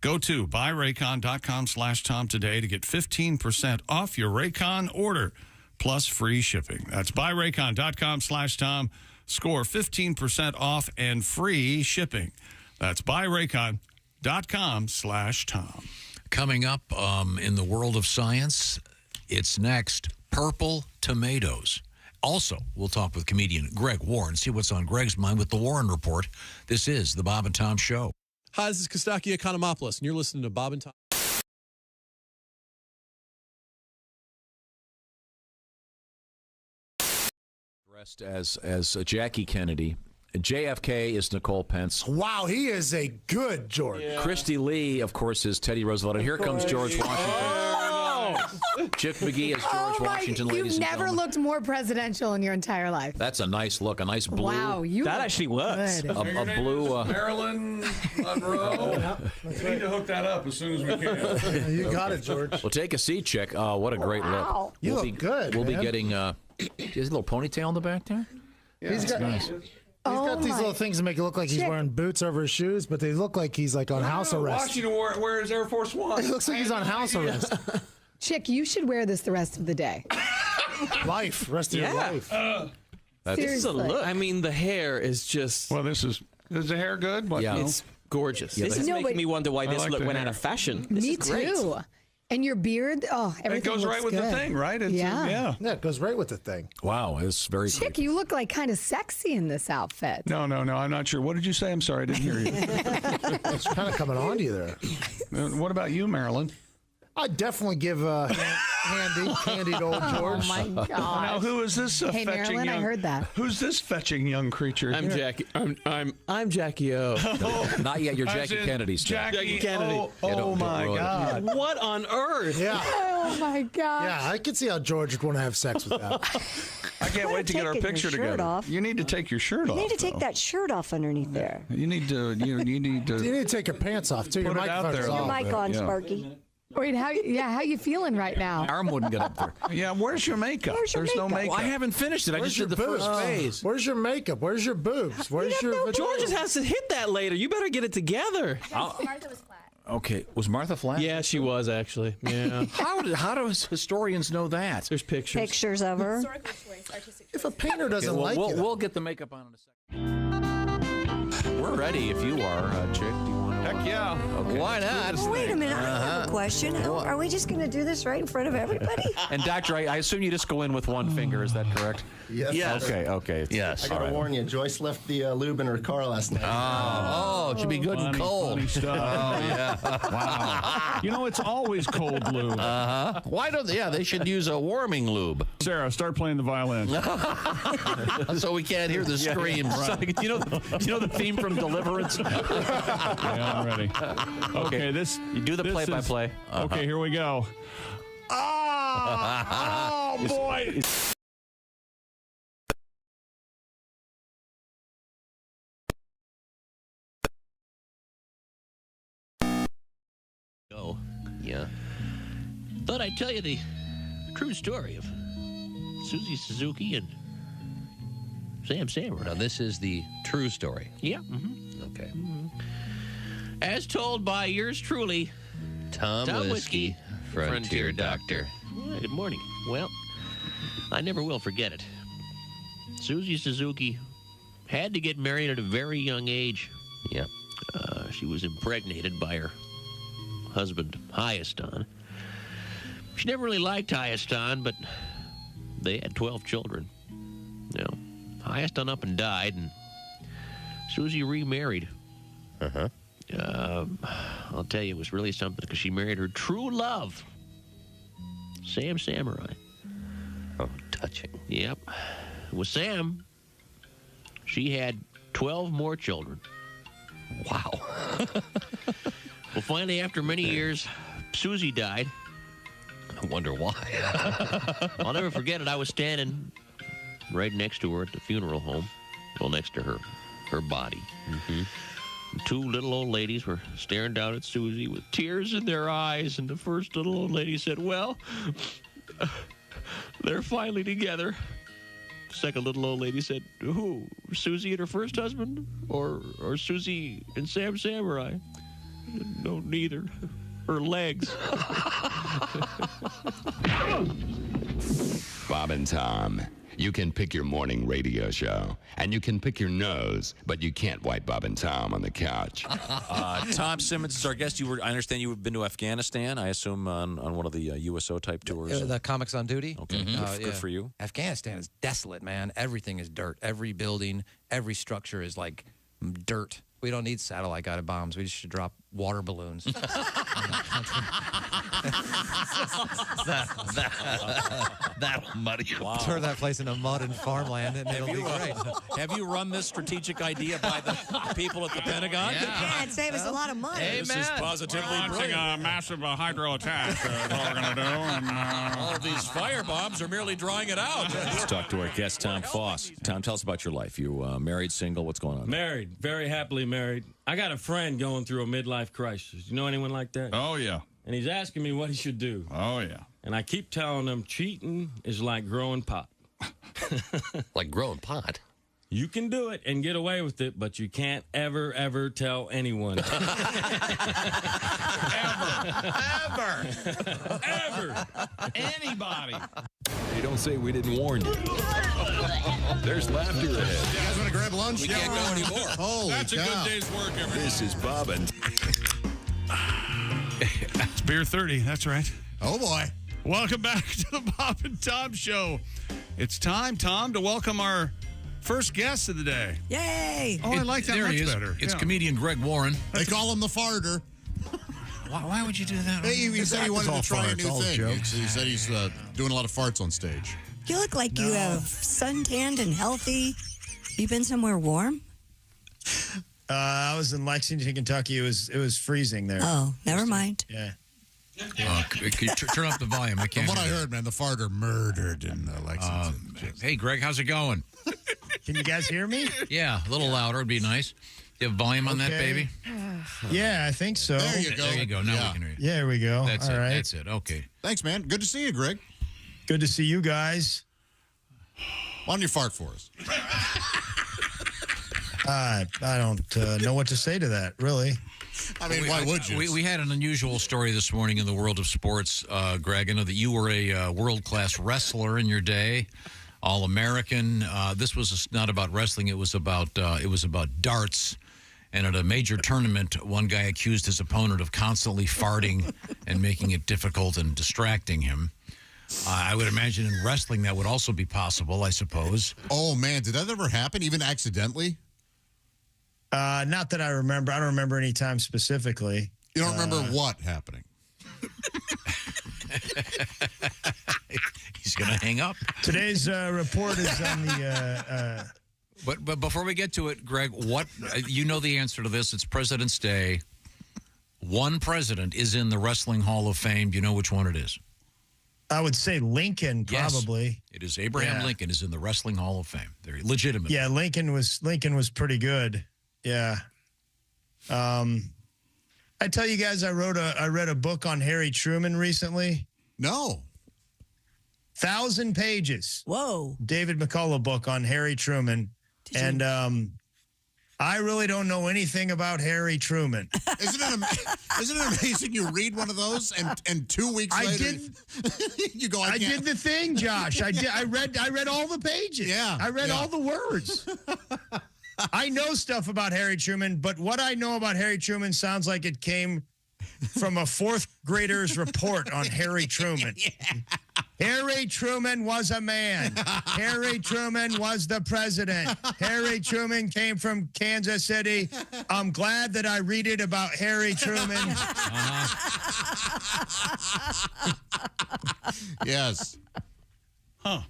go to buyraycon.com/Tom today to get 15% off your Raycon order plus free shipping. That's buyraycon.com/Tom. Score 15% off and free shipping. That's buyraycon.com/Tom.
Coming up in the world of science, it's next, purple tomatoes. Also, we'll talk with comedian Greg Warren, see what's on Greg's mind with the Warren Report. This is the Bob and Tom Show.
Hi, this is Kostaki Economopoulos, and you're listening to Bob and Tom.
Dressed as Jackie Kennedy. JFK is Nicole Pence.
Wow, he is a good George.
Yeah. Christy Lee, of course, is Teddy Roosevelt. And here comes George Washington. Chick McGee is George Washington, ladies
You've
and
never
gentlemen.
looked more presidential in your entire life.
That's a nice look, a nice blue.
Wow, you
that
look
actually works.
good.
A blue.
Marilyn Monroe. We need to hook that up as soon as we can.
You got it, George.
Well, take a seat, Chick. What a great look.
You look good.
We'll
man.
be getting. He has a little ponytail in the back there.
Yeah, he's got these little things that make it look like he's wearing boots over his shoes, but they look like he's like on house arrest.
Washington wears Air Force One.
It looks like he's on house arrest.
Chick, you should wear this the rest of the day.
Rest of your life.
This is a look. I mean, the hair is just.
Well, is the hair good? What,
yeah, it's gorgeous.
Yeah,
this is making me wonder why this look went out of fashion. This
Me
is great.
too. And your beard, everything
It goes
looks
right with
good.
the thing, right?
Yeah.
Yeah, it goes right with the thing.
Wow, it's very
Chick, you look like kind of sexy in this outfit.
No, I'm not sure. What did you say? I'm sorry, I didn't hear you.
It's kind of coming on to you there.
What about you, Marilyn?
I'd definitely give handy to old George.
Oh my God!
Now, who is this
Hey,
fetching
Marilyn,
young?
I heard that.
Who's this fetching young creature?
I'm Jackie. I'm Jackie O.
Not yet. You're
As
Jackie
in
Kennedy still.
Jackie
Kennedy.
Oh my God!
What on earth?
Yeah.
Oh my God!
Yeah, I could see how George would want to have sex with that.
I can't wait to get our
taking your
picture
shirt
together.
off.
You need to take your shirt off.
You need to take
though.
that shirt off underneath there.
You need to. You need to.
You need to take your pants off too. Your
Put it out
microphone's
there.
Your
off.
mic on,
Yeah.
Sparky.
Wait, how you feeling right now?
Arm wouldn't get up there.
Yeah, where's your makeup?
Where's your
There's no
makeup?
makeup.
Well, I haven't finished it. I
Where's
just did the
your
first
boobs?
phase.
Where's your makeup? Where's your boobs? Where's your
George just has to hit that later. You better get it together.
Martha was flat.
Okay, was Martha flat?
Yeah, she was actually. Yeah.
How do historians know that?
There's pictures.
Pictures of her.
Historical choice, artistic
If a
choice.
painter doesn't like you,
we'll get the makeup on in a second. We're ready if you are, Chick. Do you want to?
Heck yeah.
Okay.
Why not?
Well, wait a minute. I have a question. Are we just going to do this right in front of everybody?
And Doctor, I assume you just go in with one finger. Is that correct?
Yes.
Okay.
Yes.
I gotta warn you, Joyce left the lube in her car last night.
Oh, it should be good and cold.
Funny stuff.
Oh, yeah.
Wow. You know, it's always cold lube.
Why don't they? Yeah, they should use a warming lube
Sarah, start playing the violin.
so we can't hear the screams.
You know the theme from Deliverance.
Yeah, I'm ready. Okay,
You do the play-by-play.
Okay, here we go. Oh boy.
Oh, yeah. Thought I'd tell you the true story of Susie Suzuki and Sam Samurai.
Now, this is the true story.
Yeah.
Okay.
As told by yours truly,
Tom Whiskey, Frontier Doctor.
Well, good morning. Well, I never will forget it. Susie Suzuki had to get married at a very young age.
Yep.
She was impregnated by her husband, Hyaston. She never really liked Hyaston, but they had 12 children. Now, Hyaston up and died, and Susie remarried.
Uh-huh.
I'll tell you, it was really something because she married her true love, Sam Samurai.
Oh, touching.
Yep. With Sam, she had 12 more children.
Wow.
Well, finally, after many years, Susie died.
I wonder why.
I'll never forget it. I was standing right next to her at the funeral home, well, next to her body.
Mm-hmm.
Two little old ladies were staring down at Susie with tears in their eyes, and the first little old lady said, well, they're finally together. The second little old lady said, who, Susie and her first husband, or Susie and Sam Samurai? No, neither. Her legs.
Bob and Tom, you can pick your morning radio show, and you can pick your nose, but you can't wipe Bob and Tom on the couch.
Tom Simmons is our guest. I understand you've been to Afghanistan, I assume, on one of the USO type tours.
The Comics on Duty.
Okay, good for you.
Afghanistan is desolate, man. Everything is dirt. Every building, every structure is like dirt. We don't need satellite-guided bombs. We just should drop water balloons.
That'll muddy you.
Wow. Turn that place into mud and farmland, and it'll be great.
Have you run this strategic idea by the people at the Pentagon?
Yeah, it'd save us a lot of money.
This is positively
launching
brilliant.
a massive hydro attack. That's what we're going to do. And,
all of these fire bombs are merely drawing it out. Let's talk to our guest, Tom Foss. Tom, tell us about your life. You married, single? What's going on?
Married, very happily married. I got a friend going through a midlife crisis. You know anyone like that?
Oh, yeah.
And he's asking me what he should do.
Oh, yeah.
And I keep telling him cheating is like growing pot.
Like growing pot?
You can do it and get away with it, but you can't ever, ever tell anyone.
Ever. Anybody.
Hey, don't say we didn't warn you. There's laughter ahead.
You guys want to grab lunch?
We can't go anymore.
Holy
That's
cow.
a good day's work, everybody.
This is Bob and...
It's Beer 30, that's right.
Oh, boy.
Welcome back to the Bob and Tom Show. It's time, Tom, to welcome our first guest of the day.
Yay!
Oh, I like that
there
much
he is.
better.
It's
Yeah.
comedian Greg Warren.
They call him the farter.
Why would you do that?
Hey, he said he wanted to try a
farts,
new
all
thing.
jokes.
He said he's doing a lot of farts on stage.
You look like you have suntanned and healthy. You been somewhere warm?
I was in Lexington, Kentucky. It was freezing there.
Oh, never mind.
Yeah.
Could you turn up the volume? I can't.
From what I
hear
heard, man, the farter murdered in Lexington.
Hey, Greg, how's it going?
Can you guys hear me?
Yeah, a little louder would be nice. You have volume on that, baby?
Yeah, I think so.
There you go.
There you go. Now we can hear you.
Yeah, there we go.
That's
All
it.
right.
That's it. Okay.
Thanks, man. Good to see you, Greg.
Good to see you guys.
Why don't you fart for us?
I don't know what to say to that, really.
I mean, why would you?
We had an unusual story this morning in the world of sports, Greg. I know that you were a world-class wrestler in your day, All-American. This was not about wrestling. It was about darts. And at a major tournament, one guy accused his opponent of constantly farting and making it difficult and distracting him. I would imagine in wrestling that would also be possible, I suppose.
Oh, man. Did that ever happen, even accidentally?
Not that I remember. I don't remember any time specifically.
You don't remember what happening?
He's going to hang up.
Today's report is on the...
But before we get to it, Greg, what you know the answer to this. It's President's Day. One president is in the Wrestling Hall of Fame. Do you know which one it is?
I would say Lincoln, probably.
Yes, it is Abraham Lincoln is in the Wrestling Hall of Fame. They're legitimate.
Yeah, Lincoln was pretty good. Yeah. I tell you guys, I read a book on Harry Truman recently.
No.
1,000 pages.
Whoa.
David McCullough book on Harry Truman. And I really don't know anything about Harry Truman.
Isn't it amazing you read one of those and 2 weeks later you go, I
did the thing, Josh. I read all the pages.
Yeah.
I read all the words. I know stuff about Harry Truman, but what I know about Harry Truman sounds like it came from a fourth grader's report on Harry Truman. Harry Truman was a man. Harry Truman was the president. Harry Truman came from Kansas City. I'm glad that I read it about Harry Truman.
Yes.
Huh.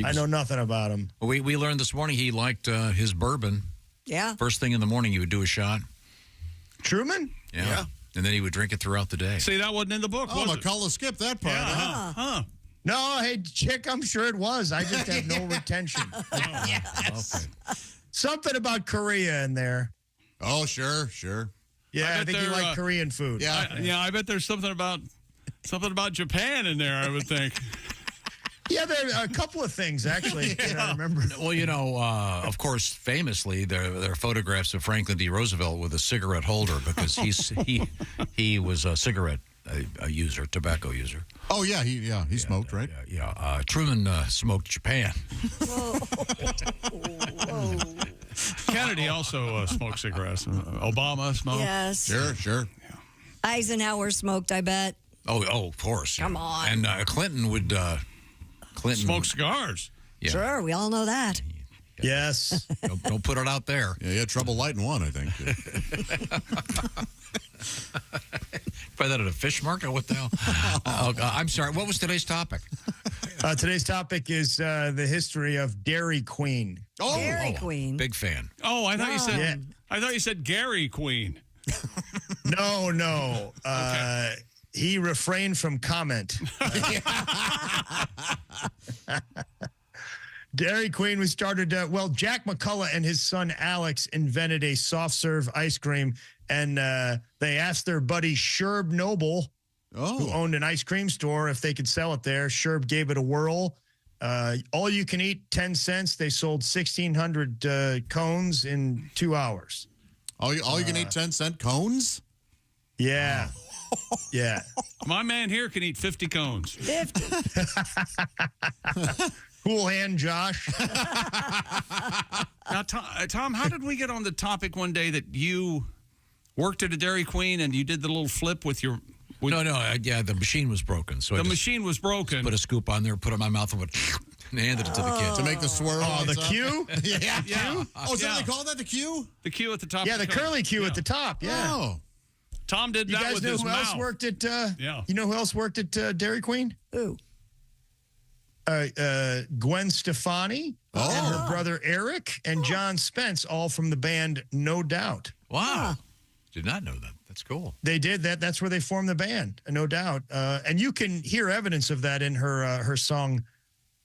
I know nothing about him.
We learned this morning he liked his bourbon.
Yeah.
First thing in the morning, he would do a shot.
Truman?
Yeah. And then he would drink it throughout the day.
See, that wasn't in the book,
Oh,
was it?
McCullough skipped that part.
Yeah. Huh.
No, hey, chick, I'm sure it was. I just have no retention.
Yes.
Okay. Something about Korea in there.
Oh, sure.
Yeah, I think you like Korean food.
Yeah, I bet there's something about Japan in there, I would think.
Yeah, there are a couple of things, actually, that I remember.
Well, of course, famously, there are photographs of Franklin D. Roosevelt with a cigarette holder because he was a cigarette user, tobacco user.
Oh, yeah, he smoked, right?
Yeah. Truman smoked Japan.
Whoa.
Kennedy also smoked cigarettes. Obama smoked.
Yes.
Sure.
Eisenhower smoked, I bet.
Oh, of course.
Come on.
And Clinton would...
Smoke cigars.
Yeah.
Sure, we all know that.
Yes.
Don't put it out there.
Yeah, you had trouble lighting one, I think.
Buy that at a fish market? What the hell? Oh, I'm sorry. What was today's topic?
Today's topic is the history of Dairy Queen.
Dairy Queen.
Big fan.
Oh, I thought you said. I thought you said Gary Queen.
No. He refrained from comment. Dairy Queen was started, Jack McCullough and his son Alex invented a soft serve ice cream, and they asked their buddy Sherb Noble, who owned an ice cream store, if they could sell it there. Sherb gave it a whirl. All you can eat, 10 cents. They sold 1,600 cones in 2 hours.
All you can eat 10-cent cones?
Yeah. Yeah.
My man here can eat 50 cones.
50.
Cool hand, Josh.
Now, Tom, how did we get on the topic one day that you worked at a Dairy Queen and you did the little flip with your...
Yeah, the machine was broken. So
the machine was broken.
Put a scoop on there, put it in my mouth, and handed it to the kid.
To make the swirl.
Oh, the Q?
Yeah.
Oh, is that what they call that, the Q?
The Q at the top.
Yeah, the curly Q at the top. Yeah.
Oh.
Tom did that with his mouth.
You guys know who else worked at...
Yeah.
You know who else worked at Dairy Queen?
Who?
Gwen Stefani and her brother Eric and John Spence, all from the band No Doubt.
Wow. Did not know that. That's cool.
They did that. That's where they formed the band, No Doubt. And you can hear evidence of that in her song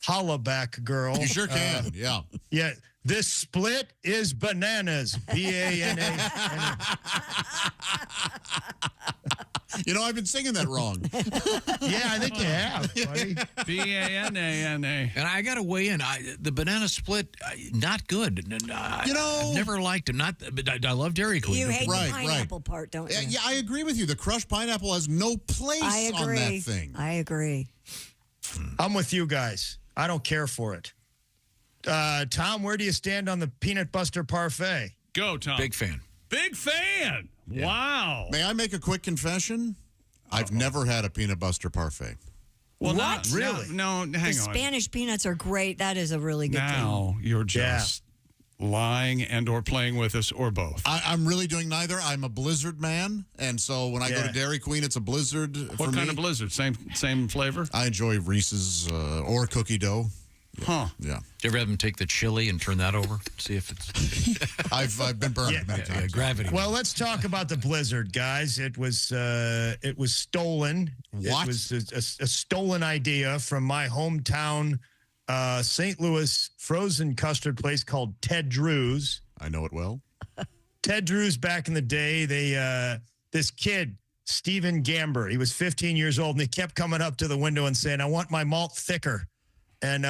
Holla Back Girl.
You sure can, yeah.
Yeah. This split is bananas. B-A-N-A.
You know, I've been singing that wrong.
Yeah, I think you have, buddy.
B-A-N-A-N-A.
And I got to weigh in. The banana split, not good. I've never liked them. But I love Dairy Queen.
You hate the pineapple part, don't you?
Yeah, I agree with you. The crushed pineapple has no place on that thing.
I agree.
I'm with you guys. I don't care for it. Tom, where do you stand on the peanut butter parfait?
Go, Tom.
Big fan.
Big fan. Yeah. Wow.
May I make a quick confession? I've never had a peanut butter parfait.
Well,
what?
Really? No, hang on.
Spanish peanuts are great. That is a really good thing.
Now you're just lying and or playing with us or both.
I'm really doing neither. I'm a Blizzard man, and so when I go to Dairy Queen, it's a Blizzard.
What kind of Blizzard? Same flavor?
I enjoy Reese's or cookie dough.
Huh.
Yeah.
Do you ever have them take the chili and turn that over? See if it's...
I've been burned many times.
Gravity.
Well, let's talk about the Blizzard, guys. It was stolen.
What?
It was a stolen idea from my hometown St. Louis frozen custard place called Ted Drew's.
I know it well.
Ted Drew's back in the day, this kid, Stephen Gamber, he was 15 years old, and he kept coming up to the window and saying, I want my malt thicker. And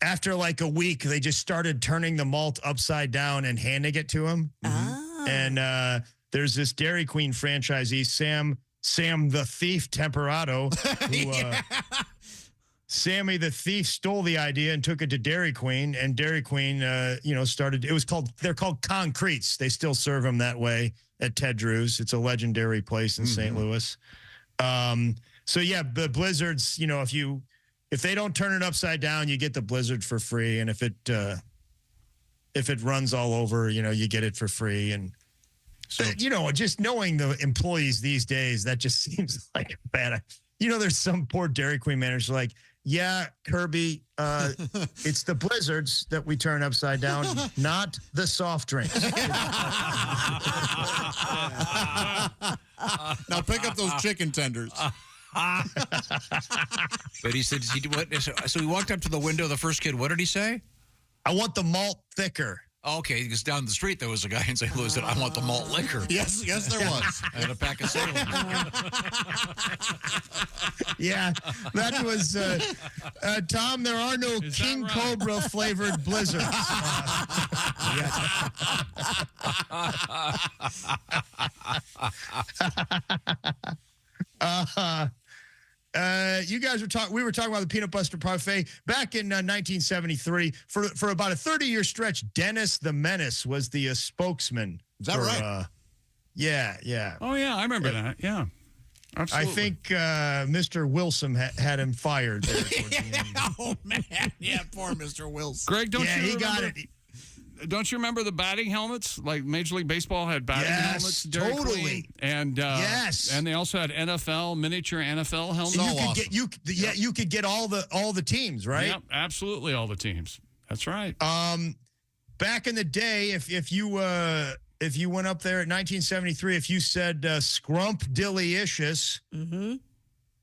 after like a week, they just started turning the malt upside down and handing it to him.
Ah.
And there's this Dairy Queen franchisee, Sam the Thief Temperado, who Sammy the Thief stole the idea and took it to Dairy Queen. And Dairy Queen, started. They're called Concretes. They still serve them that way at Ted Drew's. It's a legendary place in St. Louis. So yeah, the Blizzards. If they don't turn it upside down, you get the Blizzard for free, and if it runs all over, you get it for free. And so, just knowing the employees these days, that just seems like a bad. There's some poor Dairy Queen manager like, yeah, Kirby, it's the Blizzards that we turn upside down, not the soft drinks.
Now pick up those chicken tenders.
But he said, so he walked up to the window, the first kid, what did he say?
I want the malt thicker.
Okay, because down the street there was a guy in St. Louis that I want the malt liquor.
Yes, there was.
I had a pack of Salem.
Yeah, that was Tom. There are no King Cobra flavored Blizzards. You guys we were talking about the peanut butter parfait back in 1973 for about a 30-year stretch. Dennis the Menace was the spokesman.
Is that right?
Yeah.
Oh yeah, I remember that. Yeah. Absolutely.
I think Mr. Wilson had him fired there.
Oh, man. Yeah, poor Mr. Wilson.
Greg, don't you
he
remember?
got it.
Don't you remember the batting helmets? Like Major League Baseball had batting helmets. Dairy
totally.
Queen. And
yes,
and they also had miniature NFL helmets.
You could get all the teams, right?
Yep, absolutely all the teams. That's right.
Back in the day, if you went up there at 1973, if you said Scrumpdilicious,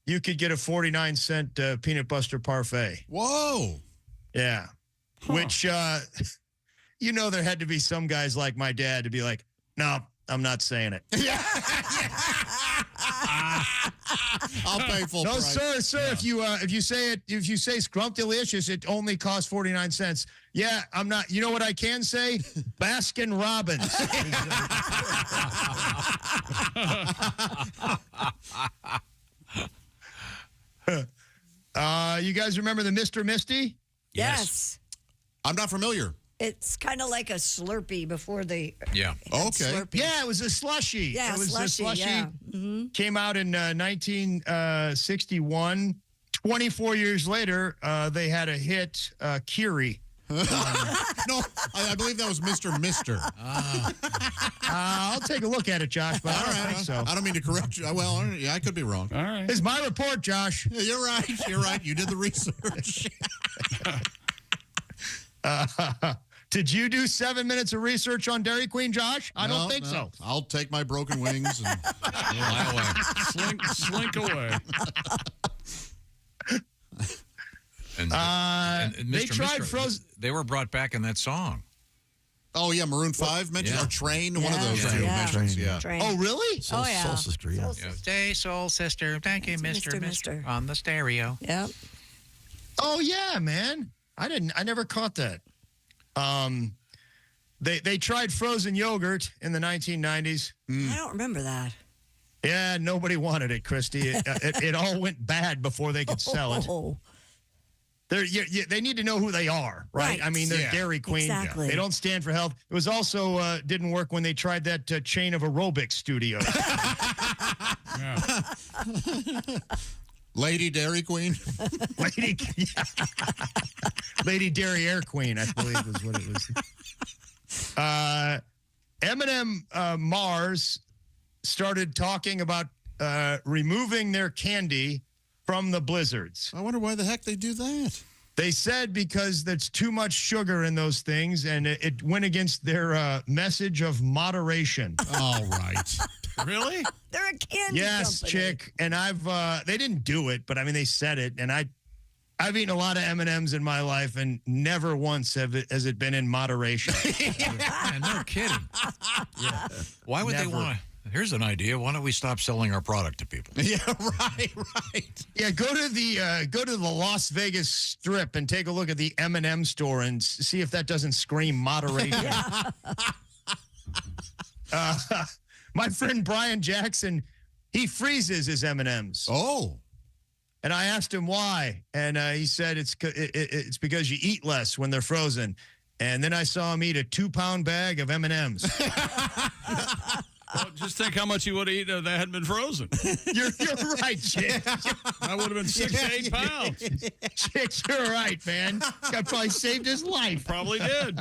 you could get a 49-cent peanut butter parfait.
Whoa.
Yeah.
Huh.
Which, there had to be some guys like my dad to be like, no, I'm not saying it.
I'll pay full price.
No, sir. Yeah. If you say Scrumpdilicious, it only costs 49 cents. Yeah, I'm not. You know what I can say? Baskin Robbins. You guys remember the Mr. Misty?
Yes.
I'm not familiar.
It's kind of like a Slurpee before they.
Yeah.
Okay.
Slurpee.
Yeah, it was a slushie.
Yeah,
it was
slushy,
a slushie.
yeah. Mm-hmm.
Came out in 1961. 24 years later, they had a hit, Kiri.
No, I believe that was Mr. Mister.
I'll take a look at it, Josh, but I don't think so.
I don't mean to correct you. Well, yeah, I could be wrong.
All right.
It's my report, Josh.
Yeah, you're right. You're right. You did the research.
Did you do 7 minutes of research on Dairy Queen, Josh? I don't think so.
I'll take my broken wings and fly away.
Slink away.
And
they
Mr.
tried
Mr.
frozen.
They were brought back in that song.
Oh, yeah, Maroon 5 mentioned, or Train, one of those two mentions, yeah.
Train.
Oh, really?
Soul Sister, yeah.
Stay, Soul Sister. Thank you, Mr. Mister. On the stereo.
Yep.
Oh, yeah, man. I never caught that. They tried frozen yogurt in the 1990s.
I don't remember that.
Yeah, nobody wanted it, Christy. It all went bad before they could sell it. They need to know who they are, right? I mean, they're Dairy Queen.
Exactly.
They don't stand for health. It was also didn't work when they tried that chain of aerobics studios.
Lady Dairy Queen?
Lady Dairy Air Queen, I believe was what it was. M&M Mars started talking about removing their candy from the blizzards.
I wonder why the heck they do that.
They said because there's too much sugar in those things, and it went against their message of moderation.
All right.
Really?
They're a candy
Yes,
company.
chick. And they didn't do it, but I mean, they said it. And I've eaten a lot of M&Ms in my life, and never once has it been in moderation.
Man, no kidding. Yeah. Why would they want to? Here's an idea. Why don't we stop selling our product to people?
Yeah, right.
Yeah, go to the Las Vegas Strip and take a look at the M&M store and see if that doesn't scream moderation. My friend Brian Jackson, he freezes his M&Ms.
Oh.
And I asked him why, and he said it's because you eat less when they're frozen. And then I saw him eat a 2-pound bag of M&Ms.
Well, just think how much you would have eaten if that hadn't been frozen.
You're right, Chick.
That would have been 6 to 8 pounds.
Chick, you're right, man. That probably saved his life.
Probably did.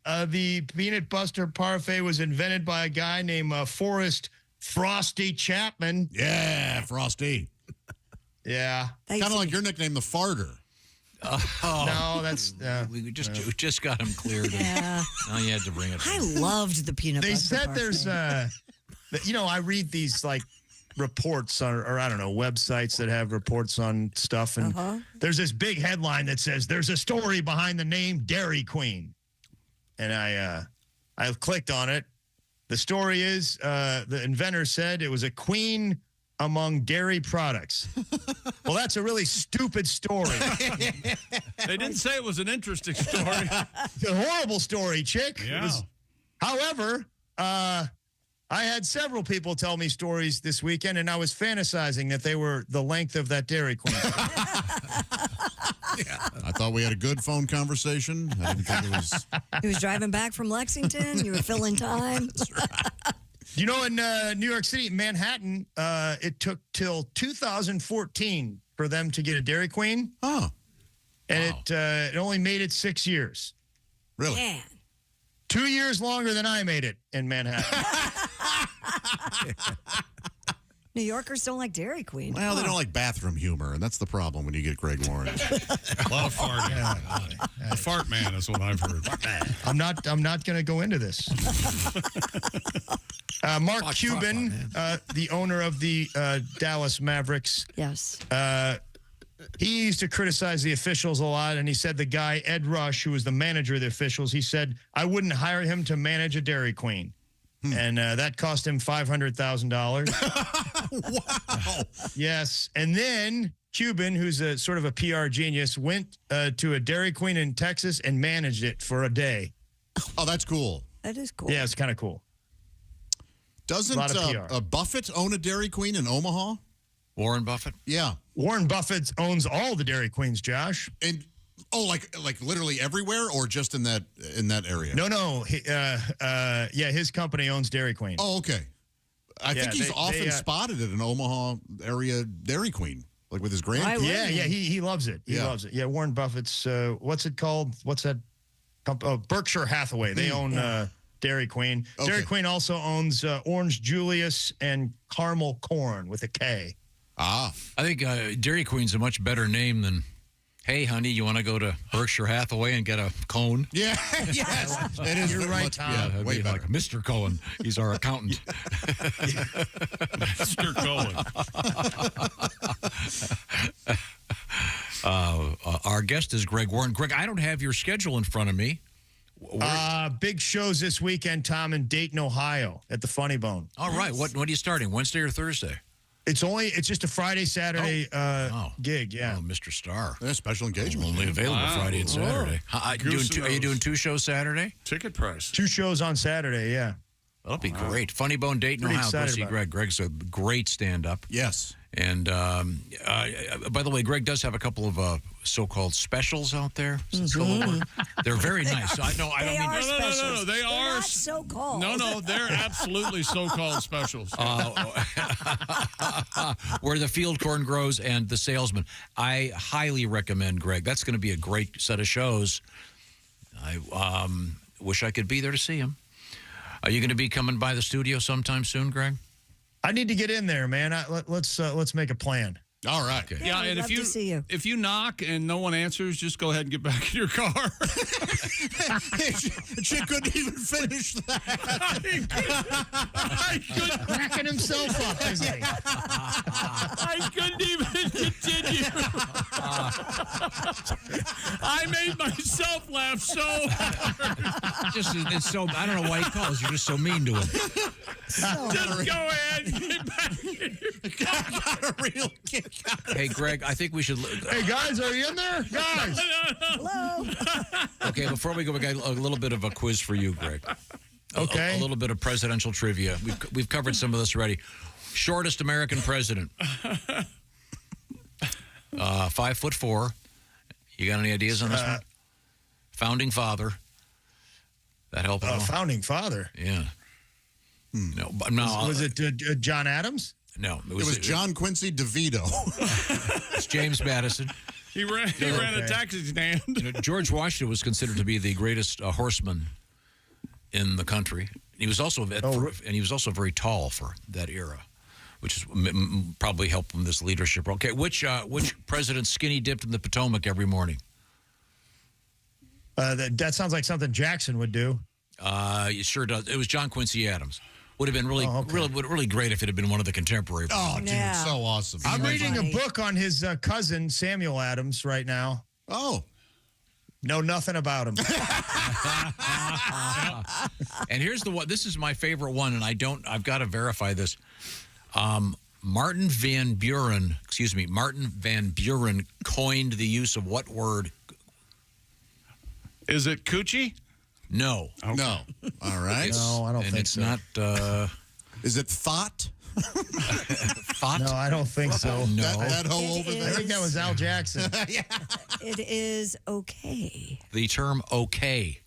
The peanut butter parfait was invented by a guy named Forrest Frosty Chapman.
Yeah, Frosty.
Yeah.
Kind of like your nickname, the Farter.
No, that's
we just got him cleared.
Yeah.
Oh, you had to bring it.
I loved the peanut butter
They said
parfait.
there's I read these like reports or I don't know, websites that have reports on stuff, and there's this big headline that says there's a story behind the name Dairy Queen. And I clicked on it. The story is the inventor said it was a queen among dairy products. Well, that's a really stupid story.
They didn't say it was an interesting story.
It's a horrible story, chick.
Yeah.
However, I had several people tell me stories this weekend, and I was fantasizing that they were the length of that Dairy Queen.
I thought we had a good phone conversation. I didn't think it was.
He was driving back from Lexington. You were filling time.
You know, in New York City, Manhattan, it took till 2014 for them to get a Dairy Queen.
Oh.
And it only made it 6 years.
Really?
Man.
2 years longer than I made it in Manhattan.
New Yorkers don't like Dairy Queen.
Well, they don't like bathroom humor, and that's the problem when you get Greg Warren.
A lot of farting. A fart man is what I've heard.
I'm not going to go into this. Mark Cuban, the owner of the Dallas Mavericks.
Yes.
He used to criticize the officials a lot, and he said the guy, Ed Rush, who was the manager of the officials, he said, I wouldn't hire him to manage a Dairy Queen. And that cost him $500,000.
Wow.
Yes. And then Cuban, who's a sort of a PR genius, went to a Dairy Queen in Texas and managed it for a day.
Oh, that's cool.
That is cool.
Yeah, it's kind of cool.
Doesn't Buffett own a Dairy Queen in Omaha?
Warren Buffett?
Yeah.
Warren Buffett owns all the Dairy Queens, Josh.
And like literally everywhere, or just in that area?
No. Yeah, his company owns Dairy Queen.
Oh, okay. I think he's often spotted at an Omaha area Dairy Queen, like with his grandkids.
Yeah, he loves it. He loves it. Yeah, Warren Buffett's, what's it called? What's that? Berkshire Hathaway. They own Dairy Queen. Okay. Dairy Queen also owns Orange Julius and Caramel Corn with a K.
I think Dairy Queen's a much better name than, hey, honey, you want to go to Berkshire Hathaway and get a cone?
Yeah, yes. It is.
You're right, Tom.
Yeah, way better. Like Mr. Cohen. He's our accountant.
Mr.
Cohen. Our guest is Greg Warren. Greg, I don't have your schedule in front of me.
Big shows this weekend, Tom, in Dayton, Ohio at the Funny Bone.
All right. What are you starting, Wednesday or Thursday?
It's just a Friday, Saturday gig, yeah.
Oh, Mr. Star.
Yeah, special engagement.
Only available Friday and Saturday. Are you doing 2 shows Saturday?
Ticket price.
2 shows on Saturday, yeah.
That'll be great. Funny Bone, Dayton, Ohio. Go see Greg. Greg's a great stand-up.
Yes.
And by the way, Greg does have a couple of so-called specials out there. They're very nice. I don't mean
no. They are
not so-called.
No, they're absolutely so-called specials.
Where the field corn grows and the salesman. I highly recommend Greg. That's going to be a great set of shows. I wish I could be there to see him. Are you going to be coming by the studio sometime soon, Greg?
I need to get in there, man. Let's make a plan.
All right.
Okay.
Yeah, and if you knock and no one answers, just go ahead and get back in your car.
She couldn't even finish that.
I couldn't cracking himself up, isn't he?
I couldn't even continue. I made myself laugh so hard.
It's so I don't know why he calls. You're just so mean to him.
Just go ahead and get back in your car.
I got a real kick.
Hey, Greg, I think we should...
Hey, guys, are you in there? Guys.
Hello.
Okay, before we go, we got a little bit of a quiz for you, Greg.
Okay.
A little bit of presidential trivia. We've covered some of this already. Shortest American president. 5'4". You got any ideas on this one? Founding father. That help?
Founding father?
Yeah. No, but no.
Was it John Adams?
No,
it was John Quincy DeVito.
It's James Madison.
He ran a taxi stand.
George Washington was considered to be the greatest horseman in the country. He was also very tall for that era, which is probably helped him in this leadership role. Okay, which president skinny dipped in the Potomac every morning?
That sounds like something Jackson would do.
It sure does. It was John Quincy Adams. Would have been really great if it had been one of the contemporary.
Oh, dude, so awesome.
I'm reading a book on his cousin Samuel Adams right now.
Oh,
know nothing about him.
And here's the one. This is my favorite one, and I've got to verify this. Martin Van Buren coined the use of what word?
Is it coochie?
No.
Okay. No. All right.
No, I don't think
it's
so.
not.
Is it thought?
No, I don't think so.
No.
That hoe over there.
I think that was Al Jackson.
It is okay.
The term okay.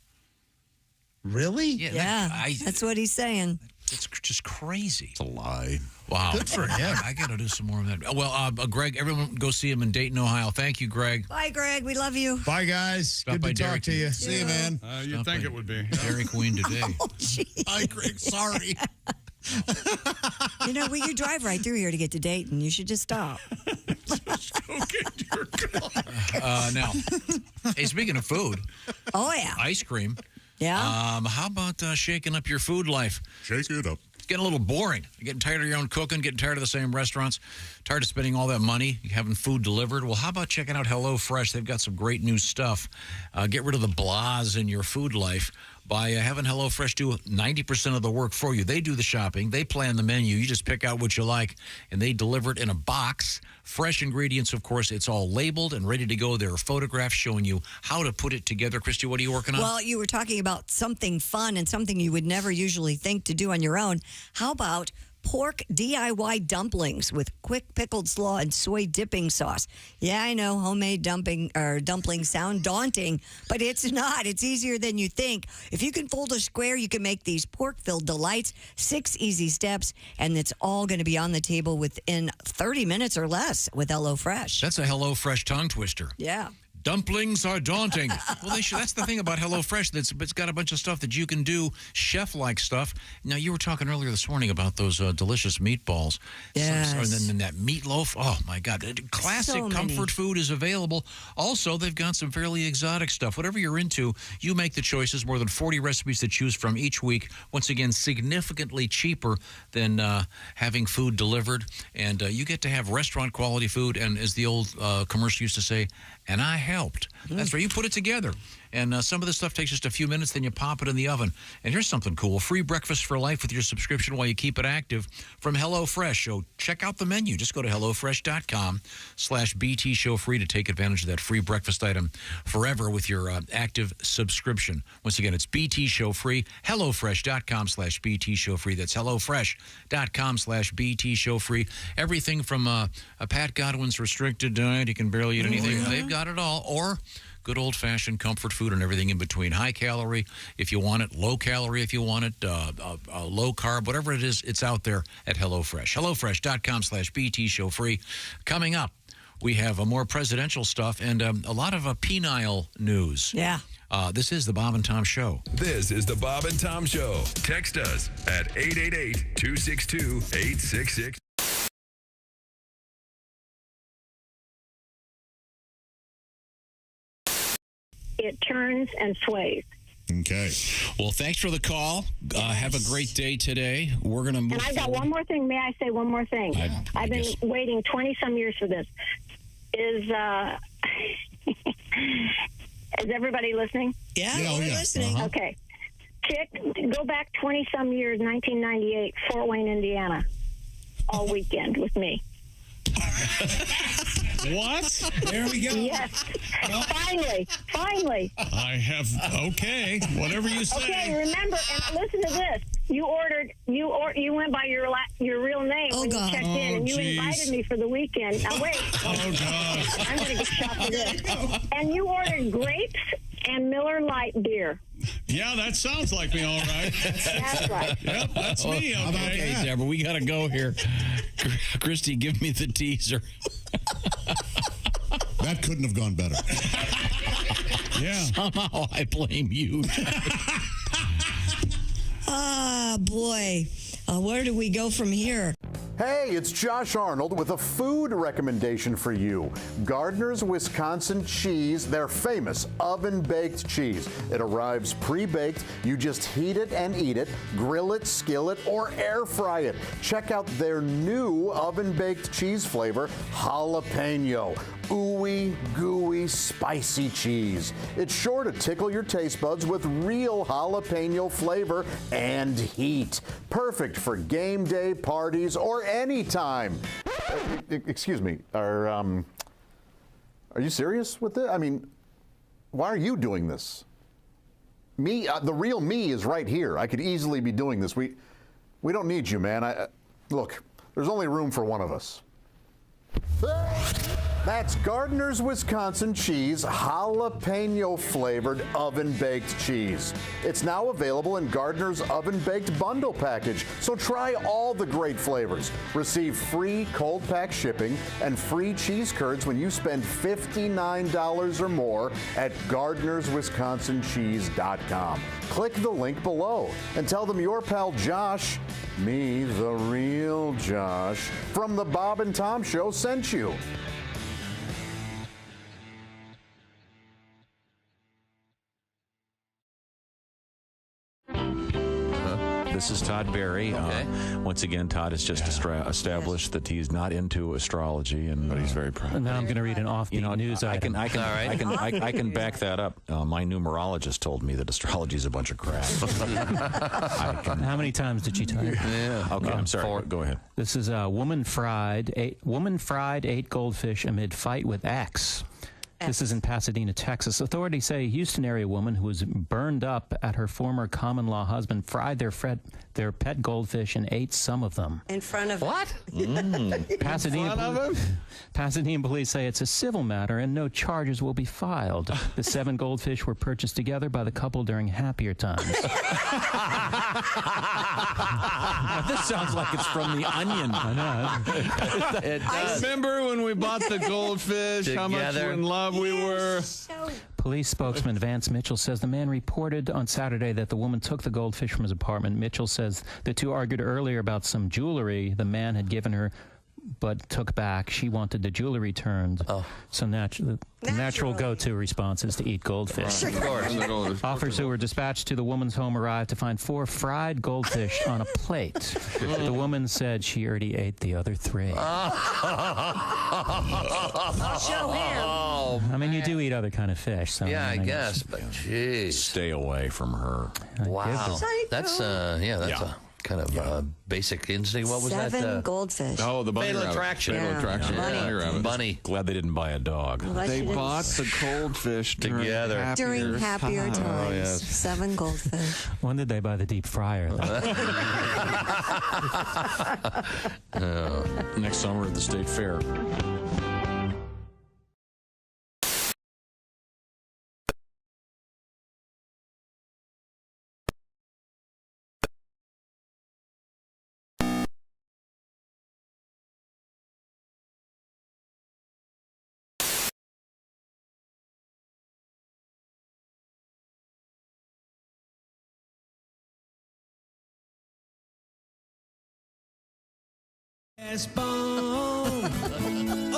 Really?
Yeah, that's what he's saying.
It's just crazy.
It's a lie.
Wow.
Good for him.
I got to do some more of that. Well, Greg, everyone go see him in Dayton, Ohio. Thank you, Greg.
Bye, Greg. We love you.
Bye, guys.
Stop
Good
by
to talk
Dairy
to you.
See you, man.
You'd think it would be.
Dairy Queen today.
Oh, geez.
Hi, Greg. Sorry.
You know, you drive right through here to get to Dayton. You should just stop.
Now, hey, speaking of food.
Oh, yeah.
Ice cream.
Yeah.
How about shaking up your food life?
Shake it up.
It's getting a little boring. You're getting tired of your own cooking, getting tired of the same restaurants, tired of spending all that money, having food delivered. Well, how about checking out HelloFresh? They've got some great new stuff. Get rid of the blahs in your food life by having HelloFresh do 90% of the work for you. They do the shopping. They plan the menu. You just pick out what you like, and they deliver it in a box. Fresh ingredients, of course. It's all labeled and ready to go. There are photographs showing you how to put it together. Christy, what are you working on?
Well, you were talking about something fun and something you would never usually think to do on your own. How about pork DIY dumplings with quick pickled slaw and soy dipping sauce? Yeah, I know homemade dumplings sound daunting, but it's not. It's easier than you think. If you can fold a square, you can make these pork-filled delights. 6 easy steps, and it's all going to be on the table within 30 minutes or less with HelloFresh.
That's a HelloFresh tongue twister.
Yeah.
Dumplings are daunting. Well, that's the thing about HelloFresh. It's got a bunch of stuff that you can do, chef-like stuff. Now, you were talking earlier this morning about those delicious meatballs.
Yes.
And then that meatloaf. Oh, my God. Classic comfort food is available. Also, they've got some fairly exotic stuff. Whatever you're into, you make the choices. More than 40 recipes to choose from each week. Once again, significantly cheaper than having food delivered. And you get to have restaurant-quality food. And as the old commercial used to say, and I helped. That's right. You put it together. And some of this stuff takes just a few minutes, then you pop it in the oven. And here's something cool. Free breakfast for life with your subscription while you keep it active from HelloFresh. So check out the menu. Just go to HelloFresh.com/BT Show Free to take advantage of that free breakfast item forever with your active subscription. Once again, it's BT Show Free. HelloFresh.com/BT Show Free. That's HelloFresh.com/BT Show Free. Everything from a Pat Godwin's restricted diet. You can barely eat anything. Yeah. They've got it all. Or good old-fashioned comfort food and everything in between. High calorie if you want it, low calorie if you want it, low carb, whatever it is, it's out there at HelloFresh. HelloFresh.com/BT Show Free. Coming up, we have more presidential stuff and a lot of penile news.
Yeah.
This is the Bob and Tom Show.
This is the Bob and Tom Show. Text us at 888-262-8666.
It turns and sways.
Okay.
Well, thanks for the call. Have a great day today. We're going to move
And I've got one more thing. May I say one more thing? I've been waiting 20-some years for this. Is everybody listening?
Yeah, we're listening.
Okay. Chick, go back 20-some years, 1998, Fort Wayne, Indiana, all weekend with me.
What?
There we go. Yes. Finally.
I have, okay, whatever you say.
Okay, remember, and listen to this. You went by your real name when you checked in, and you invited me for the weekend. Now, wait.
Oh, God.
I'm going to get shot for this. And you ordered grapes and Miller Lite beer.
Yeah, that sounds like me, all right.
That's right.
Yep, that's me, okay.
Okay, Deborah, we got to go here. Christy, give me the teaser.
That couldn't have gone better.
Yeah.
Somehow I blame you.
Ah, boy. Where do we go from here?
Hey, it's Josh Arnold with a food recommendation for you. Gardner's Wisconsin cheese, their famous oven-baked cheese. It arrives pre-baked. You just heat it and eat it, grill it, skillet, or air fry it. Check out their new oven-baked cheese flavor, jalapeno. Ooey, gooey, spicy cheese. It's sure to tickle your taste buds with real jalapeno flavor and heat. Perfect for game day parties or any time. Excuse me, are you serious with this? I mean, why are you doing this? Me, the real me is right here. I could easily be doing this. We don't need you, man. Look, There's only room for one of us. That's Gardner's Wisconsin cheese, jalapeno flavored oven baked cheese. It's now available in Gardner's oven baked bundle package, so try all the great flavors. Receive free cold pack shipping and free cheese curds when you spend $59 or more at Gardner'sWisconsinCheese.com. Click the link below and tell them your pal Josh, me, the real Josh, from the Bob and Tom Show sent you.
This is Todd Berry. Once again, Todd has just established that he's not into astrology, but he's very proud.
And now I'm going to read an offbeat news item.
I can back that up. My numerologist told me that astrology is a bunch of crap.
How many times did she tell you?
Yeah. Okay, I'm sorry. Go ahead.
This is a woman fried 8 goldfish amid fight with ex. This is in Pasadena, Texas. Authorities say a Houston area woman who was burned up at her former common-law husband fried their pet goldfish and ate some of them.
In front of
what? Pasadena police say it's a civil matter and no charges will be filed. The 7 goldfish were purchased together by the couple during happier times.
Now, this sounds like it's from The Onion.
I know.
I remember when we bought the goldfish, how much in love we were.
Police spokesman Vance Mitchell says the man reported on Saturday that the woman took the goldfish from his apartment. Mitchell says the two argued earlier about some jewelry the man had given her but took back. She wanted the jewelry returned. So the natural go-to response is to eat goldfish.
Of course.
Officers who were dispatched to the woman's home arrived to find 4 fried goldfish on a plate. The woman said she already ate the other 3.
Show him.
I mean, you do eat other kind of fish. So
I guess, but jeez.
Stay away from her.
Wow. That's a kind of basic instinct. What was
7 goldfish.
Oh, the bunny
Fatal
rabbit.
Attraction.
Fatal Attraction.
Yeah. Bunny.
Glad they didn't buy a dog.
They bought the goldfish
together
during happier times.
Oh, yes.
7 goldfish.
When did they buy the deep fryer?
Next summer at the State Fair.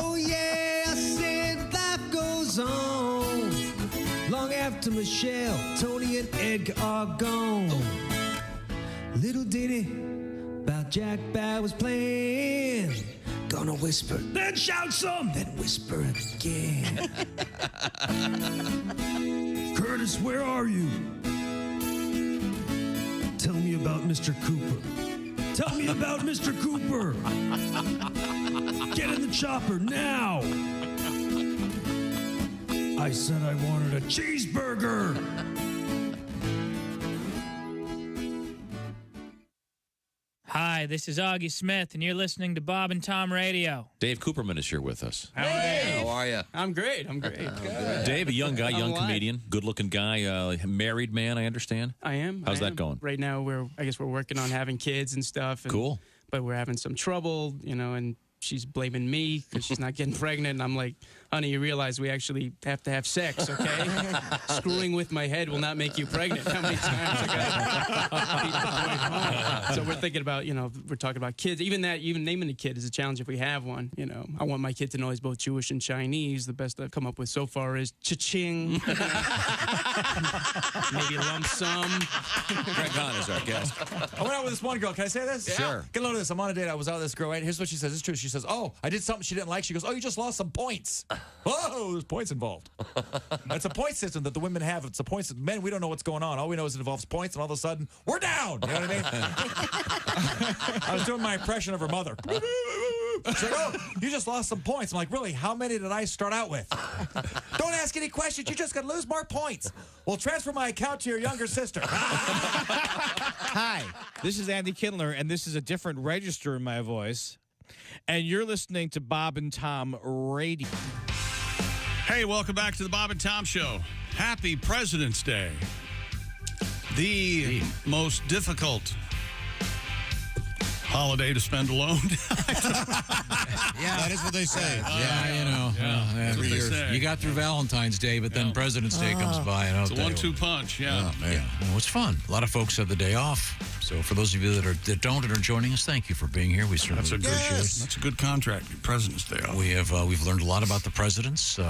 Oh yeah, I said life goes on long after Michelle, Tony, and Edgar are gone. Little ditty about Jack Bauer's playing. Gonna whisper, then shout some, then whisper again. Curtis, where are you? Tell me about Mr. Cooper. Tell me about Mr. Cooper. Get in the chopper now. I said I wanted a cheeseburger.
Hi, this is Augie Smith, and you're listening to Bob and Tom Radio.
Dave Cooperman is here with us.
Hey, how are you?
I'm great.
Dave, a young guy, young comedian, good-looking guy, married man, I understand.
I am.
How's that going?
Right now, we're working on having kids and stuff. And,
cool.
But we're having some trouble, and she's blaming me because she's not getting pregnant. And I'm like, honey, you realize we actually have to have sex, okay? Screwing with my head will not make you pregnant. How many times I got beat the point home? So we're thinking about, we're talking about kids. Even naming the kid is a challenge if we have one. I want my kid to know he's both Jewish and Chinese. The best I've come up with so far is cha-ching. Maybe a lump sum.
Greg Hahn is our guest.
I went out with this one girl. Can I say this?
Sure.
Get a load of this. I'm on a date. I was out with this girl, right? Here's what she says. It's true. She says, oh, I did something she didn't like. She goes, oh, you just lost some points. Whoa, there's points involved. It's a point system that the women have. It's a point system. Men, we don't know what's going on. All we know is it involves points, and all of a sudden, we're down. You know what I mean? I was doing my impression of her mother. She's like, oh, you just lost some points. I'm like, really? How many did I start out with? Don't ask any questions. You're just going to lose more points. Well, transfer my account to your younger sister.
Hi, this is Andy Kindler, and this is a different register in my voice.
and you're listening to Bob and Tom Radio.
Hey, welcome back to the Bob and Tom Show. Happy President's Day. The most difficult holiday to spend alone.
That is what they say.
Every year. You got through Valentine's Day, but then President's Day comes by. And
it's a 1-2 punch,
Well, it's fun. A lot of folks have the day off. So for those of you that don't and are joining us, thank you for being here. We certainly appreciate it.
That's a good contract, President's Day off.
We've learned a lot about the presidents.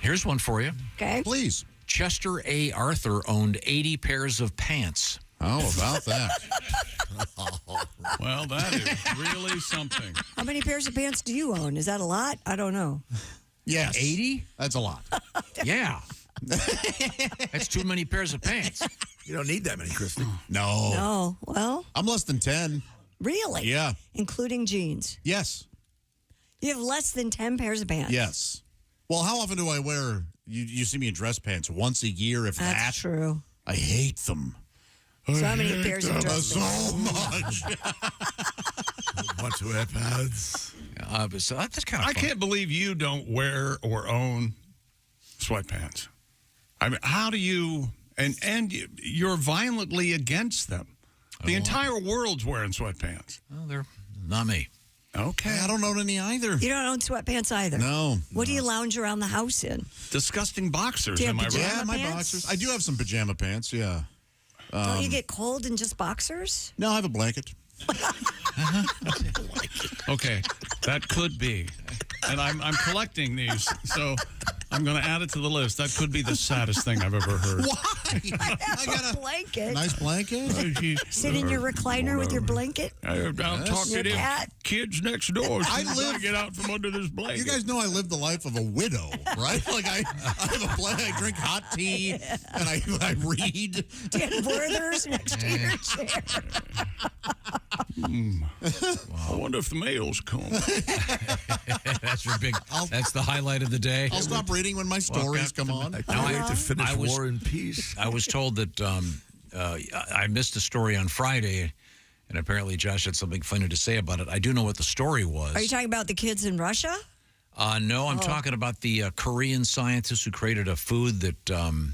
Here's one for you.
Okay.
Please.
Chester A. Arthur owned 80 pairs of pants.
How about that?
Well, that is really something.
How many pairs of pants do you own? Is that a lot? I don't know.
Yes.
80?
That's a lot.
Yeah. That's too many pairs of pants.
You don't need that many, Christy.
No.
No. Well,
I'm less than 10.
Really?
Yeah.
Including jeans?
Yes.
You have less than 10 pairs of pants?
Yes. Well, how often do I wear, you see me in dress pants? Once a year, if that.
That's true.
I hate them.
So how many pairs of dress
so
pants?
much.
Bunch of sweatpants.
So that's kind of
I can't believe you don't wear or own sweatpants. I mean, how do you, and you're violently against them. The entire world's wearing sweatpants.
Well, they're not me.
Okay.
I don't own any either.
You don't own sweatpants either?
No.
What do you lounge around the house in?
Disgusting boxers,
Do you
am I
have
right?
pajama
Yeah, my
pants?
boxers. I do have some pajama pants, yeah.
Don't you get cold in just boxers?
No, I have a blanket.
Okay, that could be. And I'm collecting these, so I'm going to add it to the list. That could be the saddest thing I've ever heard.
Why?
I got a blanket.
Nice blanket.
Sit in your recliner with your blanket.
I'm talking to
cat.
kids next door.
I
live. Get out from under this blanket.
You guys know I live the life of a widow, right? Like I have a blanket, I drink hot tea, and I read.
Do you have Werther's next to your chair?
I wonder if the mail's come.
That's your big. That's the highlight of the day.
I'll stop reading when my stories come on.
I can't wait to finish War and Peace.
I was told that I missed a story on Friday, and apparently Josh had something funny to say about it. I do know what the story was.
Are you talking about the kids in Russia?
No, I'm talking about the Korean scientists who created a food that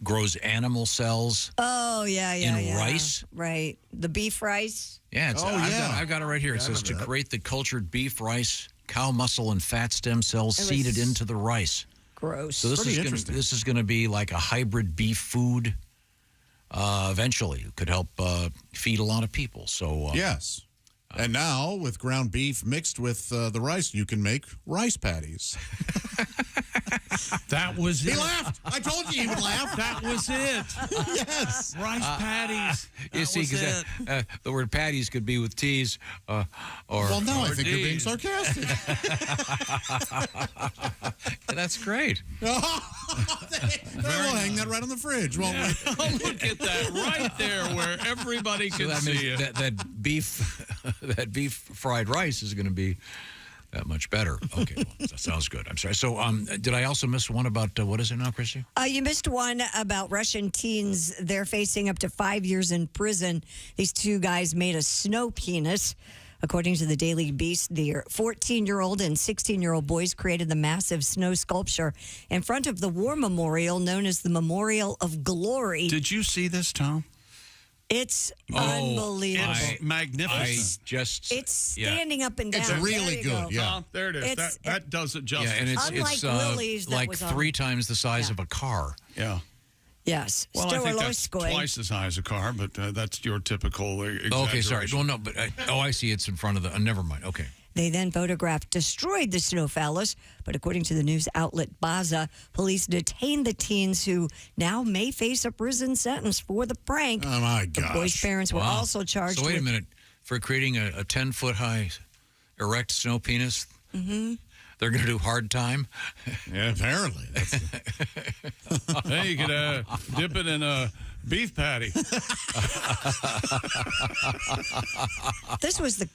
grows animal cells.
Oh, yeah.
Rice.
Right. The beef rice.
Yeah, I've got it right here. It says to create the cultured beef rice, cow muscle and fat stem cells seeded into the rice.
Gross.
So this is going to be like a hybrid beef food. Eventually, it could help feed a lot of people. So
yes. And now, with ground beef mixed with the rice, you can make rice patties.
That was it.
He laughed. I told you he would laugh.
That was it.
Yes.
Rice patties.
You see, because the word patties could be with T's or...
Well, no, I think
D's.
you're being sarcastic.
That's great.
We'll hang that right on the fridge, won't we?
Oh, look at that right there where everybody can see it.
That beef fried rice is going to be that much better. Okay, well, that sounds good. I'm sorry. So did I also miss one about, what is it now, Christy?
You missed one about Russian teens. They're facing up to 5 years in prison. These two guys made a snow penis. According to the Daily Beast, the 14-year-old and 16-year-old boys created the massive snow sculpture in front of the war memorial known as the Memorial of Glory.
Did you see this, Tom?
It's unbelievable.
It's magnificent.
It's standing up and down.
It's really good. Yeah.
Tom, there it is. That does it justice.
Yeah, and it's
Willie's, that
like
was
3 times the size of a car.
Yeah.
Yes.
Well, I think that's twice as high as a car, but that's your typical exaggeration.
Okay, sorry. Well, no, but I see it's in front of the. Never mind. Okay.
They then photographed destroyed the snow phallus, but according to the news outlet Baza, police detained the teens who now may face a prison sentence for the prank.
Oh, my gosh.
The boys' parents were also charged
So wait a minute. For creating a 10-foot-high erect snow penis, they're going to do hard time?
Yeah, apparently.
Hey, you could dip it in a beef patty.
This was the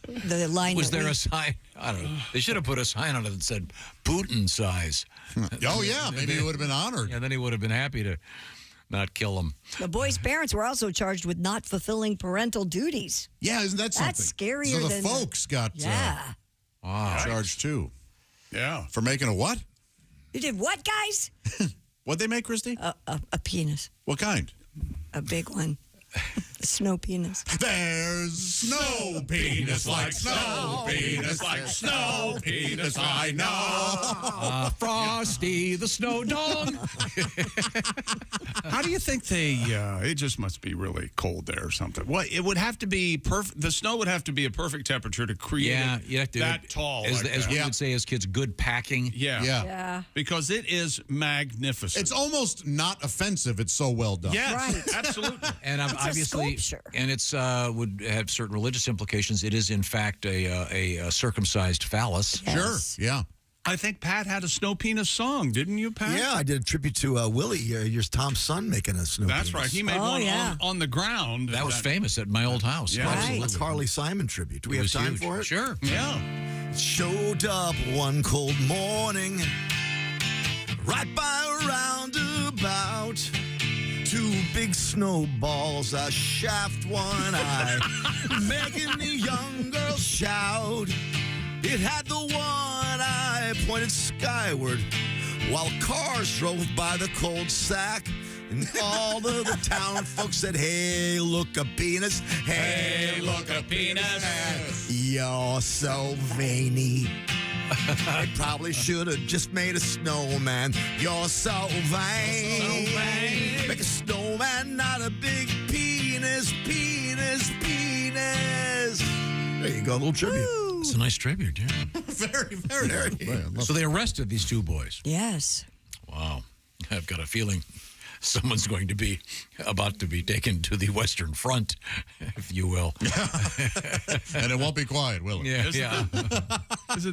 line.
Was there a sign? I don't know. They should have put a sign on it that said Putin size.
Oh, yeah. Maybe he would have been honored.
Yeah, then he would have been happy to not kill him.
The boys' parents were also charged with not fulfilling parental duties.
Yeah, isn't that something?
That's scarier
so the
than
folks got...
Yeah.
Wow. Charged too.
Yeah.
For making a what?
You did what, guys?
What'd they make, Christy?
A penis.
What kind?
A big one. A snow penis.
There's snow penis like snow penis like snow penis I know.
Frosty the Snow Dog.
How do you think they? It just must be really cold there or something. What it would have to be perfect. The snow would have to be a perfect temperature to create
you have to,
that tall.
As we would say as kids, good packing.
Yeah. Because it is magnificent.
It's almost not offensive. It's so well done.
Yes,
right.
Absolutely.
And obviously, and it's would have certain religious implications. It is in fact a circumcised phallus.
Yes.
Sure. Yeah.
I think Pat had a snow penis song, didn't you, Pat?
Yeah, I did a tribute to Willie. Here's Tom's son making a snow
That's
penis.
right. He made one on the ground.
That was famous at my old house.
Yeah.
Right. That's Harley Simon tribute. Do we have time for it?
Sure.
Yeah.
Showed up one cold morning, right by a roundabout. 2 big snowballs, a shaft, one eye, making the young girl shout. It had the one eye pointed skyward, while cars drove by the cold sack. And all of the town folks said, hey, look a penis. Hey, look a penis. You're so veiny. I probably should have just made a snowman. You're so vain. Make a snowman, not a big penis. There you go, a little tribute.
It's a nice tribute, yeah.
Very, very.
So they arrested these 2 boys.
Yes.
Wow. I've got a feeling someone's going to be about to be taken to the Western Front, if you will.
And it won't be quiet, will it?
Yeah.
Is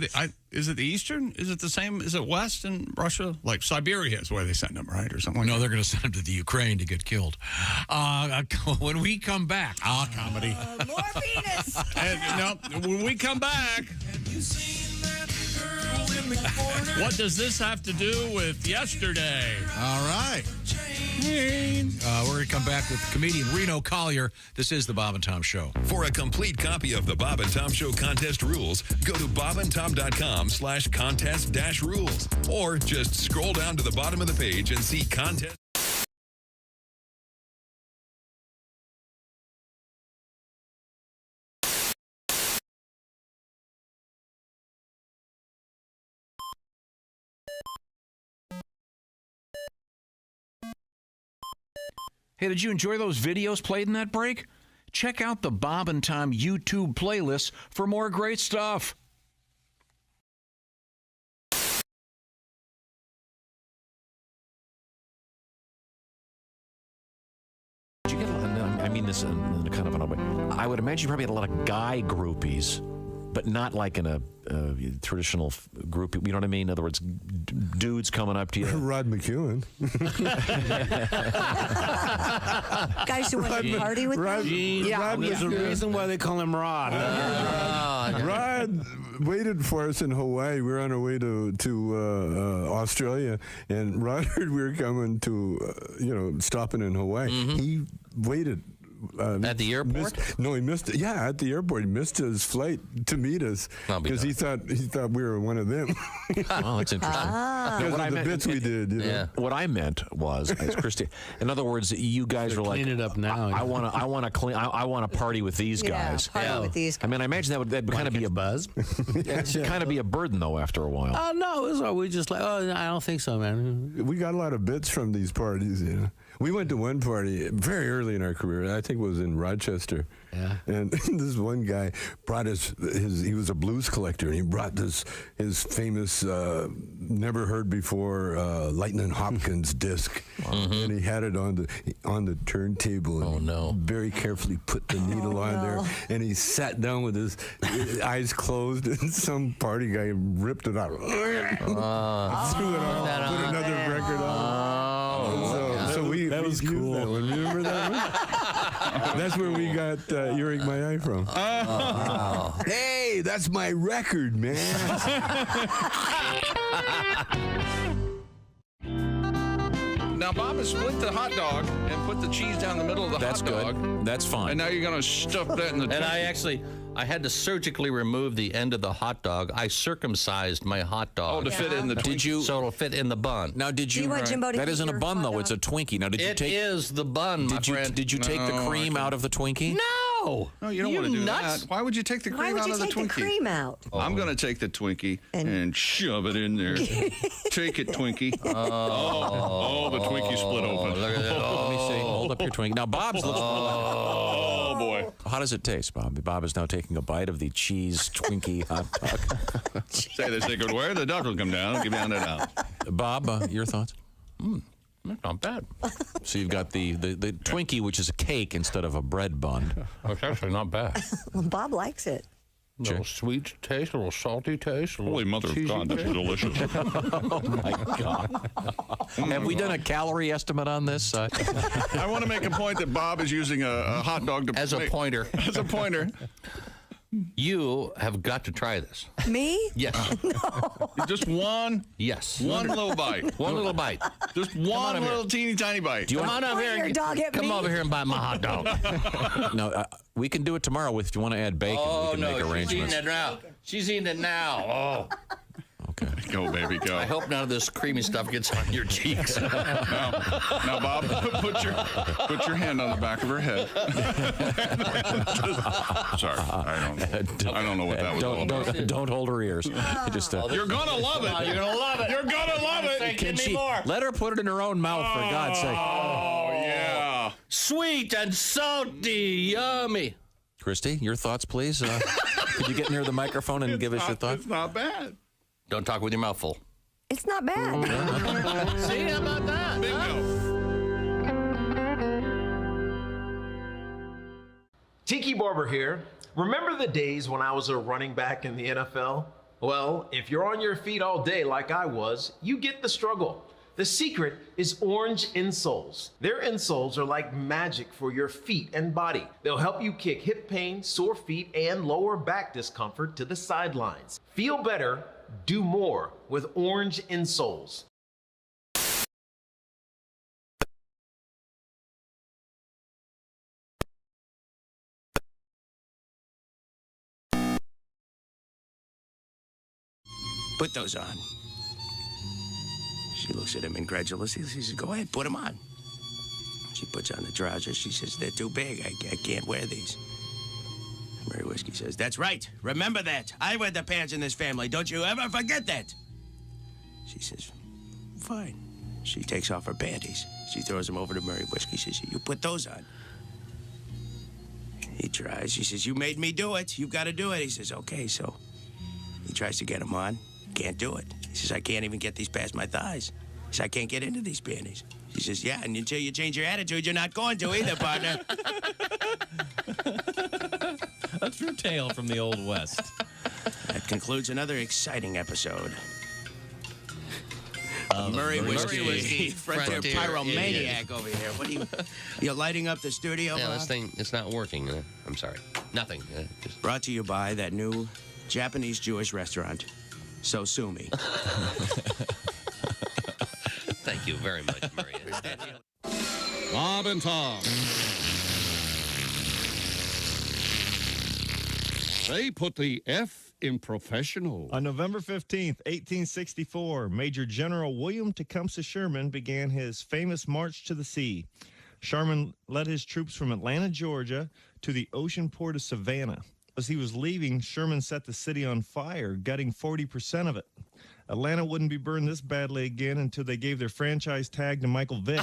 it the Eastern? Is it the same? Is it West in Russia? Like Siberia is where they send them, right? Or something like
No,
that?
they're going to send them to the Ukraine to get killed. When we come back,
comedy.
More penis.
When we come back, what does this have to do with yesterday?
All right.
We're going to come back with comedian Reno Collier. This is the Bob and Tom Show.
For a complete copy of the Bob and Tom Show contest rules, go to bobandtom.com/contest-rules. Or just scroll down to the bottom of the page and see contest.
Hey, did you enjoy those videos played in that break? Check out the Bob and Tom YouTube playlist for more great stuff. Did you get I mean this in kind of an odd way. I would imagine you probably had a lot of guy groupies, but not like in a traditional group. You know what I mean? In other words, dudes coming up to you.
Rod McEwen.
Guys who want to party with them?
Rod was the reason why they call him Rod. Rod waited for us in Hawaii. We were on our way to Australia, and Rod heard we were coming to, stopping in Hawaii.
Mm-hmm.
He waited.
At the airport?
He missed it. Yeah, at the airport. He missed his flight to meet us because he thought we were one of them.
Oh, that's interesting.
Because of the bits we did.
What I meant was, as Christy, in other words, you guys are like,
clean it up now.
I want to party with these guys.
Party with these guys.
I mean, I imagine that'd kind of be a buzz. Kind of be a burden though after a while.
Oh no, it was all, we just like, I don't think so, man.
We got a lot of bits from these parties. We went to one party very early in our career. I think it was in Rochester.
Yeah.
And this one guy brought he was a blues collector, and he brought his famous, never heard before, Lightning Hopkins disc. And he had it on the turntable. And very carefully put the needle on there. And he sat down with his eyes closed, and some party guy ripped it out. Threw it on, put another record on. That was cool. That one. Remember that one? That's where we got Earache My Eye from. Hey, that's my record, man.
Now, Bob has split the hot dog and put the cheese down the middle of the hot dog.
That's good. That's fine.
And now you're going to stuff that in the...
And I
I had to surgically remove the end of the hot dog. I circumcised my hot dog.
Oh, to fit in the Twinkie.
So it'll fit in the bun.
Now, did you?
Do you want Jimbo to
that
eat
isn't a
your
bun,
hot
though.
dog?
It's a Twinkie. Now, did you
It
take?
is the bun, my friend.
Did you take the cream out of the Twinkie?
No.
No, you don't want to do
nuts?
that. Why would you take the
Why
cream
would
out
you
of the
take
Twinkie?
the cream out?
I'm going to take the Twinkie and shove it in there. Take it, Twinkie.
Oh, the Twinkie split open.
Look at that.
Let me see. Hold up your Twinkie. Now, Bob's looks.
Oh, boy.
How does it taste, Bob? Bob is now taking a bite of the cheese Twinkie hot dog.
Say the sacred word, the dog will come down. Give down it out.
Bob, your thoughts?
Not bad.
So you've got the Twinkie, which is a cake instead of a bread bun.
It's actually not bad.
Well, Bob likes it.
A little sweet taste, a little salty taste.
Holy mother of God, this is delicious.
Oh, my God. Have we done a calorie estimate on this?
I want to make a point that Bob is using a hot dog
as a pointer.
As a pointer.
You have got to try this.
Me?
Yes.
No.
Just one?
Yes.
One little bite.
One little bite.
Just one little teeny tiny bite.
Come on over here. Come over here and bite my hot dog.
No, we can do it tomorrow if you want to add bacon.
Oh,
we can
no.
make
She's
arrangements.
eating it now. She's eating it now. Oh.
Okay.
Go, baby, go.
I hope none of this creamy stuff gets on your cheeks.
Now, Bob, put your hand on the back of her head. Sorry, I don't know what that was all about.
Don't hold her ears. Just,
You're gonna love it.
You're gonna love it.
You're gonna love it.
Give me more.
Let her put it in her own mouth, for God's sake.
Oh, yeah.
Sweet and salty, yummy.
Christy, your thoughts, please. Could you get near the microphone and give us your thoughts?
It's not bad.
Don't talk with your mouth full.
It's not bad.
See, how about that?
Tiki Barber here. Remember the days when I was a running back in the NFL? Well, if you're on your feet all day like I was, you get the struggle. The secret is orange insoles. Their insoles are like magic for your feet and body. They'll help you kick hip pain, sore feet, and lower back discomfort to the sidelines. Feel better, do more with orange insoles.
Put those on. She looks at him incredulously. She says, go ahead, put them on. She puts on the trousers. She says, they're too big. I can't wear these. Mary Whiskey says, that's right. Remember that. I wear the pants in this family. Don't you ever forget that. She says, fine. She takes off her panties. She throws them over to Mary Whiskey. She says, you put those on. He tries. She says, you made me do it. You've got to do it. He says, okay, so he tries to get them on. Can't do it. He says, I can't even get these past my thighs. He says, I can't get into these panties. She says, yeah, and until you change your attitude, you're not going to either, partner.
A true tale from the Old West.
That concludes another exciting episode.
Murray Whiskey,
Frontier Pyromaniac over here. What are you lighting up the studio,
Yeah,
Bob?
this thing, it's not working. I'm sorry. Nothing. Just...
Brought to you by that new Japanese-Jewish restaurant, So Sue Me.
Thank you very much, Murray.
Bob and Tom. They put the F in professional.
On November 15th, 1864, Major General William Tecumseh Sherman began his famous March to the Sea. Sherman led his troops from Atlanta, Georgia, to the ocean port of Savannah. As he was leaving, Sherman set the city on fire, gutting 40% of it. Atlanta wouldn't be burned this badly again until they gave their franchise tag to Michael Vick.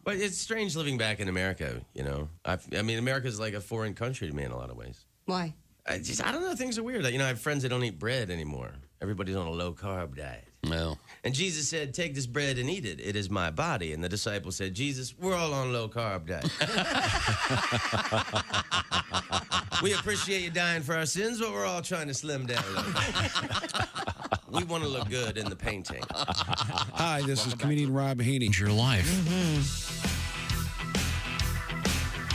But it's strange living back in America, you know. I mean, America's like a foreign country to me in a lot of ways.
Why?
I don't know. Things are weird. Like, you know, I have friends that don't eat bread anymore. Everybody's on a low-carb diet. No. And Jesus said, take this bread and eat it. It is my body. And the disciples said, Jesus, we're all on low-carb diet. We appreciate you dying for our sins, but we're all trying to slim down a little bit. We want to look good in the painting.
Hi, this is comedian Rob Haney.
Your life.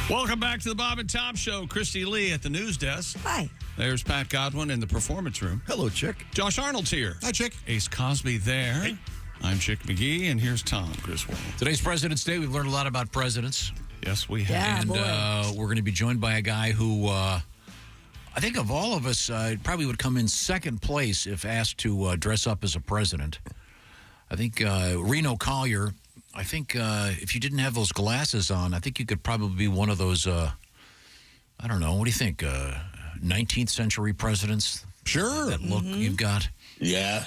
Welcome back to the Bob and Tom Show. Christy Lee at the news desk.
Hi.
There's Pat Godwin in the performance room.
Hello, Chick.
Josh Arnold's here.
Hi, Chick.
Ace Cosby there. Hey. I'm Chick McGee, and here's Tom Griswold.
Today's President's Day. We've learned a lot about presidents.
Yes, we have.
And we're going to be joined by a guy who I think of all of us probably would come in second place if asked to dress up as a president. I think Reno Collier, I think if you didn't have those glasses on, I think you could probably be one of those, I don't know, what do you think, 19th century presidents?
Sure.
That look you've got.
Yeah.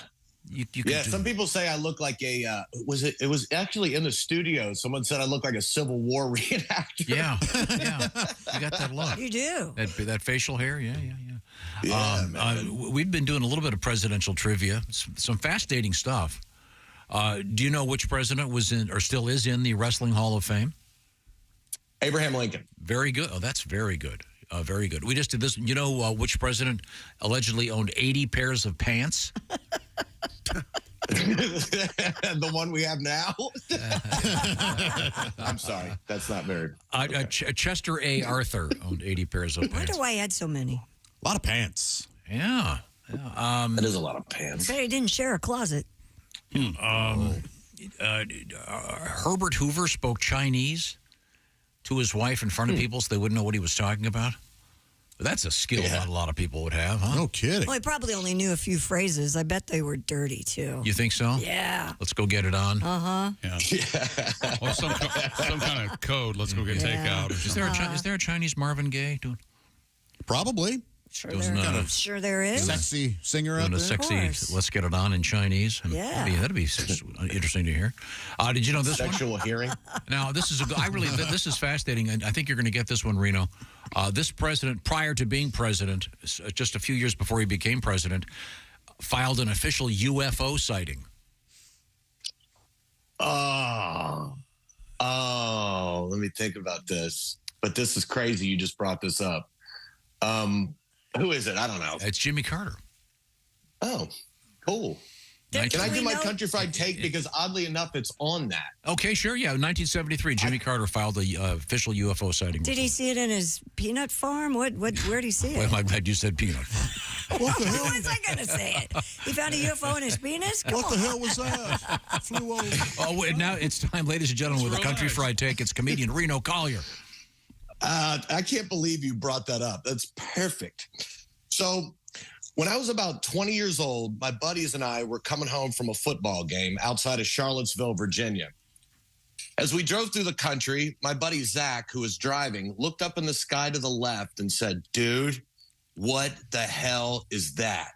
You
Yeah, some people say I look like a, it was actually in the studio. Someone said I look like a Civil War reenactor.
Yeah. You got that look.
You do.
That facial hair, yeah.
Yeah,
we've been doing a little bit of presidential trivia, some fascinating stuff. Do you know which president was in or still is in the Wrestling Hall of Fame?
Abraham Lincoln.
Very good. Oh, that's very good. Very good. We just did this. You know which president allegedly owned 80 pairs of pants?
The one we have now? I'm sorry. That's not very...
Chester A. Arthur owned 80 pairs of
I wonder
pants.
why he had so many.
A lot of pants.
Yeah.
That is a lot of pants.
But he didn't share a closet.
Herbert Hoover spoke Chinese to his wife in front of people so they wouldn't know what he was talking about. That's a skill not a lot of people would have, huh?
No kidding.
Well, he probably only knew a few phrases. I bet they were dirty, too.
You think so?
Yeah.
Let's go get it on.
Uh-huh.
Yeah. Or some kind of code. Let's go get takeout.
Is there a Chinese Marvin Gaye doing?
Probably.
Sure there is.
Sexy singer out
doing
there.
a sexy "Let's Get It On" in Chinese.
Yeah.
That'd be interesting to hear. Did you know this
Sexual
one?
hearing.
Now this is this is fascinating, and I think you're going to get this one, Reno. This president, prior to being president, just a few years before he became president, filed an official UFO sighting.
Oh, let me think about this. But this is crazy. You just brought this up. Who is it? I don't know.
It's Jimmy Carter.
Oh, cool. Can I do my country fried take? Because oddly enough, it's on that.
Okay, sure. Yeah, 1973, Jimmy Carter filed the official UFO sighting.
Did he see it in his peanut farm? Where'd he see it?
Well, I'm glad you said peanut farm.
What the hell? Who was I going to say it? He found a UFO in his penis? Come
What
on.
the hell was that? Flew over.
Oh, wait, now it's time, ladies and gentlemen, with a country fried take. It's comedian Reno Collier.
I can't believe you brought that up. That's perfect. So when I was about 20 years old, my buddies and I were coming home from a football game outside of Charlottesville, Virginia. As we drove through the country, my buddy Zach, who was driving, looked up in the sky to the left and said, "Dude, what the hell is that?"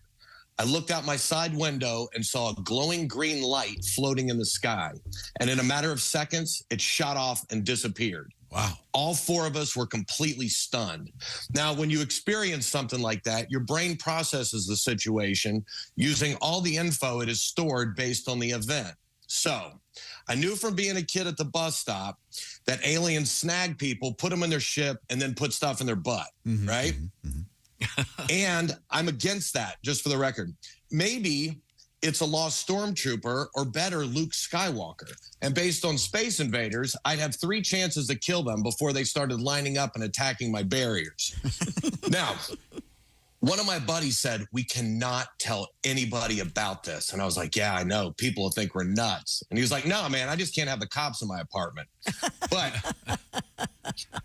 I looked out my side window and saw a glowing green light floating in the sky. And in a matter of seconds, it shot off and disappeared.
Wow.
All four of us were completely stunned. Now, when you experience something like that, your brain processes the situation using all the info it has stored based on the event. So I knew from being a kid at the bus stop that aliens snag people, put them in their ship, and then put stuff in their butt, right? And I'm against that, just for the record. Maybe it's a lost stormtrooper, or better, Luke Skywalker. And based on Space Invaders, I'd have 3 chances to kill them before they started lining up and attacking my barriers. Now, one of my buddies said, "We cannot tell anybody about this." And I was like, "Yeah, I know. People will think we're nuts." And he was like, "No, man, I just can't have the cops in my apartment." But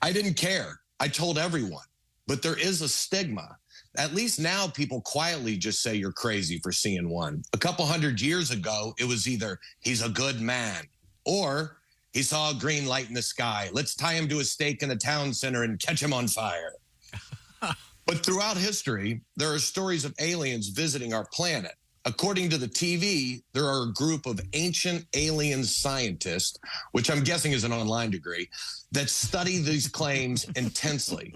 I didn't care. I told everyone. But there is a stigma. At least now people quietly just say you're crazy for seeing one. A couple hundred years ago, it was either he's a good man or he saw a green light in the sky. Let's tie him to a stake in the town center and catch him on fire. But throughout history, there are stories of aliens visiting our planet. According to the TV, there are a group of ancient alien scientists, which I'm guessing is an online degree, that study these claims intensely.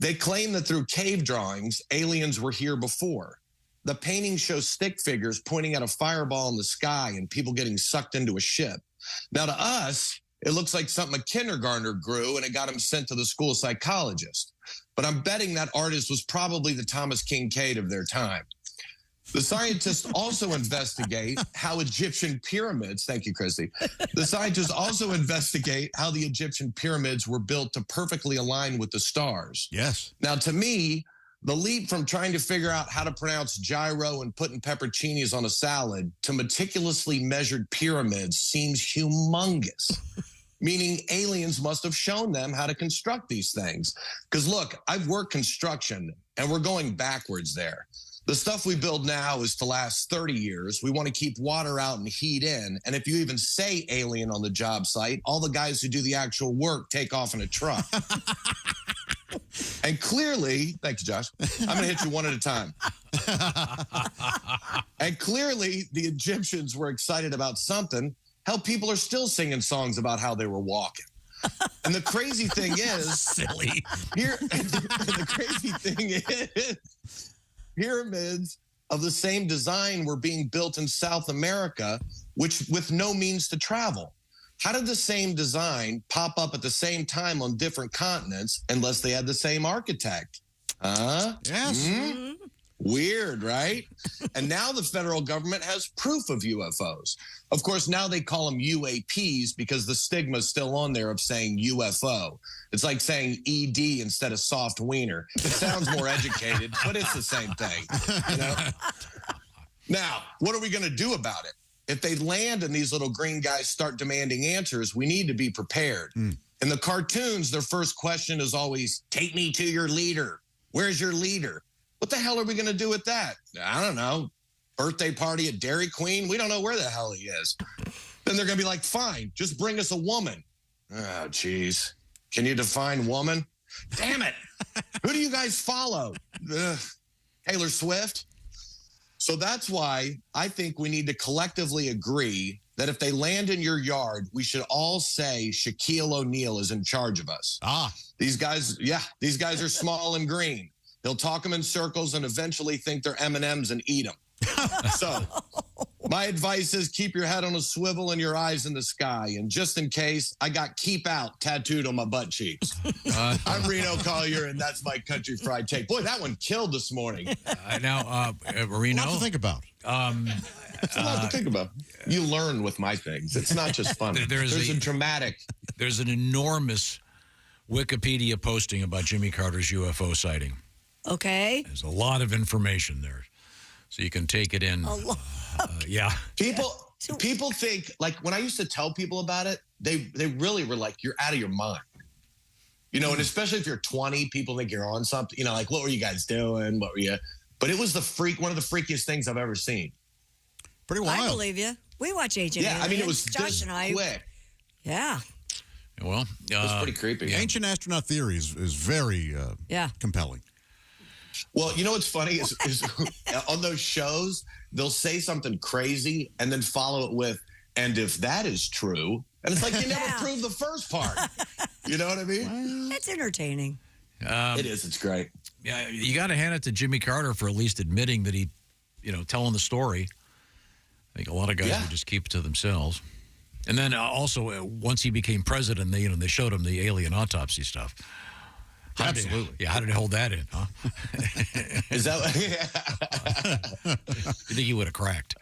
They claim that through cave drawings, aliens were here before. The paintings show stick figures pointing at a fireball in the sky and people getting sucked into a ship. Now, to us, it looks like something a kindergartner grew and it got him sent to the school psychologist. But I'm betting that artist was probably the Thomas Kincaid of their time. The scientists also investigate how Egyptian pyramids, thank you, Christy. The scientists also investigate how the Egyptian pyramids were built to perfectly align with the stars.
Yes.
Now, to me, the leap from trying to figure out how to pronounce gyro and putting pepperoncinis on a salad to meticulously measured pyramids seems humongous.
meaning aliens must have shown them how to construct these things. Because look, I've worked construction, and we're going backwards there. The stuff we build now is to last 30 years. We want to keep water out and heat in. And if you even say alien on the job site, all the guys who do the actual work take off in a truck. And clearly, thank you, Josh. I'm going to hit you one at a time. And clearly, the Egyptians were excited about something. Hell, people are still singing songs about how they were walking. And the crazy thing is,
silly.
The crazy thing is, pyramids of the same design were being built in South America, which with no means to travel. How did the same design pop up at the same time on different continents unless they had the same architect?
Yes.
Mm-hmm. Weird, right? And now the federal government has proof of UFOs. Of course, now they call them UAPs because the stigma is still on there of saying UFO. It's like saying ED instead of soft wiener. It sounds more educated, but it's the same thing. You know? Now, what are we going to do about it? If they land and these little green guys start demanding answers, we need to be prepared. In the cartoons, their first question is always, take me to your leader. Where's your leader? What the hell are we going to do with that? I don't know. Birthday party at Dairy Queen? We don't know where the hell he is. Then they're going to be like, fine, just bring us a woman. Oh, geez. Can you define woman? Damn it. Who do you guys follow? Taylor Swift? So that's why I think we need to collectively agree that if they land in your yard, we should all say Shaquille O'Neal is in charge of us. These guys are small and green. He'll talk them in circles and eventually think they're M&Ms and eat them. So my advice is keep your head on a swivel and your eyes in the sky. And just in case, I got keep out tattooed on my butt cheeks. I'm Reno Collier, and that's my country fried take. Boy, that one killed this morning.
Now, Reno.
A lot to think about.
It's a lot to think about. You learn with my things. It's not just fun. There's a dramatic.
There's an enormous Wikipedia posting about Jimmy Carter's UFO sighting.
Okay.
There's a lot of information there, so you can take it in. Yeah.
People think, like, when I used to tell people about it, they really were like, you're out of your mind. You know, and especially if you're 20, people think you're on something. You know, like, what were you guys doing? What were you? But it was one of the freakiest things I've ever seen.
Pretty wild.
I believe you. We watch Agent Aliens.
I mean, it was
Josh
this
and I.
quick.
Yeah.
Well,
it was pretty creepy.
The Ancient Astronaut theory is very compelling.
Well, you know what's funny is on those shows, they'll say something crazy and then follow it with, and if that is true, and it's like you never proved the first part. You know what I mean?
It's entertaining.
It is. It's great.
Yeah, you got to hand it to Jimmy Carter for at least admitting that he, telling the story. I think a lot of guys would just keep it to themselves. And then also, once he became president, they showed him the alien autopsy stuff.
Absolutely.
How did he hold that in, huh?
Is that?
You think he would have cracked?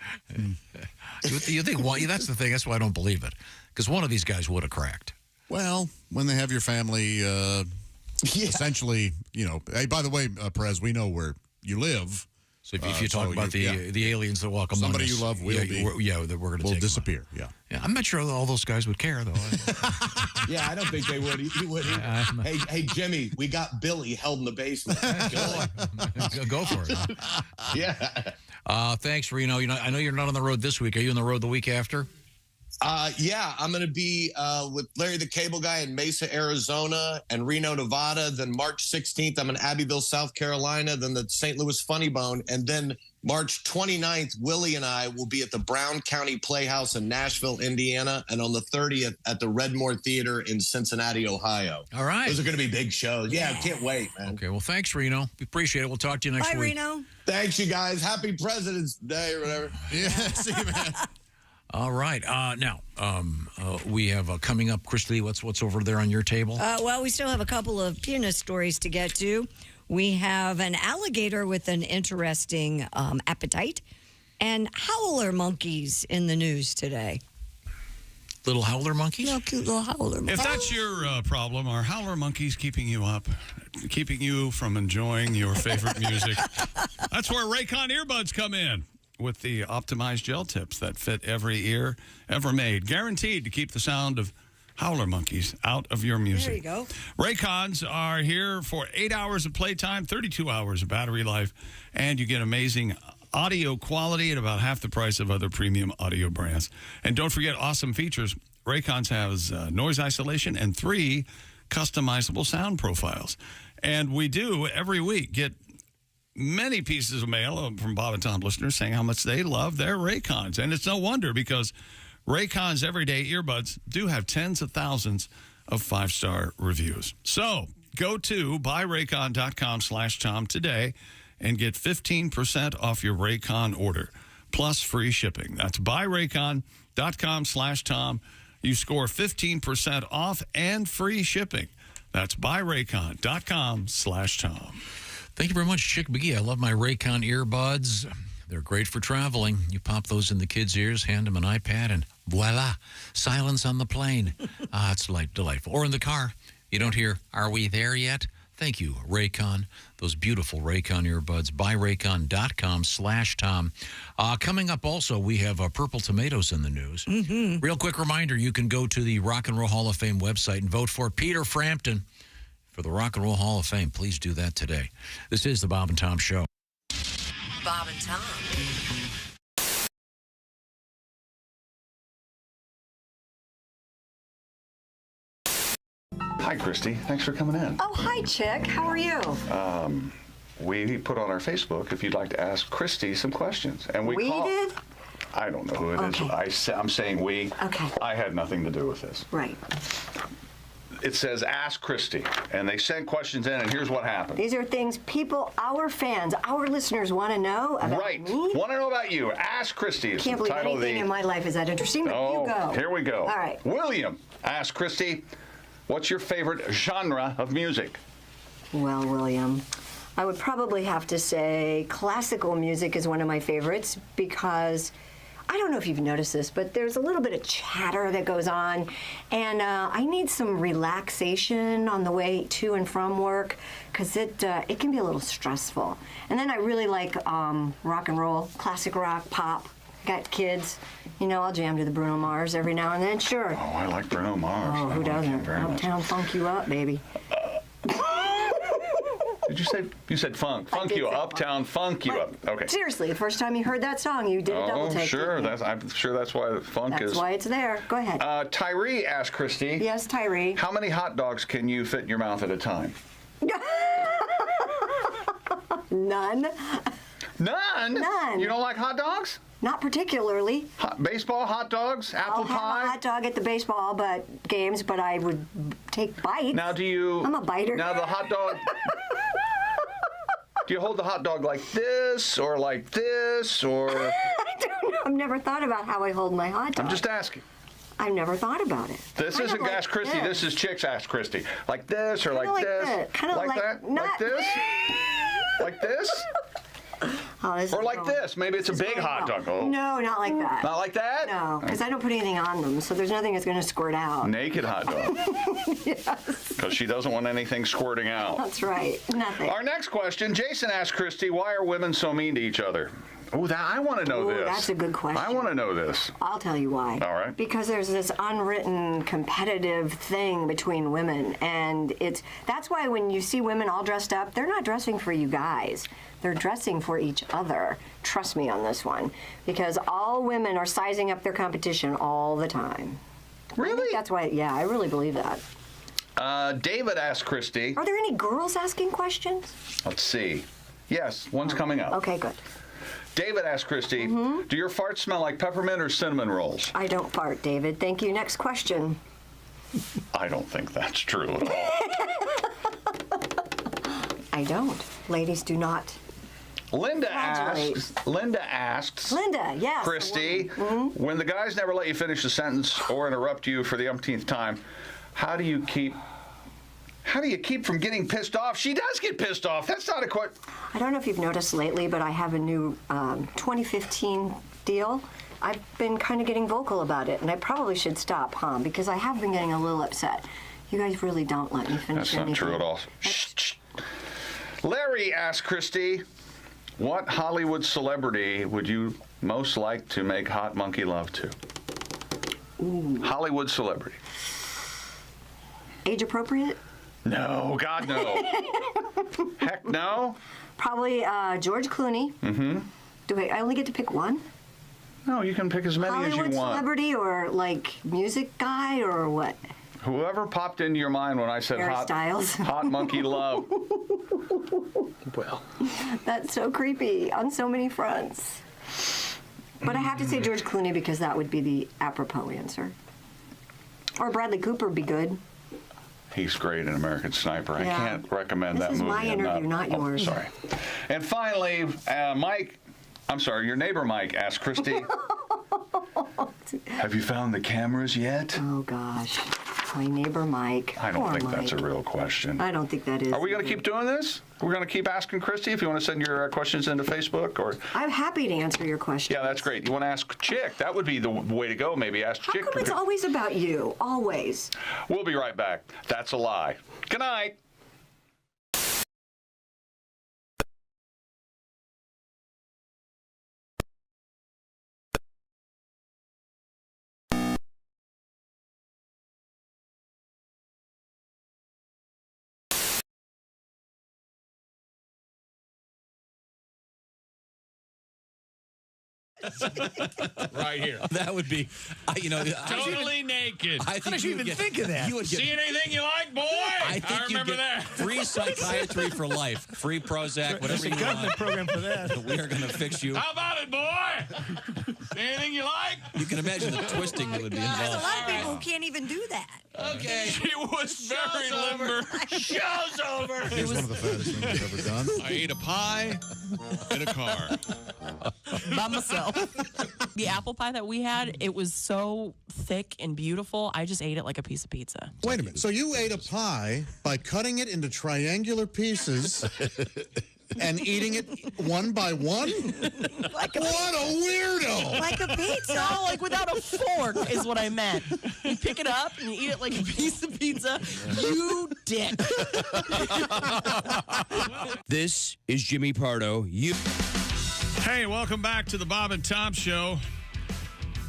You think? Well, that's the thing. That's why I don't believe it. Because one of these guys would have cracked.
Well, when they have your family, essentially, Hey, by the way, Perez, we know where you live.
So if you talk about the aliens that walk among us,
somebody you love will disappear. Yeah.
I'm not sure all those guys would care, though.
Yeah, I don't think they would. He would. Hey, Jimmy, we got Billy held in the basement.
Go for it.
Huh? Yeah.
Thanks, Reno. I know you're not on the road this week. Are you on the road the week after?
Yeah, I'm going to be with Larry the Cable Guy in Mesa, Arizona, and Reno, Nevada. Then March 16th, I'm in Abbeville, South Carolina. Then the St. Louis Funny Bone. And then March 29th, Willie and I will be at the Brown County Playhouse in Nashville, Indiana. And on the 30th at the Redmore Theater in Cincinnati, Ohio.
All right.
Those are going to be big shows. Yeah, I can't wait, man.
Okay, well, thanks, Reno. We appreciate it. We'll talk to you next week.
Bye, Reno.
Thanks, you guys. Happy President's Day or whatever.
Yeah, see you, man.
All right. Now, we have coming up, Christy, what's over there on your table?
Well, we still have a couple of penis stories to get to. We have an alligator with an interesting appetite and howler monkeys in the news today.
Little howler monkeys?
No, cute little howler monkeys.
If that's your problem, are howler monkeys keeping you up, keeping you from enjoying your favorite music? That's where Raycon earbuds come in. With the optimized gel tips that fit every ear ever made. Guaranteed to keep the sound of howler monkeys out of your music.
There you go.
Raycons are here for 8 hours of playtime, 32 hours of battery life, and you get amazing audio quality at about half the price of other premium audio brands. And don't forget awesome features. Raycons has noise isolation and 3 customizable sound profiles. And we do every week get many pieces of mail from Bob and Tom listeners saying how much they love their Raycons. And it's no wonder, because Raycons everyday earbuds do have tens of thousands of 5-star reviews. So go to buyraycon.com/Tom today and get 15% off your Raycon order, plus free shipping. That's buyraycon.com/Tom. You score 15% off and free shipping. That's buyraycon.com/Tom.
Thank you very much, Chick McGee. I love my Raycon earbuds. They're great for traveling. You pop those in the kids' ears, hand them an iPad, and voila, silence on the plane. It's delightful. Or in the car, you don't hear, "Are we there yet?" Thank you, Raycon. Those beautiful Raycon earbuds. Buyraycon.com/Tom. Coming up also, we have purple tomatoes in the news. Mm-hmm. Real quick reminder, you can go to the Rock and Roll Hall of Fame website and vote for Peter Frampton for the Rock and Roll Hall of Fame. Please do that today. This is the Bob and Tom Show.
Bob and Tom.
Hi, Christy. Thanks for coming in.
Oh, hi, Chick. How are you?
We put on our Facebook if you'd like to ask Christy some questions. And we
did?
I don't know who it is. I'm saying we.
Okay.
I had nothing to do with this.
Right.
It says, ask Christy. And they sent questions in, and here's what happened.
These are things people, our fans, our listeners want to know about me.
Want to know about you. Ask Christy.
I can't believe anything in my life is that interesting, but you go.
Here we go.
All right.
William, ask Christy, what's your favorite genre of music?
Well, William, I would probably have to say classical music is one of my favorites, because I don't know if you've noticed this, but there's a little bit of chatter that goes on, and I need some relaxation on the way to and from work, because it can be a little stressful. And then I really like rock and roll, classic rock, pop. Got kids, I'll jam to the Bruno Mars every now and then, sure.
Oh, I like Bruno Mars.
Oh, who doesn't? Uptown funk you up, baby.
Did you say, you said funk? Funk you up, uptown funk you up. Okay.
Seriously, the first time you heard that song, you did a double take.
Oh, sure. I'm sure that's why the funk is.
That's why it's there. Go ahead.
Tyree asked Christy.
Yes, Tyree.
How many hot dogs can you fit in your mouth at a time?
None.
None?
None.
You don't like hot dogs?
Not particularly.
Baseball, hot dogs, apple pie?
I'll have a hot dog at the baseball games, but I would take bites.
Now, I'm
a biter.
Now, the hot dog... Do you hold the hot dog like this, or like this, or...
I don't know. I've never thought about how I hold my hot dog.
I'm just asking.
I've never thought about it.
This isn't
like
Ask Christy. This is Chicks Ask Christy. Like this, or like this.
Kind of like
that?
Not...
Like this? Like this? Or like this. Maybe it's a big hot dog. Oh.
No, not like that.
Not like that?
No, because I don't put anything on them, so there's nothing that's going to squirt out.
Naked hot dog.
Yes.
Because she doesn't want anything squirting out.
That's right. Nothing.
Our next question, Jason asked Christy, why are women so mean to each other? Oh, I want to know this.
That's a good question.
I want to know this.
I'll tell you why.
All right.
Because there's this unwritten competitive thing between women, and that's why when you see women all dressed up, they're not dressing for you guys. They're dressing for each other. Trust me on this one. Because all women are sizing up their competition all the time.
Really?
That's why, yeah, I really believe that.
David asked Christy.
Are there any girls asking questions?
Let's see. Yes, one's coming up.
Okay, good.
David asked Christy, do your farts smell like peppermint or cinnamon rolls?
I don't fart, David. Thank you. Next question.
I don't think that's true at all.
I don't. Ladies do not.
Linda asks,
yes,
Christy, when the guys never let you finish a sentence or interrupt you for the umpteenth time, how do you keep from getting pissed off? She does get pissed off. That's not a question.
I don't know if you've noticed lately, but I have a new 2015 deal. I've been kind of getting vocal about it, and I probably should stop, because I have been getting a little upset. You guys really don't let me finish anything.
That's not true at all. Shh. Larry asked Christy, what Hollywood celebrity would you most like to make hot monkey love to?
Ooh.
Hollywood celebrity.
Age appropriate?
No, God, no. Heck no.
Probably George Clooney.
Mm-hmm.
Do I only get to pick one?
No, you can pick as many
Hollywood
as you want.
celebrity or like music guy or what?
Whoever popped into your mind when I said hot monkey love.
Well, that's so creepy on so many fronts. But I have to say George Clooney because that would be the apropos answer. Or Bradley Cooper would be good.
He's great in American Sniper.
Yeah.
I can't recommend that
This is
movie
my interview, not yours.
Sorry. And finally, Mike, I'm sorry, your neighbor Mike asked Christy, have you found the cameras yet?
Oh, gosh. My neighbor Mike.
I don't
Poor
think that's a
Mike.
real question.
I don't think that is.
Are we going to keep doing this? We're going to keep asking Christy if you want to send your questions into Facebook? Or
I'm happy to answer your question.
yeah, that's great. You want to ask Chick? That would be the way to go, maybe. Ask Chick.
How come it's always about you? Always.
We'll be right back. That's a lie. Good night.
Right here. That would be,
Totally naked.
I think you would get, You would get,
See anything you like, boy?
I think you'd
remember
get
that.
free psychiatry for life, free Prozac, whatever you want.
program for that.
We are going to fix you.
How about it, boy? See anything you like?
You can imagine the twisting that would be
There's a
involved.
lot of people who can't even do that.
Okay.
She was very limber.
Show's over.
Here's one of the fattest things I've ever done.
I ate a pie in a car.
By myself. The apple pie that we had, it was so thick and beautiful. I just ate it like a piece of pizza.
Wait a minute. So you ate a pie by cutting it into triangular pieces and eating it one by one?
Like
What a weirdo!
Like a pizza. No, like without a fork is what I meant. You pick it up and you eat it like a piece of pizza. You dick.
This is Jimmy Pardo.
Hey, welcome back to the Bob and Tom Show.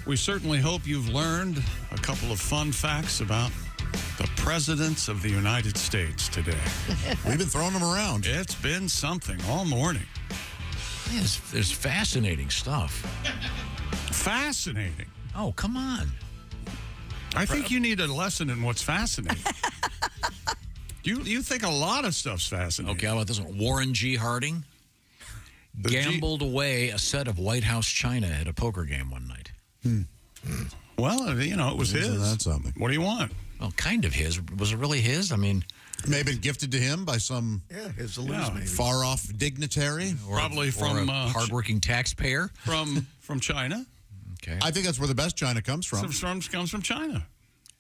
We certainly hope you've learned a couple of fun facts about the presidents of the United States today.
We've been throwing them around.
It's been something all morning.
There's fascinating stuff.
Fascinating.
Oh, come on.
I think you need a lesson in what's fascinating. You think a lot of stuff's fascinating.
Okay, how about this one? Warren G. Harding gambled away a set of White House china at a poker game one night.
Well, it was his.
Isn't that something?
What do you want?
Well, kind of his. Was it really his? I mean,
may have been gifted to him by some far-off dignitary.
Probably from
a hardworking taxpayer.
From China.
Okay.
I think that's where the best china comes from.
Comes from China.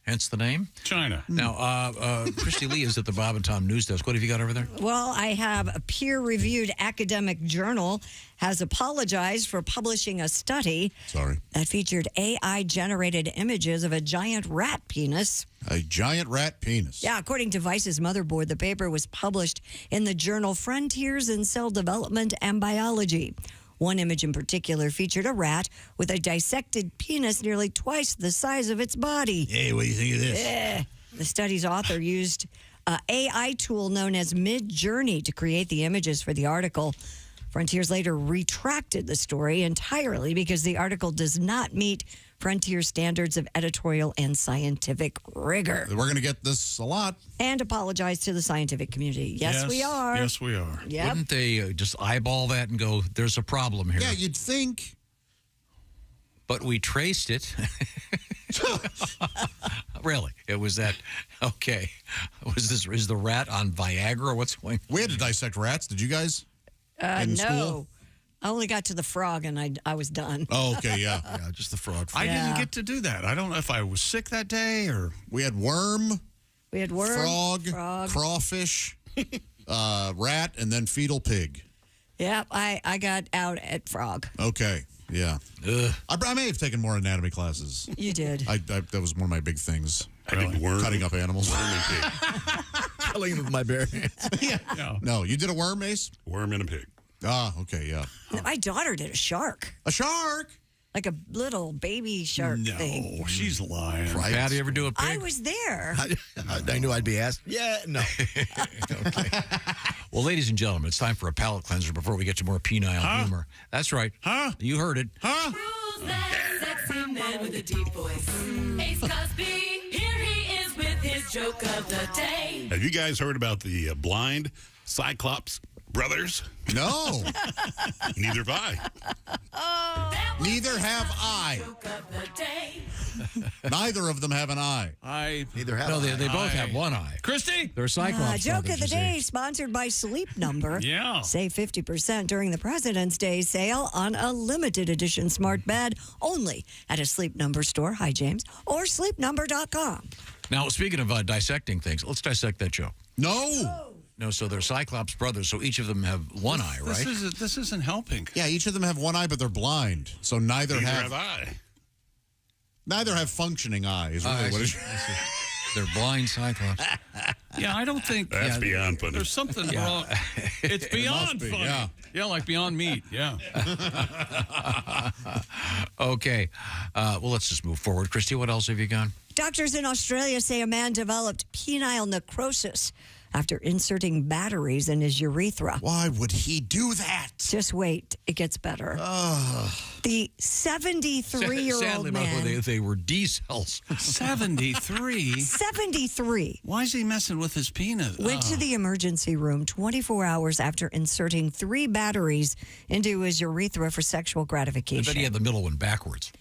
Hence the name?
China.
Now, Christy Lee is at the Bob and Tom News Desk. What have you got over there?
Well, I have a peer-reviewed academic journal has apologized for publishing a study that featured AI-generated images of a giant rat penis.
A giant rat penis.
Yeah, according to Vice's motherboard, the paper was published in the journal Frontiers in Cell Development and Biology. One image in particular featured a rat with a dissected penis nearly twice the size of its body.
Hey, what do you think of this?
The study's author used an AI tool known as Mid-Journey to create the images for the article. Frontiers later retracted the story entirely because the article does not meet Frontier standards of editorial and scientific rigor.
We're going to get this a lot.
And apologize to the scientific community. Yes, we are.
Yes, we are.
Yep.
Wouldn't they just eyeball that and go, there's a problem here?
Yeah, you'd think.
But we traced it. Really? It was that. Okay. Is the rat on Viagra? What's going on?
We had to dissect rats. Did you guys? In
No.
school?
I only got to the frog and I was done.
Oh, okay, yeah. Yeah, just the frog.
I didn't get to do that. I don't know if I was sick that day or...
We had worm.
We had worm,
frog. Crawfish, rat, and then fetal pig.
Yep, I got out at frog.
Okay, yeah. I may have taken more anatomy classes.
You did.
That was one of my big things.
I did worm.
Cutting up animals.
Worm and pig.
Killing them with my bare hands.
Yeah.
No, you did a worm, Ace?
Worm and a pig.
Ah, okay, yeah.
My daughter did a shark.
A shark?
Like a little baby shark thing.
No, she's lying.
Right. Patty, ever do a pig?
I was there.
I knew I'd be asked. Yeah, no.
Okay. Well, ladies and gentlemen, it's time for a palate cleanser before we get to more penile humor. That's right.
Huh?
You heard it.
Huh?
Who's that sexy man with a deep voice? Ace Cosby, here he is with his joke of the day.
Have you guys heard about the blind Cyclops brothers?
No.
Neither have I.
Neither have I. Neither of them have an eye.
Neither have
No,
I.
they both have one eye.
Christy?
They're Cyclops
Joke
brothers,
of the
you see.
day, sponsored by Sleep Number.
Yeah.
Save 50% during the President's Day sale on a limited edition smart bed only at a Sleep Number store. Hi, James. Or sleepnumber.com.
Now, speaking of dissecting things, let's dissect that joke.
No.
No, so they're Cyclops brothers, so each of them have one eye, right?
This isn't helping.
Yeah, each of them have one eye, but they're blind. So neither have
I.
Neither have functioning eyes. Really, what is
They're blind Cyclops.
Yeah, I don't think
That's beyond funny.
There's something wrong. It's beyond
be,
funny.
yeah.
Like Beyond Meat. Yeah.
Okay. Well, let's just move forward. Christy, what else have you got?
Doctors in Australia say a man developed penile necrosis after inserting batteries in his urethra.
Why would he do that?
Just wait. It gets better. The 73-year-old
Sadly,
man.
they were D cells.
73?
73.
Why is he messing with his penis?
Went to the emergency room 24 hours after inserting 3 batteries into his urethra for sexual
I
gratification.
bet he had the middle one backwards.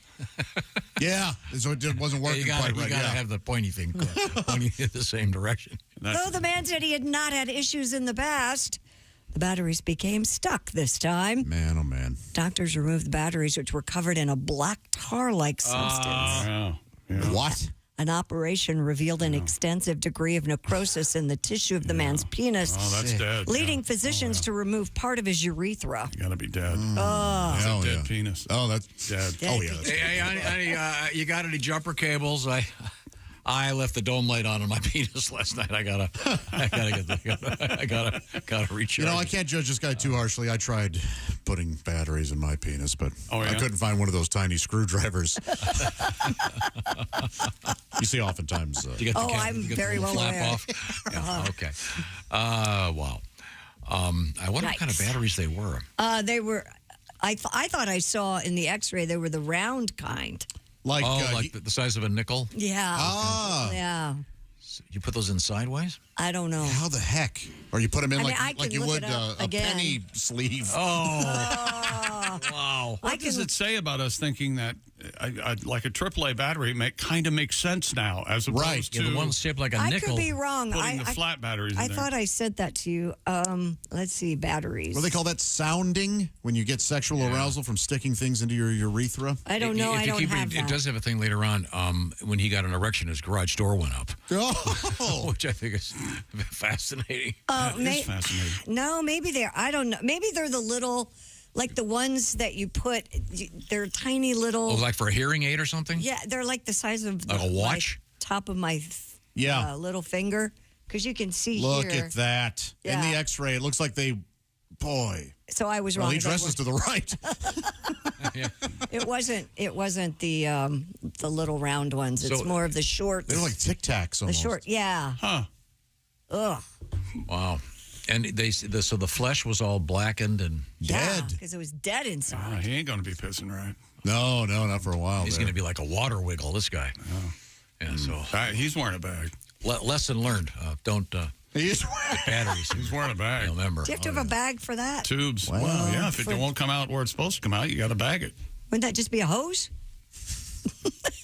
Yeah, so it wasn't working quite right.
You got to have the pointy thing pointing in the same direction.
Though the man said he had not had issues in the past, the batteries became stuck this time.
Man, oh man.
Doctors removed the batteries, which were covered in a black tar-like substance.
What?
An operation revealed an extensive degree of necrosis in the tissue of the man's penis,
Oh, that's dead.
leading physicians to remove part of his urethra.
You got to be dead.
Oh.
It's a dead penis.
Oh, that's
dead.
Oh, yeah. That's
Hey, honey, you got any jumper cables? I left the dome light on my penis last night. I gotta recharge.
You know, I can't judge this guy too harshly. I tried putting batteries in my penis, but I couldn't find one of those tiny screwdrivers. You see, oftentimes.
I'm very well aware.
Yeah, okay. Wow. I wonder what kind of batteries they were.
They were. I thought I saw in the X-ray they were the round kind.
Like the size of a nickel?
Yeah.
Ah.
Yeah.
You put those in sideways?
I don't know.
How the heck? Or you put them in like you would a
again.
penny sleeve.
Oh.
Wow.
What does it say about us thinking that like a AAA battery kind of makes sense now as opposed to
the one shaped like a
I
nickel?
could be wrong.
Putting the flat batteries in
I
there.
thought I said that to you. Let's see, batteries.
What do they call that? Sounding? When you get sexual arousal from sticking things into your urethra?
I don't know. I don't have that.
It does have a thing later on. When he got an erection, his garage door went up.
Oh.
Which I think is fascinating.
It's fascinating.
No, maybe they're. I don't know. Maybe they're the little, like the ones that you put. They're tiny little.
Oh, like for a hearing aid or something?
Yeah, they're like the size of
like a watch.
Top of my little finger, because you can see.
Look
here.
at that in the X-ray. It looks like boy.
So I was wrong.
Well, he dresses to the right.
It wasn't the little round ones. It's more of the short.
They're like Tic Tacs almost.
The short, yeah.
Huh.
Ugh.
Wow. And so the flesh was all blackened and
dead because it was dead inside.
He ain't going to be pissing right.
No, not for a while.
He's going to be like a water wiggle. This guy. Yeah. So
he's wearing a bag.
Lesson learned. Don't.
He's
batteries.
He's wearing a bag.
Remember.
Do you have to have a bag for that?
Tubes. Wow. Well, yeah. If it won't come out where it's supposed to come out, you got to bag it.
Wouldn't that just be a hose?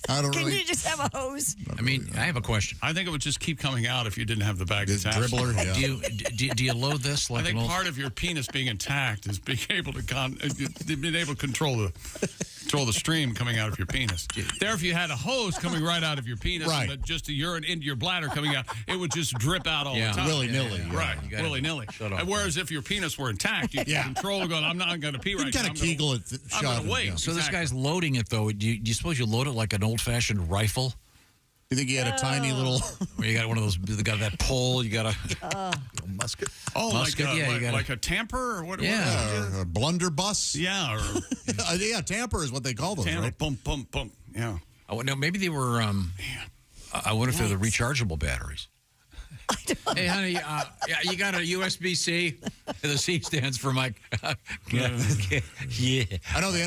I don't
Can you just have a hose?
I mean, I have a question.
I think it would just keep coming out if you didn't have the bag attached.
Dribbler. Yeah.
Do you load this like
I think
an old...
part of your penis being intact is being able to control the stream coming out of your penis. There, if you had a hose coming right out of your penis, and that just the urine into your bladder coming out, it would just drip out all the time.
Willy-nilly.
Yeah. Right, willy-nilly. Whereas if your penis were intact, you can control it going, I'm not going to pee right now.
You kind of kegel it.
I'm going to wait.
So this guy's loading it, though. Do you suppose you load it like an old-fashioned rifle?
You think he had a tiny little...
Where you got one of those, you got that pole, you got a
musket.
Oh,
musket,
like a tamper or what?
Yeah, or a blunderbuss.
Yeah, or
yeah, tamper is what they call those,
tamper,
right?
Pump. Yeah.
Oh no, maybe they were. I wonder if they're the rechargeable batteries. Hey, honey, you got a USB-C? The C stands for Mike. Yeah.
I know the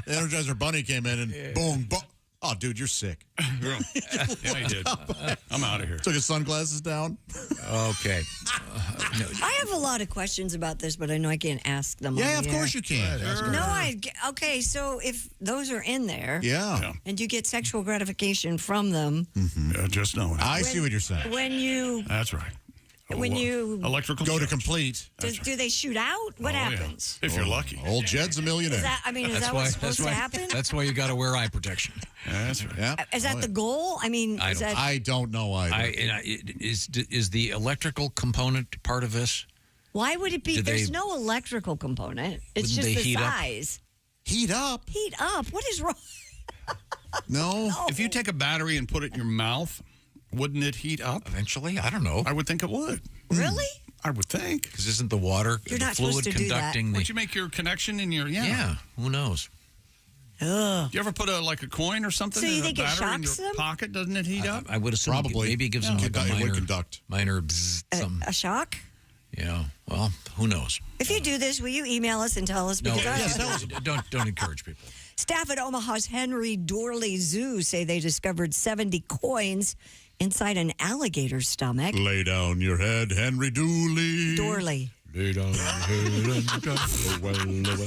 Energizer Bunny came in and boom. Oh, dude, you're sick.
Yeah, he did. I'm out of here.
Took his sunglasses down.
Okay.
I have a lot of questions about this, but I know I can't ask them.
Yeah,
on
of
the
course
air.
you can.
No, okay. So if those are in there, and you get sexual gratification from them,
just know it.
I see what you're saying.
When you,
that's right.
When you
electrical
go to complete,
do they shoot out? What happens?
If you're lucky.
Old Jed's a millionaire.
Is that what's supposed to happen?
That's why you got to wear eye protection.
That's right.
Yeah.
Is that the goal? I mean,
I don't know either.
Is the electrical component part of this?
Why would it be? There's no electrical component. It's just the size.
Heat up.
Heat up. What is wrong?
No.
If you take a battery and put it in your mouth, wouldn't it heat up?
Eventually? I don't know.
I would think it would.
Really?
I would think.
Because isn't the water,
You're
the
not
fluid
supposed to do that.
conducting
Would you make your connection in your,
Yeah, who knows?
Ugh.
You ever put a coin or something
So you
in
think
a
it
battery in
shocks
your
them?
pocket? Doesn't it heat up?
I would assume
Probably.
maybe it gives them like a
It would conduct.
minor bzzz, something.
A shock?
Yeah, well, who knows?
If you do this, will you email us and tell us? Because
Don't encourage people.
Staff at Omaha's Henry Dorley Zoo say they discovered 70 coins inside an alligator's stomach.
Lay down your head, Henry Dooley.
Dorley.
Lay down your head and go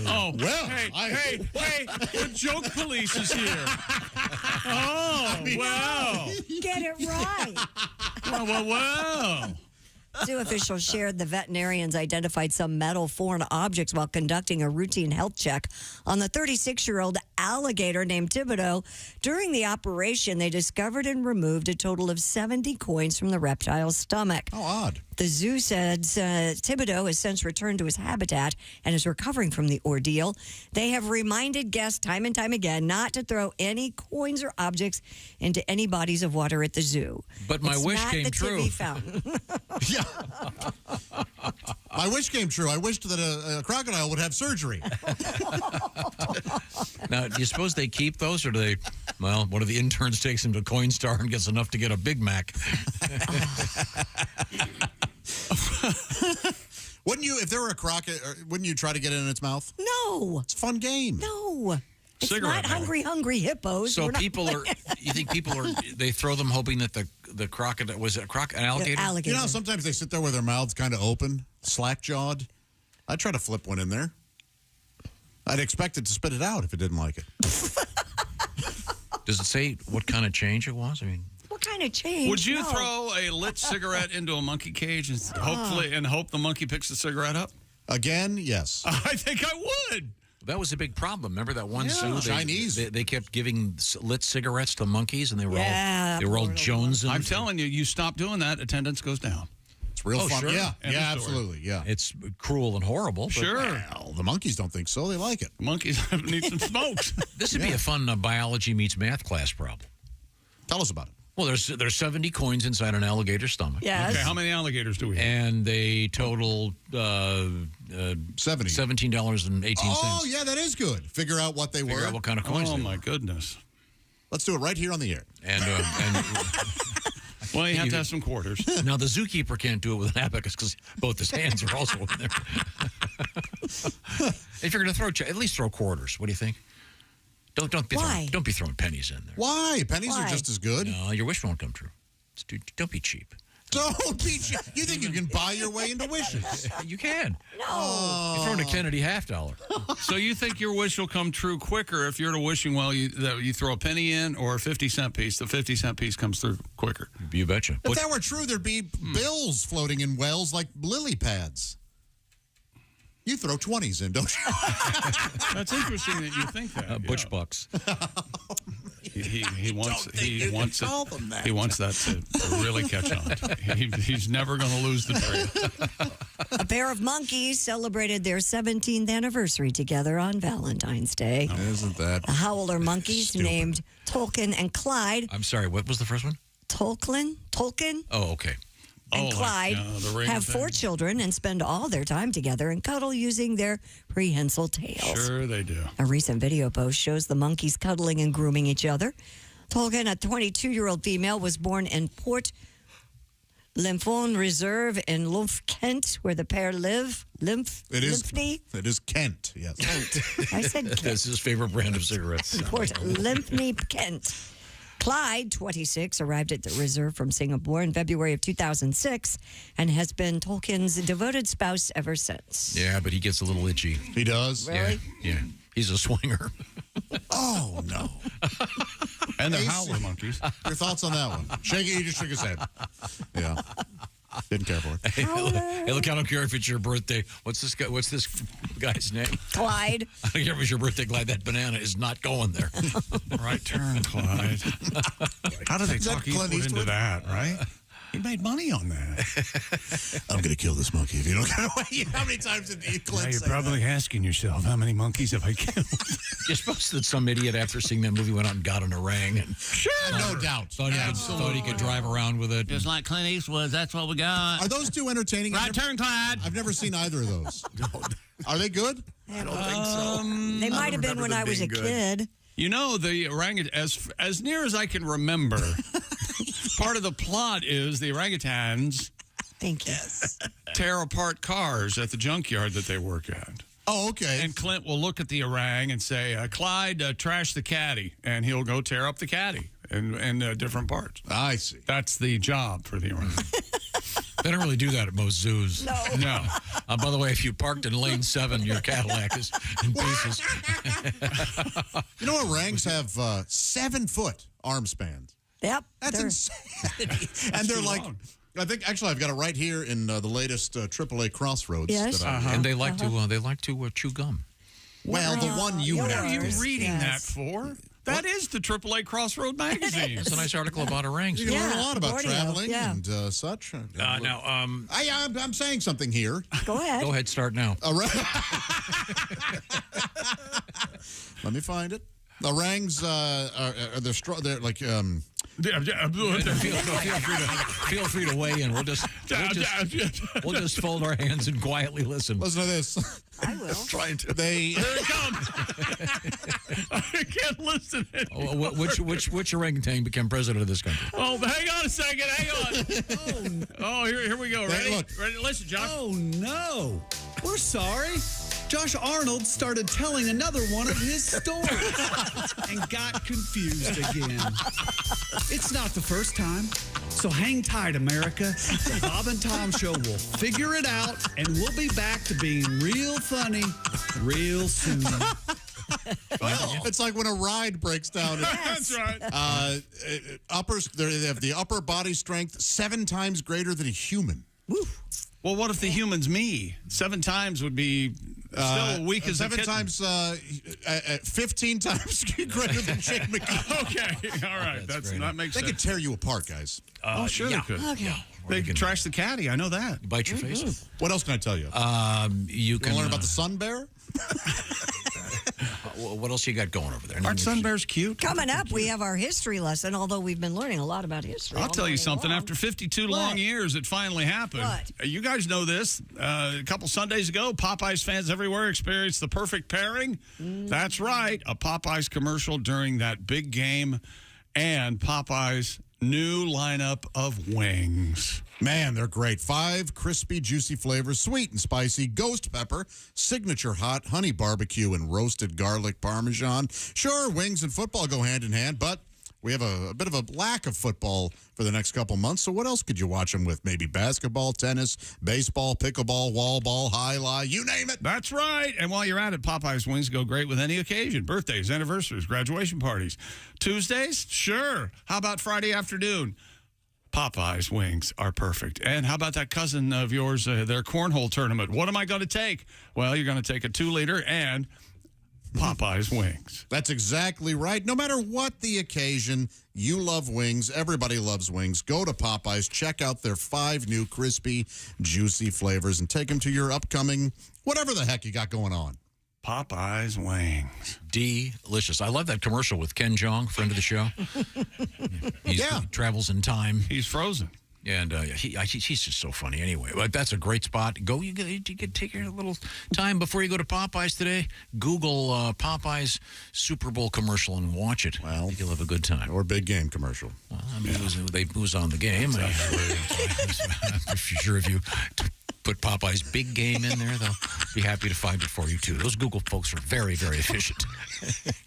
Oh,
well.
Hey, the joke police is here. Oh, wow.
Get it right.
Wow.
Zoo officials shared the veterinarians identified some metal foreign objects while conducting a routine health check on the 36-year-old alligator named Thibodeau. During the operation, they discovered and removed a total of 70 coins from the reptile's stomach.
How odd.
The zoo said Thibodeau has since returned to his habitat and is recovering from the ordeal. They have reminded guests time and time again not to throw any coins or objects into any bodies of water at the zoo.
But my wish
not
came
the
true.
Tivy fountain.
Yeah. My wish came true. I wished that a crocodile would have surgery.
Now, do you suppose they keep those, or do they? Well, one of the interns takes him to Coinstar and gets enough to get a Big Mac.
Wouldn't you, if there were a crocodile, wouldn't you try to get it in its mouth?
No.
It's a fun game.
No. It's
Cigarette
not hungry hippos.
So
We're not
people are. You think people are? They throw them hoping that the crocodile was it an alligator?
alligator.
You know, sometimes they sit there with their mouths kind of open, slack-jawed. I'd try to flip one in there. I'd expect it to spit it out if it didn't like it.
Does it say what kind of change it was? I mean,
What kind of change?
Would you
No.
throw a lit cigarette into a monkey cage and hope the monkey picks the cigarette up?
Again, yes.
I think I would.
that was a big problem. Remember that one zoo?
Chinese.
They kept giving lit cigarettes to monkeys, and they were
Yeah,
all jonesing.
I'm telling you, you stop doing that, attendance goes down.
It's real fun.
Sure.
Yeah,
End of story.
absolutely. Yeah.
It's cruel and horrible. But
Sure.
Well, the monkeys don't think so. They like it.
Monkeys need some smokes.
This would be a fun biology meets math class problem.
Tell us about it.
Well, there's 70 coins inside an alligator's stomach.
Yes.
Okay, how many alligators do we have?
And they total $17.18.
Oh, yeah, that is good. Figure out what they
Figure
were.
out what kind of coins
Oh,
they
my
were.
goodness.
Let's do it right here on the air.
And
Well, you have to have some quarters.
now the zookeeper can't do it with an abacus because both his hands are also in there. If you're going to throw, at least throw quarters. What do you think? Don't be throwing pennies in there.
Why? Pennies are just as good.
No, your wish won't come true. Don't be cheap.
Don't be cheap. You think you can buy your way into wishes?
You can.
No.
You're throwing a Kennedy $50.
So you think your wish will come true quicker if you're at a wishing well that you throw a penny in or a 50-cent piece? The 50-cent piece comes through quicker.
You betcha.
If that were true, there'd be bills floating in wells like lily pads. You throw 20s in, don't you?
That's interesting that you think that.
Butch bucks.
He wants that to really catch on. He's never going to lose the trail.
A pair of monkeys celebrated their 17th anniversary together on Valentine's Day.
Isn't that
the Howler monkeys named Tolkien and Clyde.
I'm sorry, what was the first one?
Tolkien.
Oh, okay.
And Clyde have 4 children and spend all their time together and cuddle using their prehensile tails.
Sure they do.
A recent video post shows the monkeys cuddling and grooming each other. Tolkien, a 22-year-old female, was born in Port Lymphone Reserve in Lymph, Kent, where the pair live.
It is Kent, yes.
Kent. I said Kent.
That's his favorite brand of cigarettes.
Port Lymphne, Kent. Clyde, 26, arrived at the reserve from Singapore in February of 2006 and has been Tolkien's devoted spouse ever since.
Yeah, but he gets a little itchy.
He does?
Really?
Yeah. He's a swinger.
Oh, no.
And the Howler monkeys.
Your thoughts on that one? He just shook his head. Yeah. Didn't care for it.
Hey, look, I don't care if it's your birthday. What's this guy's name?
Clyde.
I don't care if it's your birthday, Clyde. That banana is not going there.
Right turn, Clyde. How do they talk Eastwood into that, right? He made money on that.
I'm going to kill this monkey if you don't get away. How many times did Clint
Now you're
say
probably asking yourself, how many monkeys have I killed?
You're supposed that some idiot after seeing that movie went out and got an orang. And
no doubt.
Thought he could drive around with it.
Just like Clint Eastwood, that's what we got.
Are those two entertaining?
Right turn, Clyde.
I've never seen either of those. Are they good?
I don't think so. They might have been when I was a kid.
You know, the orangutan, as near as I can remember, part of the plot is the orangutans tear apart cars at the junkyard that they work at.
Oh, okay.
And Clint will look at the orang and say, Clyde, trash the caddy. And he'll go tear up the caddy in different parts.
I see.
That's the job for the orang.
They don't really do that at most zoos.
No.
By the way, if you parked in lane 7, your Cadillac is in pieces.
You know, orangs have 7-foot arm spans.
Yep.
That's insanity. And they're like, I think actually I've got it right here in the latest AAA Crossroads.
Yes.
And they like to chew gum.
Well, the one you
What
have.
are you reading that for? That is the AAA Crossroad magazine.
It's a nice article about orangs.
You can learn a lot about traveling
yeah.
and such.
Now,
I'm saying something here.
Go ahead.
Go ahead, start now.
Let me find it. Orangs they're like
Feel free to weigh in. We'll just fold our hands and quietly listen.
Listen to this.
I will.
Trying to.
Here it comes. I can't listen anymore.
Which orangutan became president of this country?
Oh, hang on a second. Hang on. Oh, here we go. Ready? Ready? Listen, Josh.
Oh, no. We're sorry. Josh Arnold started telling another one of his stories and got confused again. It's not the first time, so hang tight, America. The Bob and Tom Show will figure it out, and we'll be back to being real funny real soon.
Well, it's like when a ride breaks down.
Yes. That's right.
They have the upper body strength 7 times greater than a human.
Woo.
Well, what if the human's me? 7 times would be still weak as a
7
kitten.
times, 15 times greater than Jake McGee.
Okay, all right. That makes sense.
They could tear you apart, guys.
Sure they could.
Okay.
They could trash the caddy. I know that.
Bite your face.
What else can I tell you?
You can
learn about the sun bear?
What else you got going over there?
Aren't sun bears cute?
Coming up, we have our history lesson, although we've been learning a lot about history.
I'll tell you something. After 52 long years, it finally happened.
What?
You guys know this. A couple Sundays ago, Popeyes fans everywhere experienced the perfect pairing. That's right. A Popeyes commercial during that big game and Popeyes' new lineup of wings.
Man, they're great. 5 crispy, juicy flavors, sweet and spicy, ghost pepper, signature hot, honey barbecue, and roasted garlic parmesan. Sure, wings and football go hand in hand, but we have a bit of a lack of football for the next couple months, so what else could you watch them with? Maybe basketball, tennis, baseball, pickleball, wall ball, high-lie, you name it.
That's right. And while you're at it, Popeyes wings go great with any occasion. Birthdays, anniversaries, graduation parties. Tuesdays? Sure. How about Friday afternoon? Popeyes wings are perfect. And how about that cousin of yours, their cornhole tournament? What am I going to take? Well, you're going to take a 2-liter and Popeyes wings.
That's exactly right. No matter what the occasion, you love wings. Everybody loves wings. Go to Popeyes, check out their 5 new crispy, juicy flavors, and take them to your upcoming whatever the heck you got going on.
Popeyes wings.
Delicious. I love that commercial with Ken Jeong, friend of the show. He travels in time.
He's frozen.
And he's just so funny anyway. But that's a great spot. Go, you can take your little time before you go to Popeyes today. Google Popeyes Super Bowl commercial and watch it. Well, I think you'll have a good time.
Or big game commercial.
Well, I mean, it was on the game. I'm sure if you put Popeyes big game in there, they'll be happy to find it for you, too. Those Google folks are very, very efficient.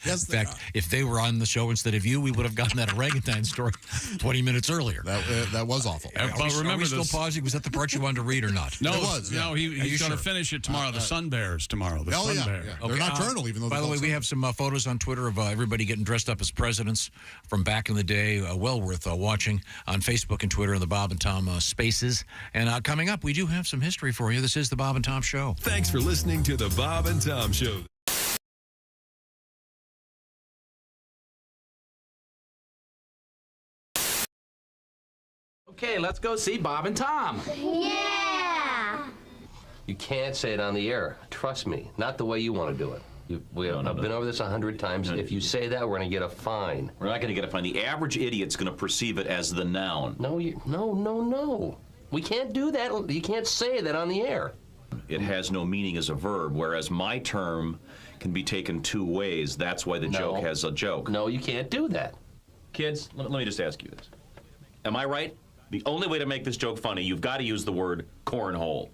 Yes,
in fact, if they were on the show instead of you, we would have gotten that orangutan story 20 minutes earlier.
That was awful.
Are we still pausing? Was that the part you wanted to read or not?
No,
it was.
No, he's going to finish it tomorrow. The Sun Bears tomorrow. The Sun Bears.
Yeah. They're nocturnal, even though.
By the way, we have some photos on Twitter of everybody getting dressed up as presidents from back in the day. Well worth watching on Facebook and Twitter and the Bob and Tom Spaces. And coming up, we do have some history for you. This is the Bob and Tom Show.
Thanks for listening to the Bob and Tom Show.
Okay, let's go see Bob and Tom.
Yeah!
You can't say it on the air. Trust me. Not the way you want to do it. I've been over this 100 times. If you say that, we're going to get a fine.
We're not going to get a fine. The average idiot's going to perceive it as the noun.
No. We can't do that. You can't say that on the air.
It has no meaning as a verb, whereas my term can be taken 2 ways. That's why the joke has a joke.
No, you can't do that.
Kids, let me just ask you this. Am I right? The only way to make this joke funny, you've got to use the word cornhole.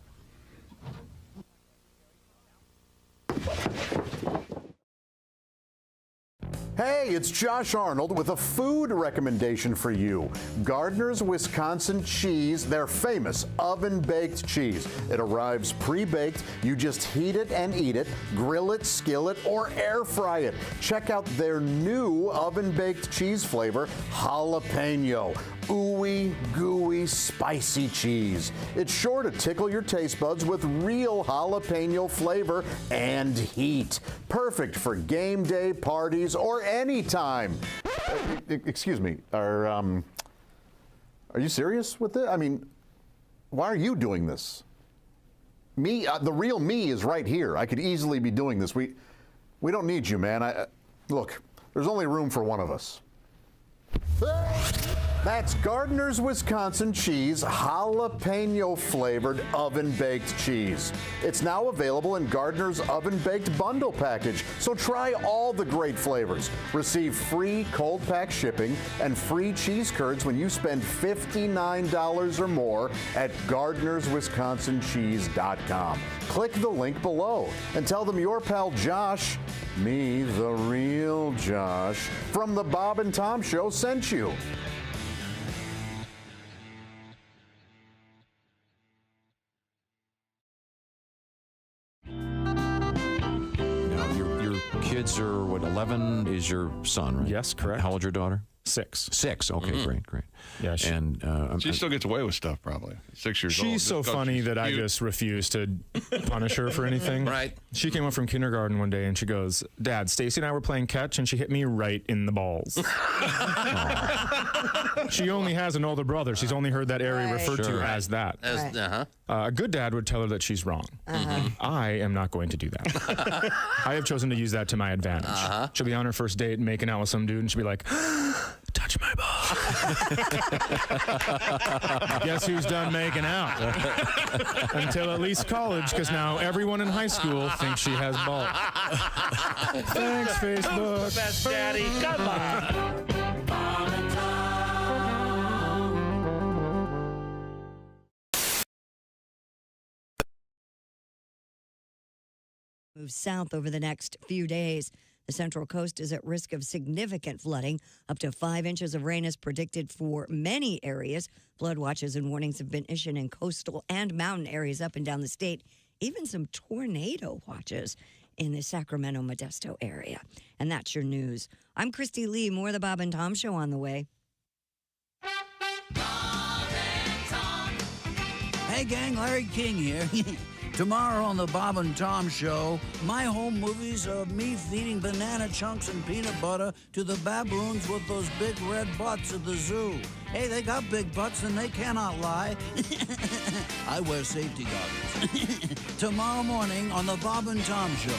Hey, it's Josh Arnold with a food recommendation for you. Gardner's Wisconsin cheese, their famous oven-baked cheese. It arrives pre-baked. You just heat it and eat it, grill it, skillet, or air fry it. Check out their new oven-baked cheese flavor, jalapeno. Ooey, gooey, spicy cheese. It's sure to tickle your taste buds with real jalapeno flavor and heat. Perfect for game day parties or any time. Excuse me, are you serious with it? I mean, why are you doing this? Me, the real me is right here. I could easily be doing this. We don't need you, man. Look, there's only room for one of us. That's Gardner's Wisconsin cheese, jalapeno flavored oven baked cheese. It's now available in Gardner's oven baked bundle package. So try all the great flavors. Receive free cold pack shipping and free cheese curds when you spend $59 or more at Gardner'sWisconsinCheese.com. Click the link below and tell them your pal Josh, me, the real Josh, from the Bob and Tom Show sent you.
Kids are, 11 is your son, right?
Yes, correct.
How old's your daughter?
6.
6, okay, great.
Yeah,
she still gets away with stuff, probably. 6 years old.
She's so funny that I just refuse to punish her for anything.
Right.
She came up from kindergarten one day and she goes, Dad, Stacy and I were playing catch and she hit me right in the balls. She only has an older brother. She's only heard that area referred to as that. A good dad would tell her that she's wrong. I am not going to do that. I have chosen to use that to my advantage. She'll be on her first date making out with some dude and she'll be like, touch my ball. Guess who's done making out? Until at least college, because now everyone in high school thinks she has balls. Thanks, Facebook.
Best daddy. Come on.
Move south over the next few days. The Central Coast is at risk of significant flooding. Up to 5 inches of rain is predicted for many areas. Flood watches and warnings have been issued in coastal and mountain areas up and down the state. Even some tornado watches in the Sacramento-Modesto area. And that's your news. I'm Christy Lee. More of the Bob and Tom Show on the way.
Hey, gang, Larry King here.
Tomorrow on the Bob and Tom Show, my home movies of me feeding banana chunks and peanut butter to the baboons with those big red butts at the zoo. Hey, they got big butts and they cannot lie. I wear safety goggles. Tomorrow morning on the Bob and Tom Show.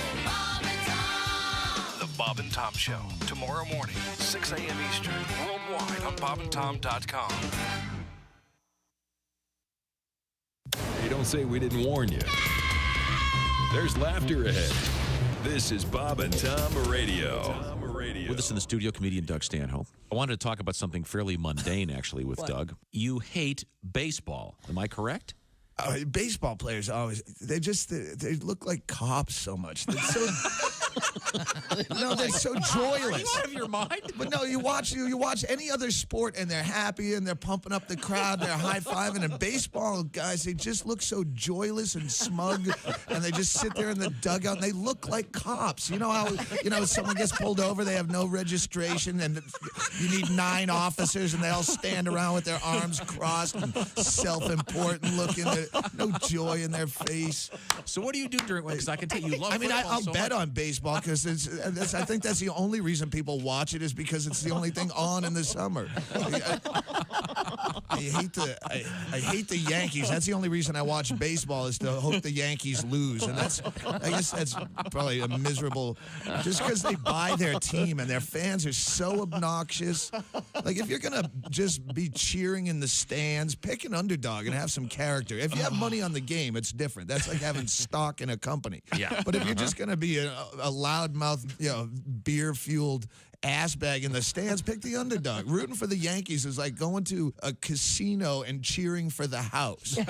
The Bob and Tom Show. Tomorrow morning, 6 a.m. Eastern. Worldwide on bobandtom.com.
Hey, don't say we didn't warn you. There's laughter ahead. This is Bob and Tom Radio.
With us in the studio, comedian Doug Stanhope. I wanted to talk about something fairly mundane, actually, with Doug. You hate baseball. Am I correct?
Baseball players always, they look like cops so much. They're so, they're so joyless.
Are you out of your mind?
But no, you watch any other sport and they're happy and they're pumping up the crowd, they're high-fiving. And baseball guys, they just look so joyless and smug, and they just sit there in the dugout and they look like cops. You know how someone gets pulled over, they have no registration, and you need 9 officers, and they all stand around with their arms crossed and self-important looking. No joy in their face.
So what do you do during? Because I can tell you love.
I mean, I'll bet on baseball because I think that's the only reason people watch it is because it's the only thing on in the summer. I hate the Yankees. That's the only reason I watch baseball is to hope the Yankees lose, and I guess that's probably a miserable. Just because they buy their team and their fans are so obnoxious. Like if you're gonna just be cheering in the stands, pick an underdog and have some character. If you have money on the game, it's different. That's like having stock in a company.
Yeah.
But if you're just going to be a loudmouth, beer-fueled ass bag in the stands, pick the underdog. Rooting for the Yankees is like going to a casino and cheering for the house. You're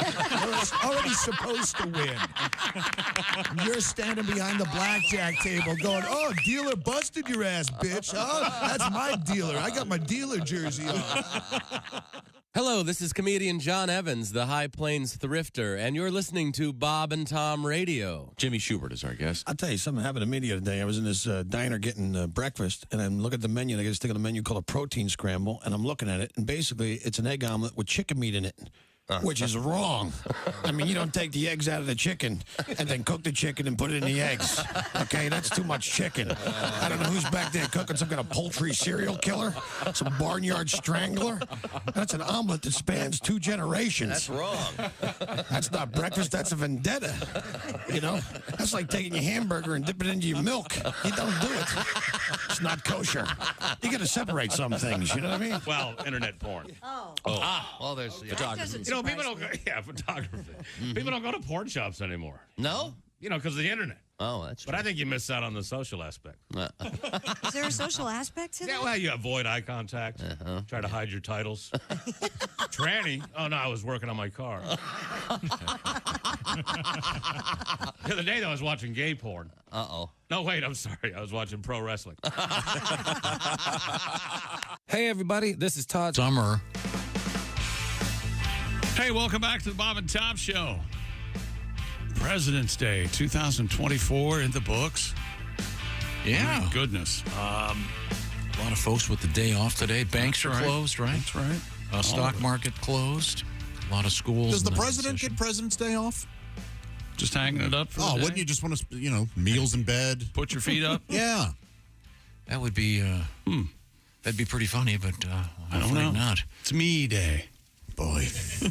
already supposed to win. You're standing behind the blackjack table going, "Oh, dealer busted your ass, bitch. Oh, that's my dealer. I got my dealer jersey on."
Hello, this is comedian John Evans, the High Plains Thrifter, and you're listening to Bob and Tom Radio.
Jimmy Schubert is our guest.
I'll tell you something happened to me the other day. I was in this diner getting breakfast, and I'm looking at the menu. They got this thing on the menu called a protein scramble, and I'm looking at it, and basically it's an egg omelet with chicken meat in it. Which is wrong. I mean, you don't take the eggs out of the chicken and then cook the chicken and put it in the eggs. Okay, that's too much chicken. I don't know who's back there cooking some kind of poultry serial killer, some barnyard strangler. That's an omelet that spans 2 generations.
That's wrong.
That's not breakfast, that's a vendetta. You know? That's like taking your hamburger and dipping it into your milk. You don't do it. It's not kosher. You got to separate some things, you know what I mean?
Well, internet porn.
Well, there's
photography. You know, people don't go, photography. People don't go to porn shops anymore.
No?
You know, because of the internet.
Oh, that's true.
But I think you miss out on the social aspect.
Is there a social aspect to that?
Yeah, well, you avoid eye contact. Try to hide your titles. Tranny. Oh, no, I was working on my car. The other day, though, I was watching gay porn.
Uh-oh.
No, wait, I'm sorry. I was watching pro wrestling.
Hey, everybody, this is Todd
Summer.
Hey, welcome back to the Bob and Tom Show. President's Day 2024 in the books.
Yeah.
Oh, my goodness.
A lot of folks with the day off today. Banks are closed, right?
That's right.
Stock market closed. A lot of schools.
Does the president get President's Day off?
Just hanging it up for the day?
Wouldn't you just want to, meals in bed?
Put your feet up?
Yeah.
That would be, that'd be pretty funny, but
I don't know.
Not.
It's me day.
Boy.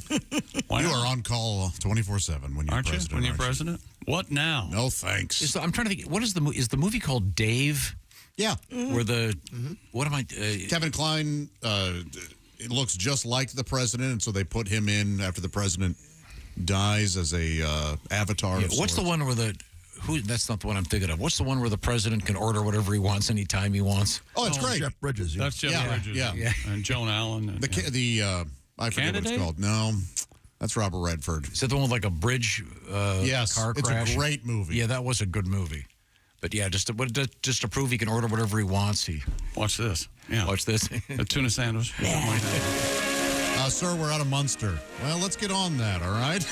You are on call 24/7 when you're president.
When you're president? What now?
No thanks.
I'm trying to think. What is the movie called Dave?
Yeah.
Where what am I?
Kevin Kline. It looks just like the president, and so they put him in after the president dies as a avatar.
Yeah, what's the one where that's not the one I'm thinking of. What's the one where the president can order whatever he wants anytime he wants?
Oh, it's great.
Jeff Bridges. Yeah.
That's Jeff Bridges.
Yeah.
And Joan Allen.
I forget what it's called. No, that's Robert Redford.
Is that the one with like a bridge car crash?
It's a great movie.
Yeah, that was a good movie. But yeah, just to prove he can order whatever he wants.
Watch this. Yeah.
Watch this.
A tuna sandwich. Yeah.
Sir, we're out of Munster. Well, let's get on that, all right?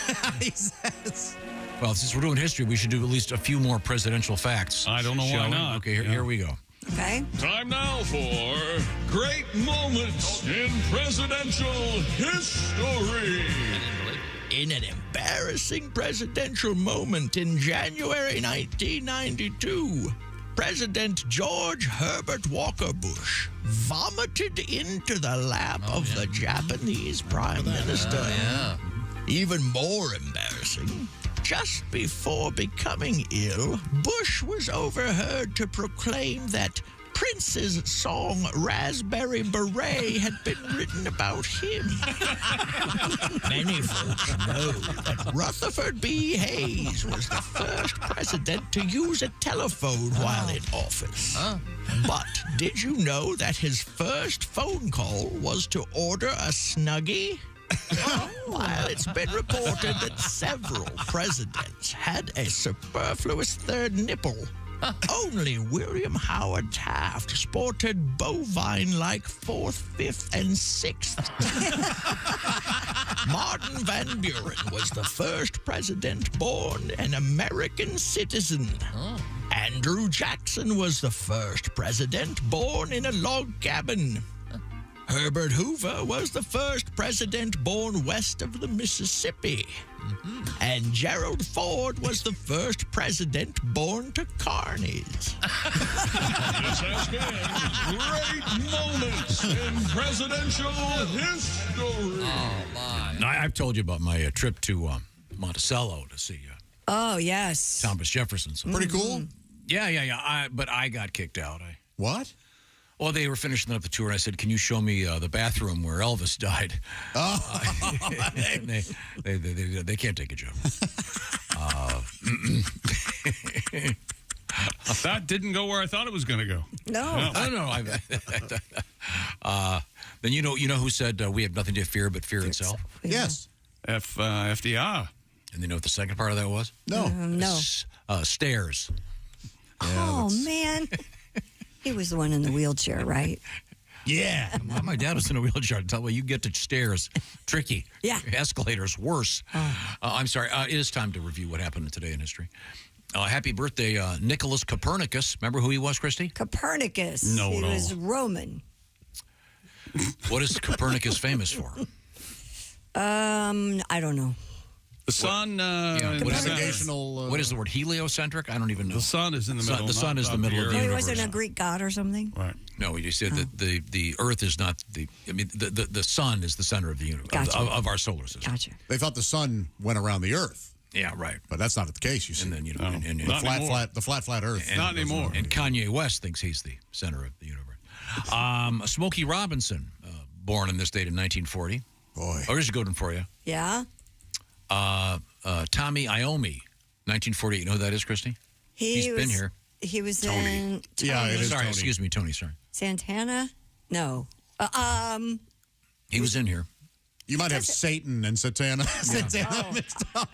He says. Well, since we're doing history, we should do at least a few more presidential facts.
I don't know why not.
Okay, here we go.
Okay.
Time now for Great Moments in Presidential History.
In an embarrassing presidential moment in January 1992, President George Herbert Walker Bush vomited into the lap of the Japanese Prime Minister. Even more embarrassing, just before becoming ill, Bush was overheard to proclaim that Prince's song Raspberry Beret had been written about him. Many folks know that Rutherford B. Hayes was the first president to use a telephone while in office. But did you know that his first phone call was to order a Snuggie? While it's been reported that several presidents had a superfluous third nipple, only William Howard Taft sported bovine-like 4th, 5th, and 6th. Martin Van Buren was the first president born an American citizen. Andrew Jackson was the first president born in a log cabin. Herbert Hoover was the first president born west of the Mississippi. And Gerald Ford was the first president born to carnies.
This has been great moments in presidential history.
Oh, my. I've told you about my trip to Monticello to see
Oh, yes.
Thomas Jefferson. So
Pretty cool.
Yeah. But I got kicked out.
What?
Well, they were finishing up the tour, and I said, "Can you show me the bathroom where Elvis died?" They can't take a joke.
That didn't go where I thought it was going to go.
No.
Then you know who said we have nothing to fear but fear itself?
Yes.
FDR.
And you know what the second part of that was?
No.
No.
Stairs.
Oh, man. He was the one in the wheelchair, right?
Yeah. My dad was in a wheelchair. Tell me, you get to stairs. Tricky.
Yeah.
Escalators, worse. I'm sorry. It is time to review what happened today in history. Happy birthday, Nicholas Copernicus. Remember who he was, Christy?
Copernicus.
No.
He was Roman.
What is Copernicus famous for?
I don't know.
The sun.
What is the word? Heliocentric? I don't even know.
The sun is in the middle.
The sun is the middle of the
He
universe.
wasn't a Greek god or something?
Right.
No, you said that the Earth is not the. I mean, the sun is the center of the universe of our solar system.
Gotcha.
They thought the sun went around the Earth.
Yeah, right.
But that's not the case. You see,
And then
the flat Earth.
Not anymore.
And Kanye West thinks he's the center of the universe. Smokey Robinson, born in this date in 1940.
Boy,
oh, here's a good one for you.
Yeah.
Tommy Iommi, 1948. You know who that is, Christy? He's been here.
He was
Tony.
in... Tony.
Yeah, it is
Sorry,
Tony.
excuse me, Tony, sorry.
Santana? No.
He was in here.
You might have Satan and Satana. Satana mixed up.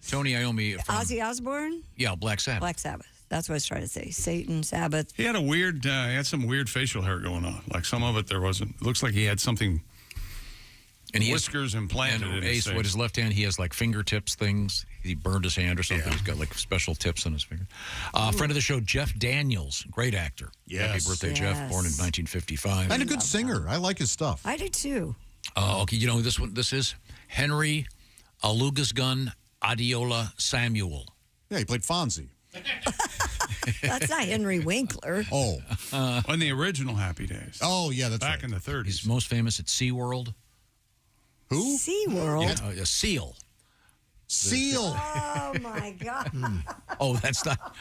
Tony Iommi.
Ozzy Osbourne?
Yeah, Black Sabbath.
Black Sabbath. That's what I was trying to say. Satan, Sabbath.
He had he had some weird facial hair going on. Like some of it, there wasn't. It looks like he had something. And whiskers implanted in his face.
With his left hand, he has like fingertips things. He burned his hand or something. Yeah. He's got like special tips on his finger. Friend of the show, Jeff Daniels, great actor.
Yes.
Happy birthday, Jeff. Born in 1955.
And a good singer. I like his stuff.
I do too.
Okay, you know who this one? This is Henry Alugasgun Adiola Samuel.
Yeah, he played Fonzie.
That's not Henry Winkler.
Oh.
On the original Happy Days.
Oh, yeah, that's
back in the 30s.
He's most famous at SeaWorld.
Who?
SeaWorld?
Yeah, a seal.
Seal.
Oh, my God.
Oh, that's not...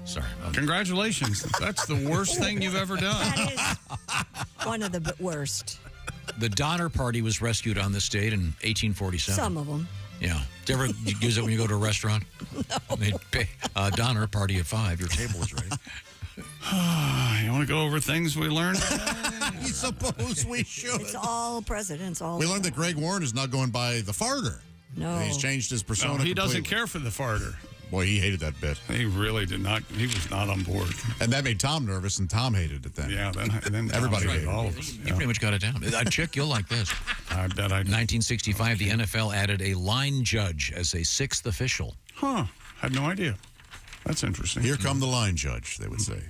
Sorry.
Congratulations. That's the worst thing you've ever done.
That is one of the worst.
The Donner Party was rescued on this date in 1847.
Some of them.
Yeah. Do you ever use it when you go to a restaurant?
No.
They pay Donner Party at 5. Your table is ready.
You want to go over things we learned?
I suppose we should.
It's all presidents. All
we learned that Greg Warren is not going by the farter.
No.
And he's changed his persona.
No, he
completely.
doesn't care for the farter.
Boy, he hated that bit.
He really did not. He was not on board.
And that made Tom nervous, and Tom hated it then.
Yeah, then
everybody hated
all
it.
of us.
You pretty much got it down. Chick, you'll like this.
I bet I did.
1965, the NFL added a line judge as a 6th official.
Huh. Had no idea. That's interesting.
Here come the line judge, they would say.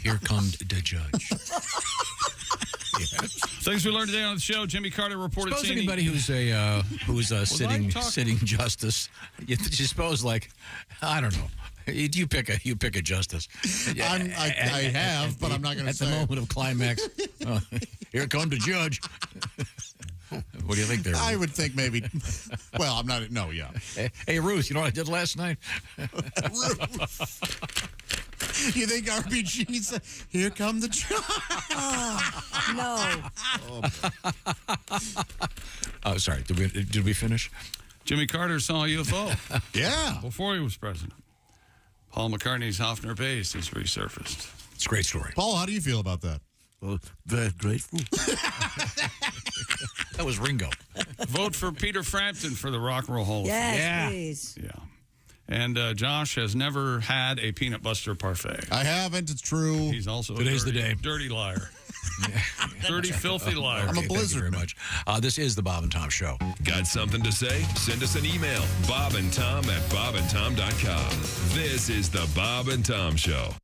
Here comes the judge.
Things we learned today on the show. Jimmy Carter reported
Suppose
seeing
anybody who's a sitting justice, you suppose, like, I don't know. You pick a justice.
I have, but I'm not going to say.
At the moment of climax, here comes the judge. What do you think there?
I would think maybe. Well, I'm not. No, yeah.
Hey, Ruth, you know what I did last night?
Ruth. You think RBG's here come the judge?
No.
Sorry. Did we finish?
Jimmy Carter saw a UFO.
Yeah.
Before he was president. Paul McCartney's Hoffner Base has resurfaced.
It's a great story.
Paul, how do you feel about that?
Well, very grateful.
That was Ringo.
Vote for Peter Frampton for the Rock and Roll Hall of Fame.
Yes, please.
Yeah. And Josh has never had a peanut buster parfait.
I haven't. It's true.
He's also
Today's
a
the day.
Dirty liar. Dirty, filthy liar.
I'm a blizzard.
Thank you very much. This is the Bob and Tom Show.
Got something to say? Send us an email, bobandtom@bobandtom.com. This is the Bob and Tom Show.